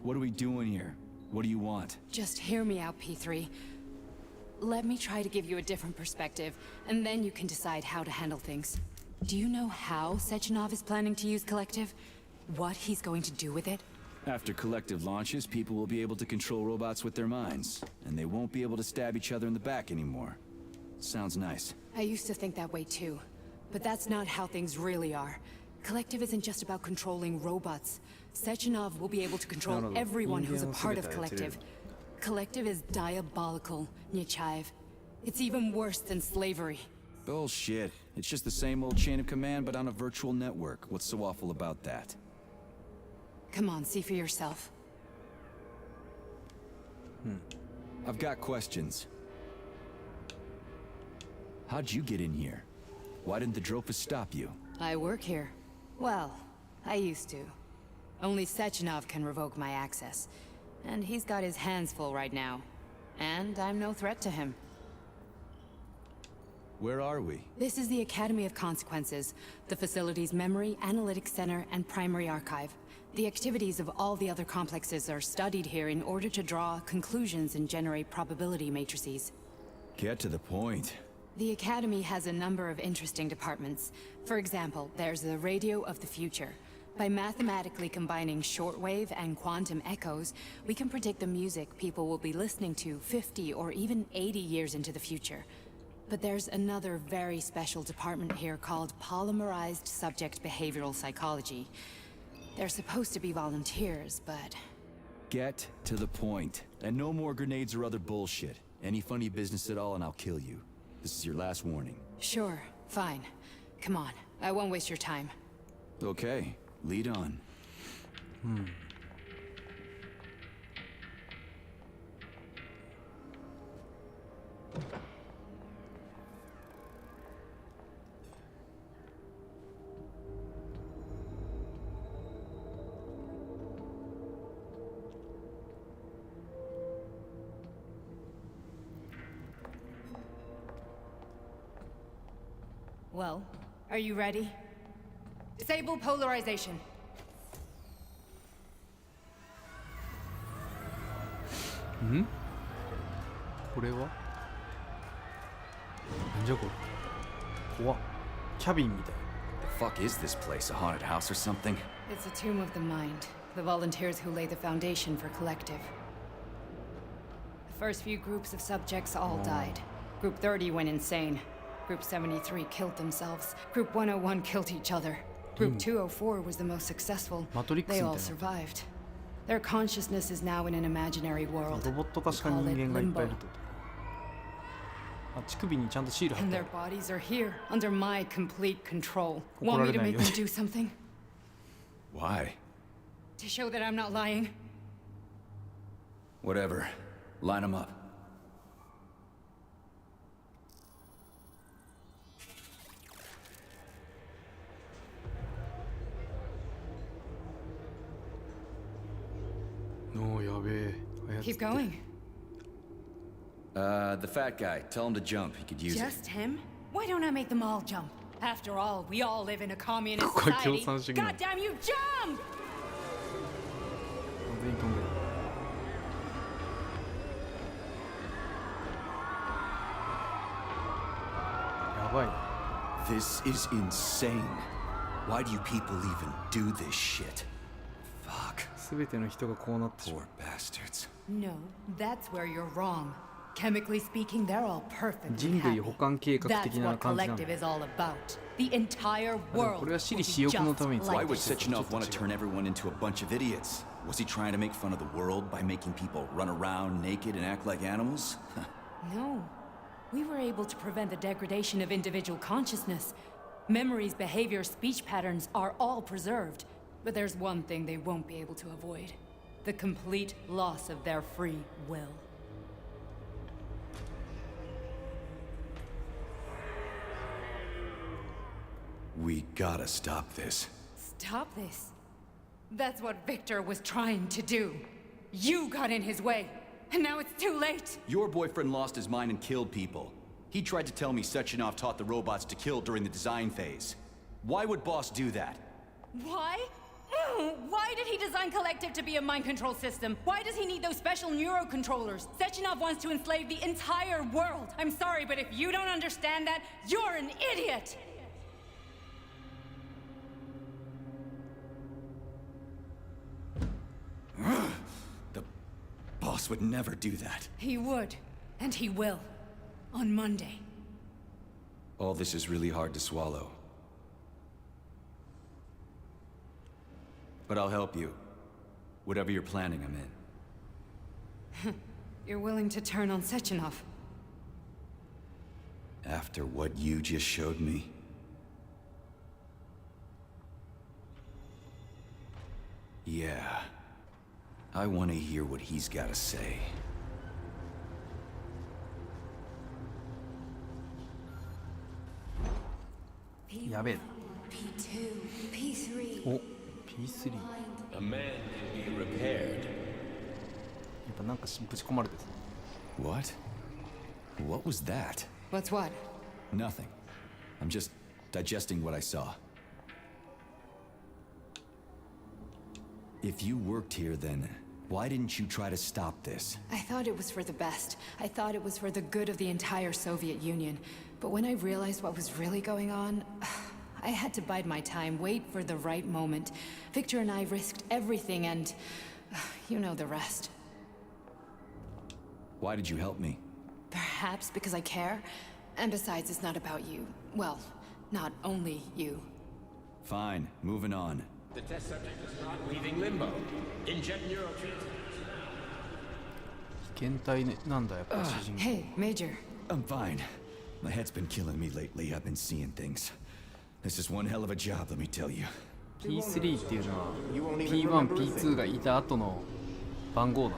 What are we doing here? What do you want? Just hear me out, P3. Let me try to give you a different perspective, and then you can decide how to handle things. Do you know how Sechenov is planning to use Collective? What he's going to do with it? After Collective launches, people will be able to control robots with their minds, and they won't be able to stab each other in the back anymore. Sounds nice. I used to think that way too, but that's not how things really are. Collective isn't just about controlling robots. Sechenov will be able to control everyone who's a part of Collective. Collective is diabolical, Nechayev. It's even worse than slavery. Bullshit. It's just the same old chain of command, but on a virtual network. What's so awful about that? Come on, see for yourself. I've got questions. How'd you get in here? Why didn't the Drofus stop you? I work here. Well, I used to. Only Sechenov can revoke my access. And he's got his hands full right now. And I'm no threat to him. Where are we? This is the Academy of Consequences, the facility's memory, analytics center, and primary archive. The activities of all the other complexes are studied here in order to draw conclusions and generate probability matrices. Get to the point. The Academy has a number of interesting departments. For example, there's the Radio of the Future. By mathematically combining shortwave and quantum echoes, we can predict the music people will be listening to 50 or even 80 years into the future. But there's another very special department here called Polymerized Subject Behavioral Psychology. They're supposed to be volunteers, but... Get to the point. And no more grenades or other bullshit. Any funny business at all and I'll kill you. This is your last warning. Sure, fine. Come on, I won't waste your time. Okay, lead on. Well, are you ready? Disable polarization. Hmm? これはなんじゃこれ怖っキャビンみたい The fuck is this place? A haunted house or something? It's a tomb of the mind. The volunteers who lay the foundation for Collective. The first few groups of subjects all died. Group 30 went insane. Group 73 killed themselves. Group 101 killed each other. Group 204 was the most successful. They all survived. Their consciousness is now in an imaginary world. ロボット化した人間がいっぱいいるってことあ乳首にちゃんとシール貼っ And てあ their る bodies are here, under my complete control. Want me to make them do something? Why? To show that I'm not lying. Whatever. Line them up. No, やべえ。 Keep going. The fat guy. Tell him to jump. He could use it. Just him? Why don't I make them all jump? After all, we all live in a communist ここは共 society. 産主義なの。 God damn you, jump! 完全に飛んでる。やばいな。 This is insane. Why do you people even do this shit? Fuck. すべての人がこうなってしま Poor う。 bastards. No, that's where you're wrong. Chemically speaking, they're all perfectly 人類 happy. 保管計画 That's 的な what 感じなんだ。 collective is all about. The entire でも world これは私 will 利 be 私欲の just ために作 Why ら like れ would てる。 Sechenov want to turn everyone into a bunch of idiots? Was he trying to make fun of the world by making people run around naked and act like animals? No. We were able to prevent the degradation of individual consciousness. Memories, behavior, speech patterns are all preserved. But there's one thing they won't be able to avoid. The complete loss of their free will. We gotta stop this. Stop this. That's what Victor was trying to do. You got in his way, and now it's too late. Your boyfriend lost his mind and killed people. He tried to tell me Sechenov taught the robots to kill during the design phase. Why would Boss do that? Why? Why did he design Collective to be a mind control system? Why does he need those special neurocontrollers? Sechenov wants to enslave the entire world. I'm sorry, but if you don't understand that, you're an idiot! The Boss would never do that. He would, and he will. On Monday. All this is really hard to swallow. But I'll help you. Whatever you're planning, I'm in. You're willing to turn on Sechenov? After what you just showed me? Yeah. I want to hear what he's got to say. P2, P3. お、P3。A man can be repaired. やっぱなんかぶち込まれてる。 What? What was that? What's what? Nothing. I'm just digesting what I saw. If you worked here, then why didn't you try to stop this? I thought it was for the best. I thought it was for the good of the entire Soviet Union. But when I realized what was really going on, I had to bide my time, wait for the right moment. Victor and I risked everything and you know the rest. Why did you help me? Perhaps because I care. And besides, it's not about you. Well, not only you. Fine, moving on. The test subject is not leaving limbo. Inject neurotransmitters. 被験体ね、なんだやっぱ主人公。 Hey, Major. I'm fine. My head's been killing me lately. I've been seeing things. This is one hell of a job, let me tell you. P3 っていうのは P1、P2 がいた後の番号なの。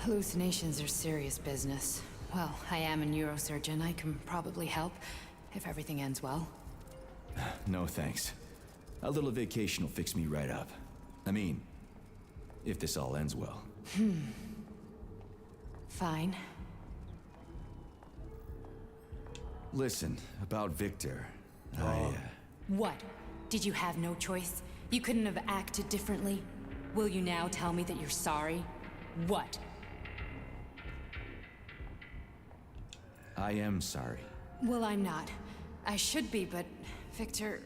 Hallucinations are serious business. Well, I am a neurosurgeon. I can probably help if everything ends well. No thanks. A little vacation will fix me right up. I mean, if this all ends well. Fine. Listen, about Victor, What? Did you have no choice? You couldn't have acted differently? Will you now tell me that you're sorry? What? I am sorry. Well, I'm not. I should be, but Victor...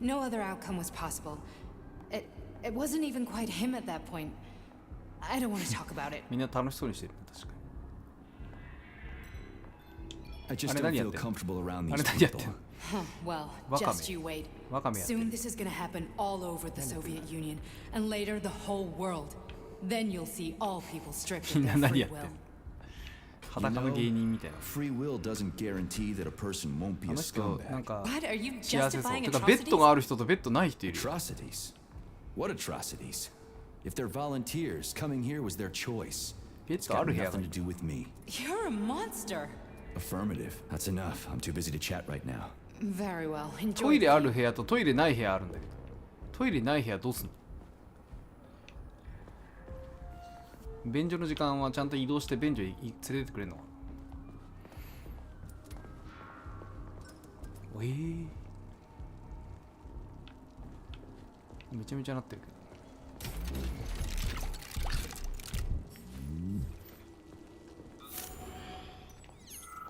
No other outcome was possible. It wasn't even quite him at that point. I don't want to talk about it. みんな楽しそうにしてるね、確か I just あれ don't 何や feel ってんの？ comfortable around あれ these 何やって people. んの？ Well, Wakame. just you wait. Wakameやってる。 Soon this is gonna happen all over the Soviet Union, and later the whole world. Then you'll see all people stripped of みんな their 何 free やってん will. の？裸の芸人みたいな。 free will doesn't guarantee that a person won't be あ a の人なん scumbag. か What? Are you 幸せそう。 justifying てかベッド atrocities? がある人とベッドない人いるよ。 Atrocities? What atrocities? If they're volunteers, coming here was their choice. ベッ It's ドあ got る部屋が nothing to do with me. You're a monster. Affirmative. That's enough. I'm too busy to chat right now. Very well. ト Enjoy. イレある部屋とトイレない部屋あるんだけど、トイレない部屋どうすんの？便所の時間はちゃんと移動して便所に連れてってくれるのかな。めちゃめちゃなってるけど。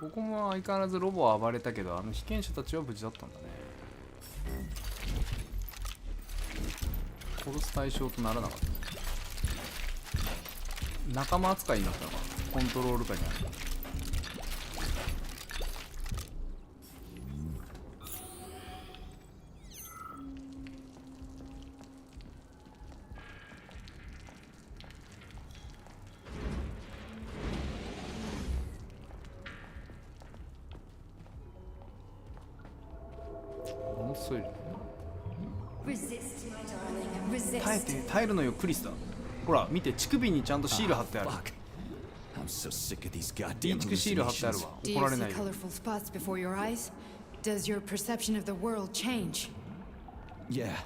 ここも相変わらずロボは暴れたけど、あの被験者たちは無事だったんだね。殺す対象とならなかった。仲間扱いになったのか、コントロール下にある。ものすごい。耐えるのよクリスだ。ほら見て、乳首にちゃんとシール貼ってある。 I'm so sick of these リ goddamn ーチクシール貼ってある hallucinations. わ。 Do 怒 you られ see ないよ。 colorful spots before your eyes? Does your perception of the world change? Yeah,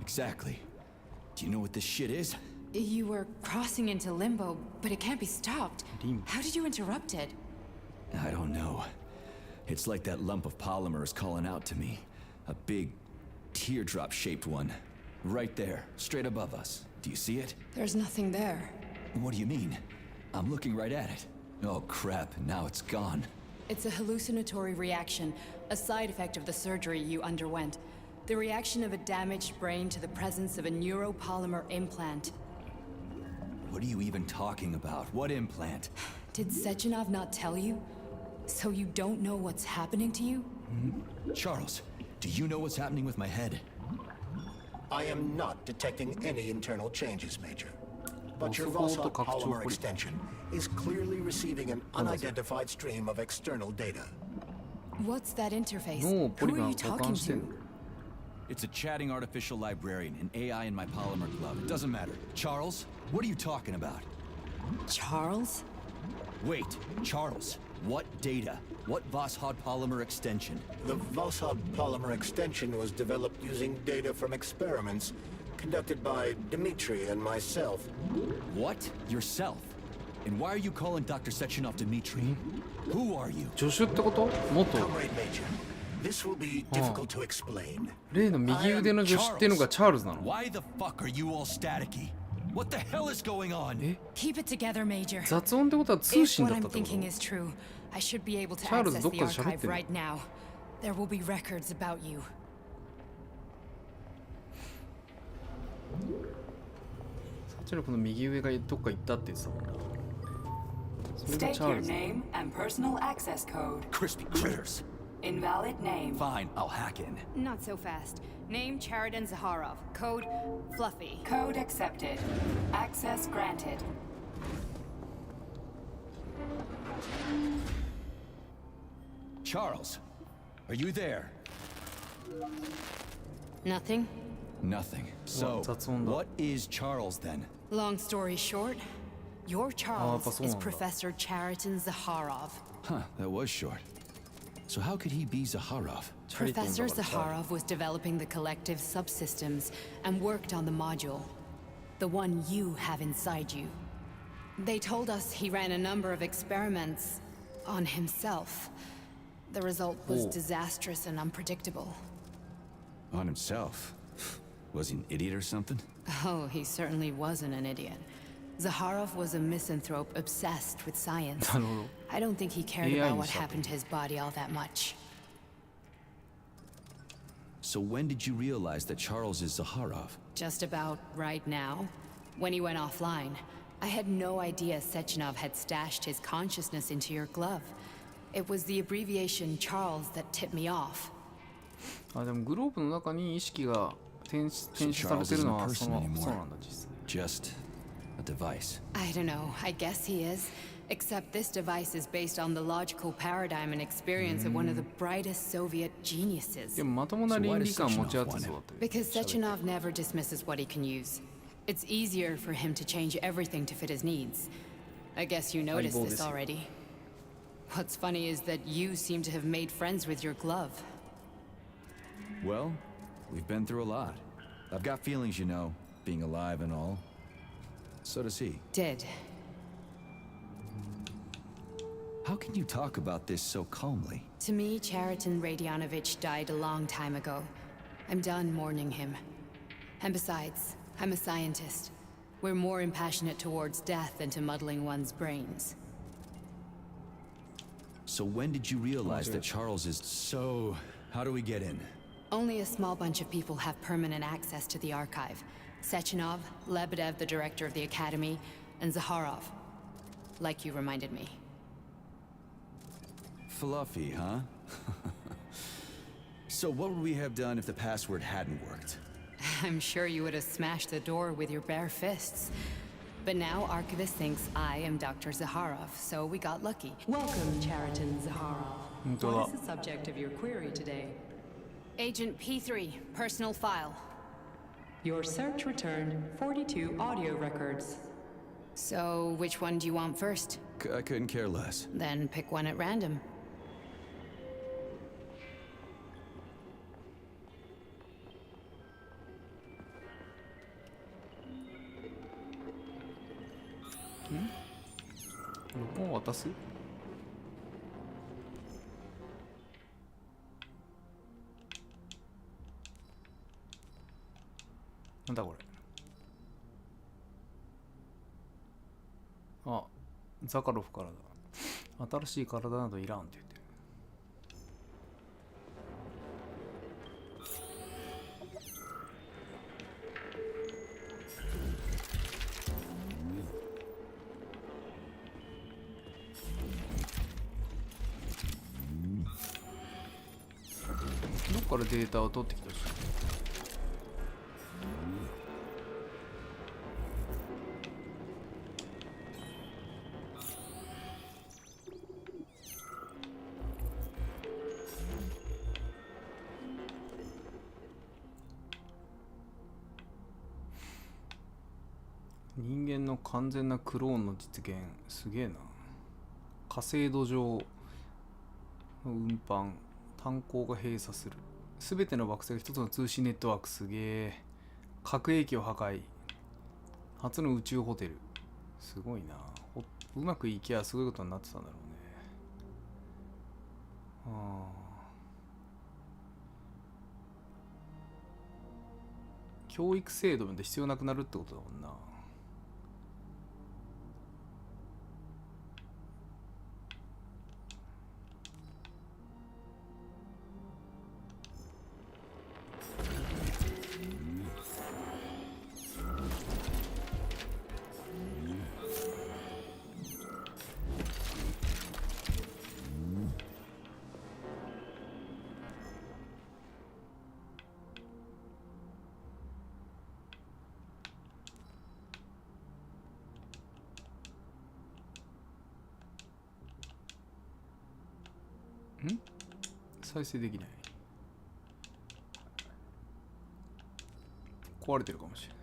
exactly. Do you know what this shit is? You were crossing into limbo, but it can't be stopped. Limbo. How did you interrupt it? I don't know. It's like that lump of polymer is calling out to me. A big, teardrop-shaped one. Right there, straight above us. Do you see it? There's nothing there. What do you mean? I'm looking right at it. Oh crap, now it's gone. It's a hallucinatory reaction, a side effect of the surgery you underwent. The reaction of a damaged brain to the presence of a neuropolymer implant. What are you even talking about? What implant? Did Sechenov not tell you? So you don't know what's happening to you? Charles, do you know what's happening with my head? I am not detecting any internal changes, Major. But your Vossaut polymer extension is clearly receiving an unidentified stream of external data. What's that interface? もうポリ Who ガ are ン you 保 talking 管してん to? の。 It's a chatting artificial librarian, an AI in my polymer glove. It doesn't matter. Charles, what are you talking about? Charles? Wait, Charles, what data? What Vossaut polymer extension? The Vossaut polymer extension was developed using data from experiments conducted by Dmitri and myself. What? Yourself? And why are you calling Dr. Sechenov Dmitri? Who are you? 助手ってこと？元。 Comrade Major, this will be difficult to explain. 例の右腕の助手っていうのがチャールズなの。 Why the fuck are you all staticky? What the hell is going on? Keep it together, Major. 雑音ってことは通 If 信 what だったっ I'm てこと？ thinking is true, I should be able to Charles, access どっ the かで喋って archive る。 right now. There will be records about you. そっちのこの右上がどっか行ったって言ってたもんな。それが State チャー your ルズ。 name and personal access code. Crispy critters. Invalid name. Fine, I'll hack in. Not so fast. Name Charidan Zaharov. Code Fluffy. Code accepted. Access granted. Charles, are you there? Nothing? Nothing. So, that's on the- what is Charles then? Long story short, your Charles that's is on the- Professor Chariton Zaharov. Huh, that was short. So how could he be Zaharov? Professor Zaharov was developing the collective subsystems and worked on the module. The one you have inside you. They told us he ran a number of experiments on himself. The result was Oh. disastrous and unpredictable. On himself? Was he an idiot or something? Oh, he certainly wasn't an idiot. Zaharov was a misanthrope obsessed with science. なるほど。 I don't think he cared AI about what にしたって happened to his body all that much. So when did you realize that Charles is Zaharov? Just about right now. When he went offline, I had no idea Sechenov had stashed his consciousness into your glove. It was the abbreviation Charles that tipped me off. あ、でもグローブの中に意識が転出されてるのはそうなんだ実際。 Just a device. I don't know, I guess he is. Except this device is based on the logical paradigm and experience of one of the brightest Soviet geniuses. でもまともな倫理観持ち合ってそうだったよ。 Because Sechenov never dismisses what he can use. It's easier for him to change everything to fit his needs. I guess you noticed this already. What's funny is that you seem to have made friends with your glove. Well, we've been through a lot. I've got feelings, you know, being alive and all. So does he. Did. How can you talk about this so calmly? To me, Chariton Radionovich died a long time ago. I'm done mourning him. And besides, I'm a scientist. We're more impassionate towards death than to muddling one's brains. So when did you realize that Charles is... So, how do we get in? Only a small bunch of people have permanent access to the archive. Sechenov, Lebedev, the director of the Academy, and Zakharov. Like you reminded me. Fluffy, huh? So what would we have done if the password hadn't worked? I'm sure you would have smashed the door with your bare fists. But now Archivist thinks I am Dr. Zakharov, so we got lucky. Welcome, Chariton Zakharov. What is the subject of your query today? Agent P3, personal file. Your search returned 42 audio records. So, which one do you want first? I couldn't care less. Then pick one at random. Hmm? 録音を渡す？なんだこれ。あ、ザカロフからだ。新しい体などいらんって言ってる。どっからデータを取ってきたし。人間の完全なクローンの実現、すげえな。火星土壌の運搬、炭鉱が閉鎖する。すべての惑星が一つの通信ネットワーク、すげえ。核兵器を破壊。初の宇宙ホテル。すごいな。うまくいきゃすごいことになってたんだろうね。教育制度まで必要なくなるってことだもんな。再生できない。壊れてるかもしれない。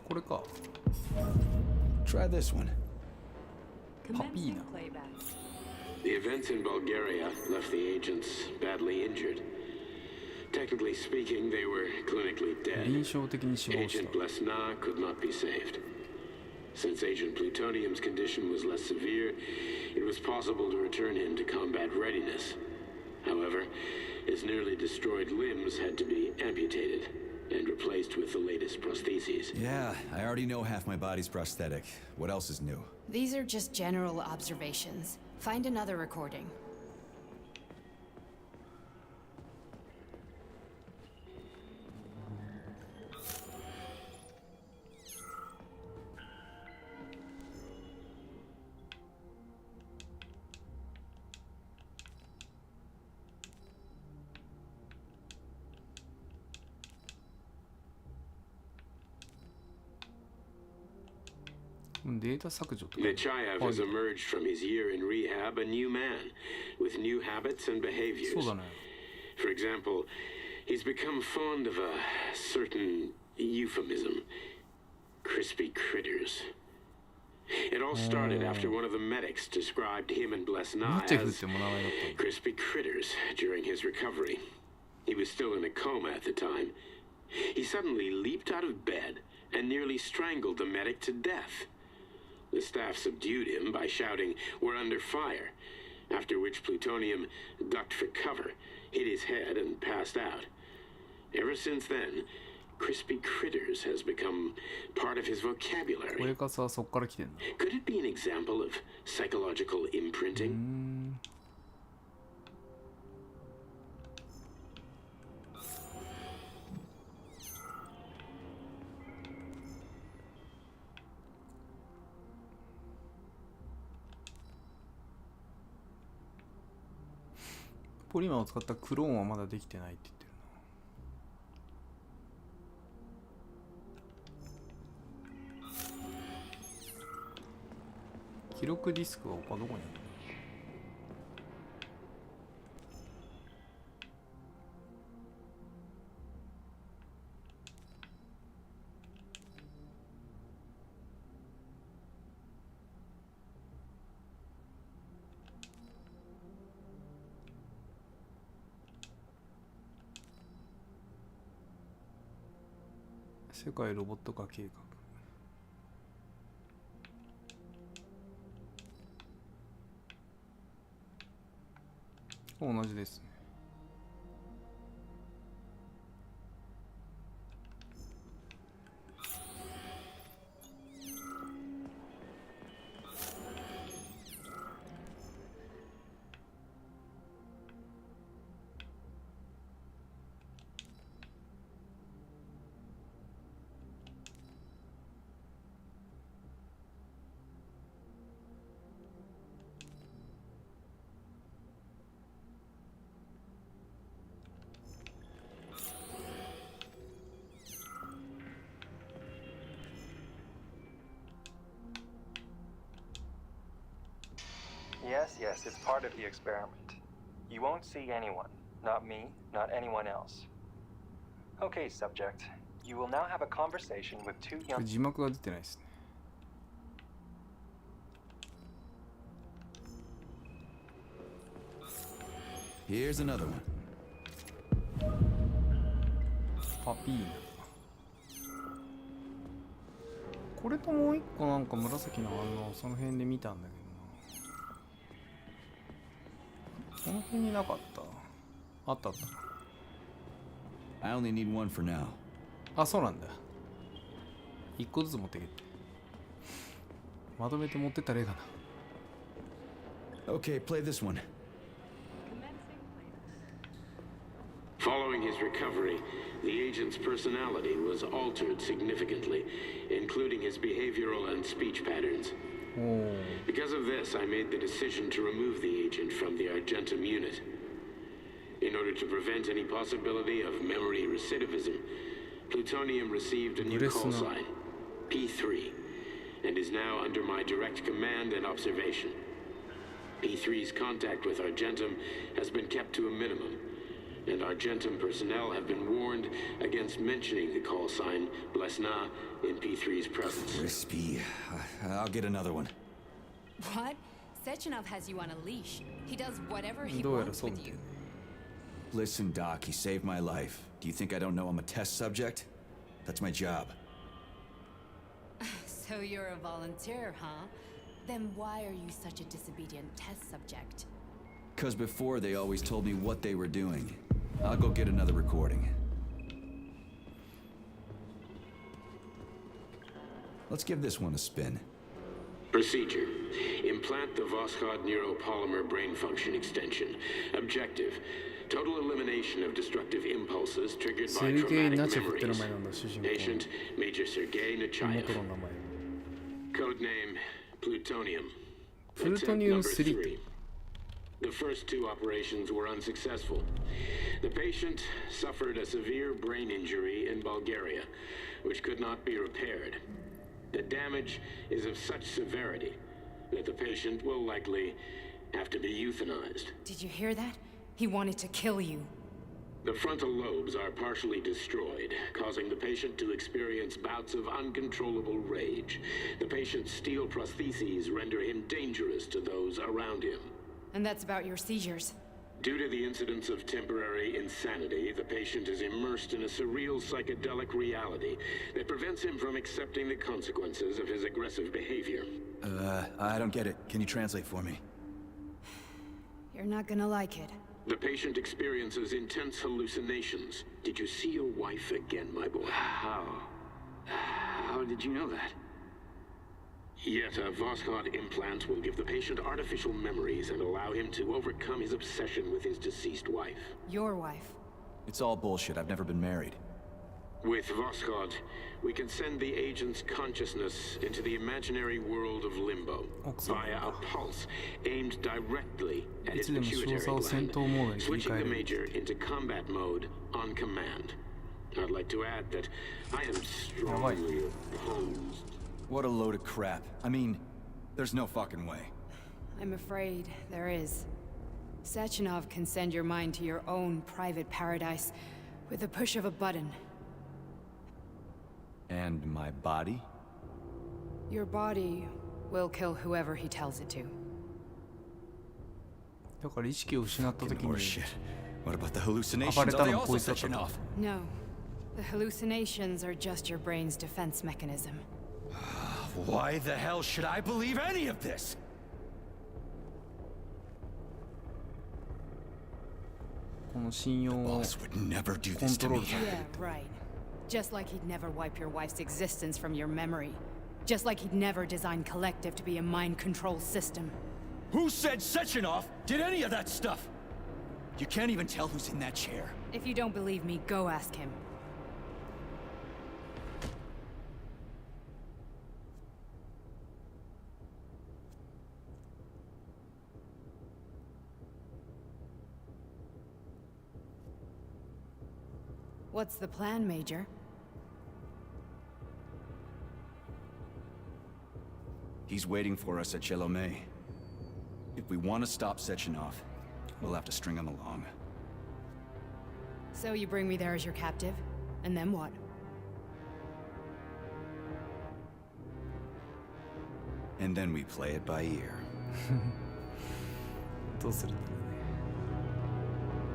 これか。Try this one. Commencing playback. The events in Bulgaria left the agents badly injured. Technically speaking, they were clinically dead. Agent Blesna could not be saved. Since Agent Plutonium's condition was less severe, it was possible to return him to combat readiness. However, his nearly destroyed limbs had to be amputated and replaced with the latest prostheses. Yeah, I already know half my body's prosthetic. What else is new? These are just general observations. Find another recording. Nechayev has emerged from his year in rehab a new man, with new habits and behaviors. For example, he's become fond of a certain euphemism. Crispy critters. It all started after one of the medics described him and Blesna as crispy critters during his recovery. He was still in a coma at the time. He suddenly leaped out of bed and nearly strangled the medic to death. The staff subdued him by shouting, "We're under fire," after which Plutonium ducked for cover, hit his head, and passed out. Ever since then, crispy critters has become part of his vocabulary. Could it be an example of psychological imprinting? ポリマーを使ったクローンはまだできてないって言ってるな。記録ディスクは他どこにある？世界ロボット化計画。同じですね。Yes, it's part of the experiment. You won't see anyone. Not me, not anyone else. Okay, subject. You will now have a conversation with two young... 字幕が出てないですね。Here's another one. パピーナ。これともう一個なんか紫の反応その辺で見たんだけどな。この辺になかった。あったあった。I only need one for now. あ、そうなんだ。一個ずつ持ってけって。まとめて持ってったらええかな。Okay, play this one. Following his recovery, the agent's personality was altered significantly, including his behavioral and speech patterns. Because of this, I made the decision to remove the agent from the Argentum unit. In order to prevent any possibility of memory recidivism, Plutonium received a new call sign, P3, and is now under my direct command and observation. P3's contact with Argentum has been kept to a minimum, and Argentum personnel have been warned against mentioning the call sign Blesna in P3's presence. Crispy. I'll get another one. What? Sechenov has you on a leash. He does whatever he wants with you. Listen, Doc, he saved my life. Do you think I don't know I'm a test subject? That's my job. So you're a volunteer, huh? Then why are you such a disobedient test subject? 'Cause before they always told me what they were doing. I'll go get another recording. Let's give this one a spin. Procedure. Implant the Voskhod neuropolymer brain function extension. Objective. Total elimination of destructive impulses triggered by traumatic memories. Patient, Major Sergei Nechayev. Codename, Plutonium. Attempt number 3. The first 2 operations were unsuccessful. The patient suffered a severe brain injury in Bulgaria, which could not be repaired. The damage is of such severity that the patient will likely have to be euthanized. Did you hear that? He wanted to kill you. The frontal lobes are partially destroyed, causing the patient to experience bouts of uncontrollable rage. The patient's steel prostheses render him dangerous to those around him. And that's about your seizures. Due to the incidence of temporary insanity, the patient is immersed in a surreal psychedelic reality that prevents him from accepting the consequences of his aggressive behavior. I don't get it. Can you translate for me? You're not gonna like it. The patient experiences intense hallucinations. Did you see your wife again, my boy? How did you know that? Yet a Voskhod implant will give the patient artificial memories and allow him to overcome his obsession with his deceased wife. Your wife. It's all bullshit. I've never been married. With Voskhod, we can send the agent's consciousness into the imaginary world of limbo via a pulse aimed directly at his pituitary gland, switching the Major into combat mode on command. I'd like to add that I am strongly opposed. What a load of crap. I mean, there's no fucking way. I'm afraid there is. Sechenov can send your mind to your own private paradise with the push of a button. And my body? Your body will kill whoever he tells it to. だから意識を失った時に What about the hallucinations? 暴れたのもこいつだったと。 No. The hallucinations are just your brain's defense mechanism. Why the hell should I believe any of this? この信用をコントロールされてる。 Yeah, right. Just like he'd never wipe your wife's existence from your memory. Just like he'd never design Collective to be a mind control system. Who said Sechenov did any of that stuff? You can't even tell who's in that chair. If you don't believe me, go ask him. What's the plan, Major? He's waiting for us at Chelomey. If we want to stop Sechenov, we'll have to string him along. So you bring me there as your captive? And then what? And then we play it by ear.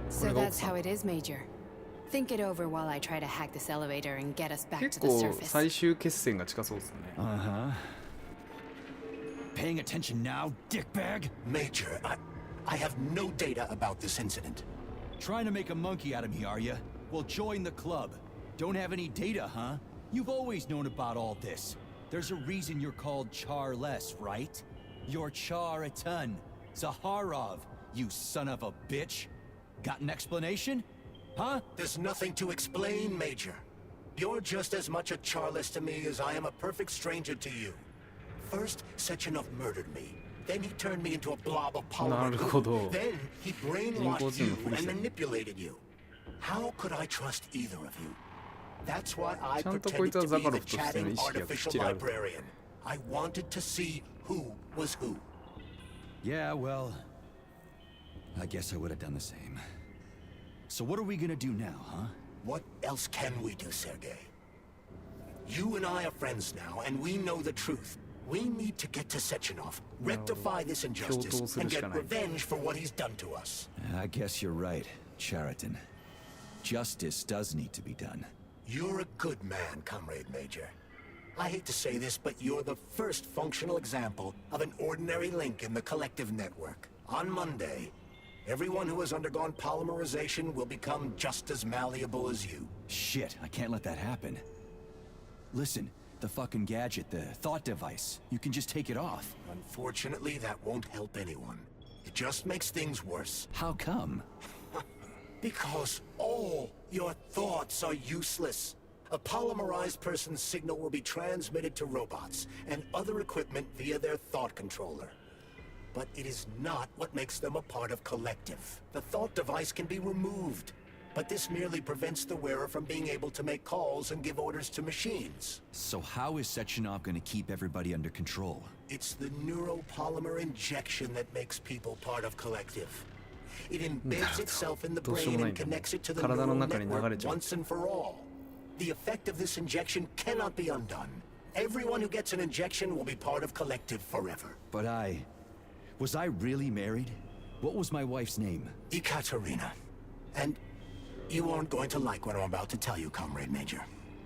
So that's how it is, Major. Think it over while I try to hack this elevator and get us back to the surface. 結構最終決戦が近そうですね。 Paying attention now, dickbag? Major, I have no data about this incident. Trying to make a monkey out of me, are you? Well, join the club. Don't have any data, huh? You've always known about all this. There's a reason you're called Charless, right? You're Char-a-ton. Zaharov, you son of a bitch. Got an explanation? Huh? There's nothing to explain, Major. You're just as much a Charless to me as I am a perfect stranger to you. First, Sechenov murdered me. Then he turned me into a blob of polymer. Then he brainwashed you and manipulated you. How could I trust either of you? That's why I pretended to be the chatting artificial librarian. I wanted to see who was who. Yeah, well, I guess I would have done the same. So what are we gonna do now, huh? What else can we do, Sergei? You and I are friends now, and we know the truth. We need to get to Sechenov, rectify this injustice, and get revenge for what he's done to us. I guess you're right, Chariton. Justice does need to be done. You're a good man, Comrade Major. I hate to say this, but you're the first functional example of an ordinary link in the collective network. On Monday, everyone who has undergone polymerization will become just as malleable as you. Shit, I can't let that happen. Listen, the fucking gadget, the thought device, you can just take it off. Unfortunately, that won't help anyone. It just makes things worse. How come? Because all your thoughts are useless. A polymerized person's signal will be transmitted to robots and other equipment via their thought controller. But it is not what makes them a part of Collective. The thought device can be removed. but this merely prevents the wearer from being able to make calls and give orders to machines. So how is Sechenov going to keep everybody under control? It's the neuropolymer injection that makes people part of Collective. It embeds itself in the brain and connects it to the neural network once and for all. The effect of this injection cannot be undone. Everyone who gets an injection will be part of Collective forever. But was I really married? What was my wife's name? Ekaterina. And you aren't going to like what I'm about to tell you, Comrade Major.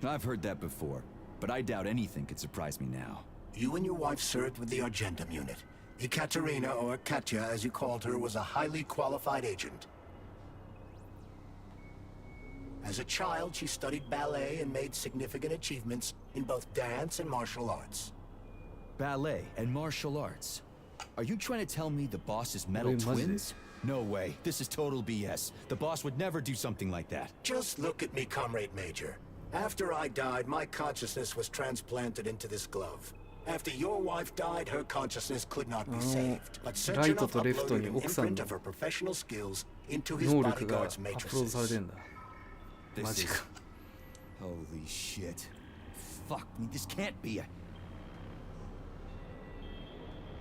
I've heard that before, but I doubt anything could surprise me now. You and your wife served with the Argentum unit. Ekaterina, or Katya as you called her, was a highly qualified agent. As a child, she studied ballet and made significant achievements in both dance and martial arts. Ballet and martial arts? Are you trying to tell me the boss is metal twins? No way. This is total BS. The boss would never do something like that. Just look at me, Comrade Major. After I died, my consciousness was transplanted into this glove. After your wife died, her consciousness could not be saved. But Sechenov uploaded an imprint of her professional skills into his bodyguard's matrices. This is... Holy shit. Fuck me, this can't be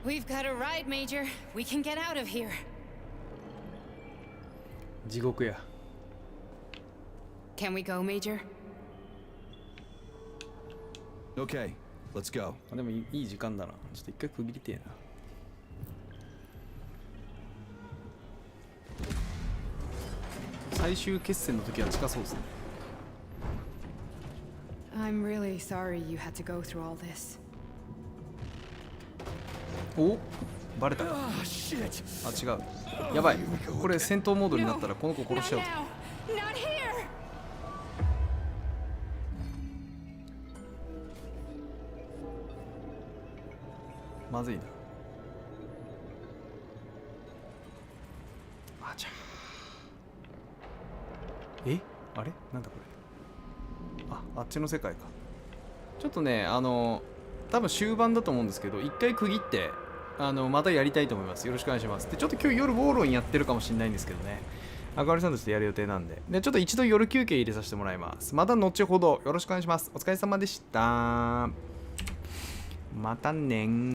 We've got a ride, Major. We can get out of here. 地獄や。Can we go, Major? Okay, let's go. でもいい時間だな。ちょっと一回区切りてえな。最終決戦の時は近そうですね。I'm really sorry you had to go through all this. お、バレたか。あ、違う。やばい。これ戦闘モードになったらこの子殺しちゃうぞ。まずいな。あちゃ。え、あれなんだこれ。あっちの世界か。ちょっとね、多分終盤だと思うんですけど、一回区切ってまたやりたいと思います。よろしくお願いします。で、ちょっと今日夜ウォーロンやってるかもしれないんですけどね。赤割さんとしてやる予定なんで。で、ちょっと一度夜休憩入れさせてもらいます。また後ほどよろしくお願いします。お疲れ様でした。またねー。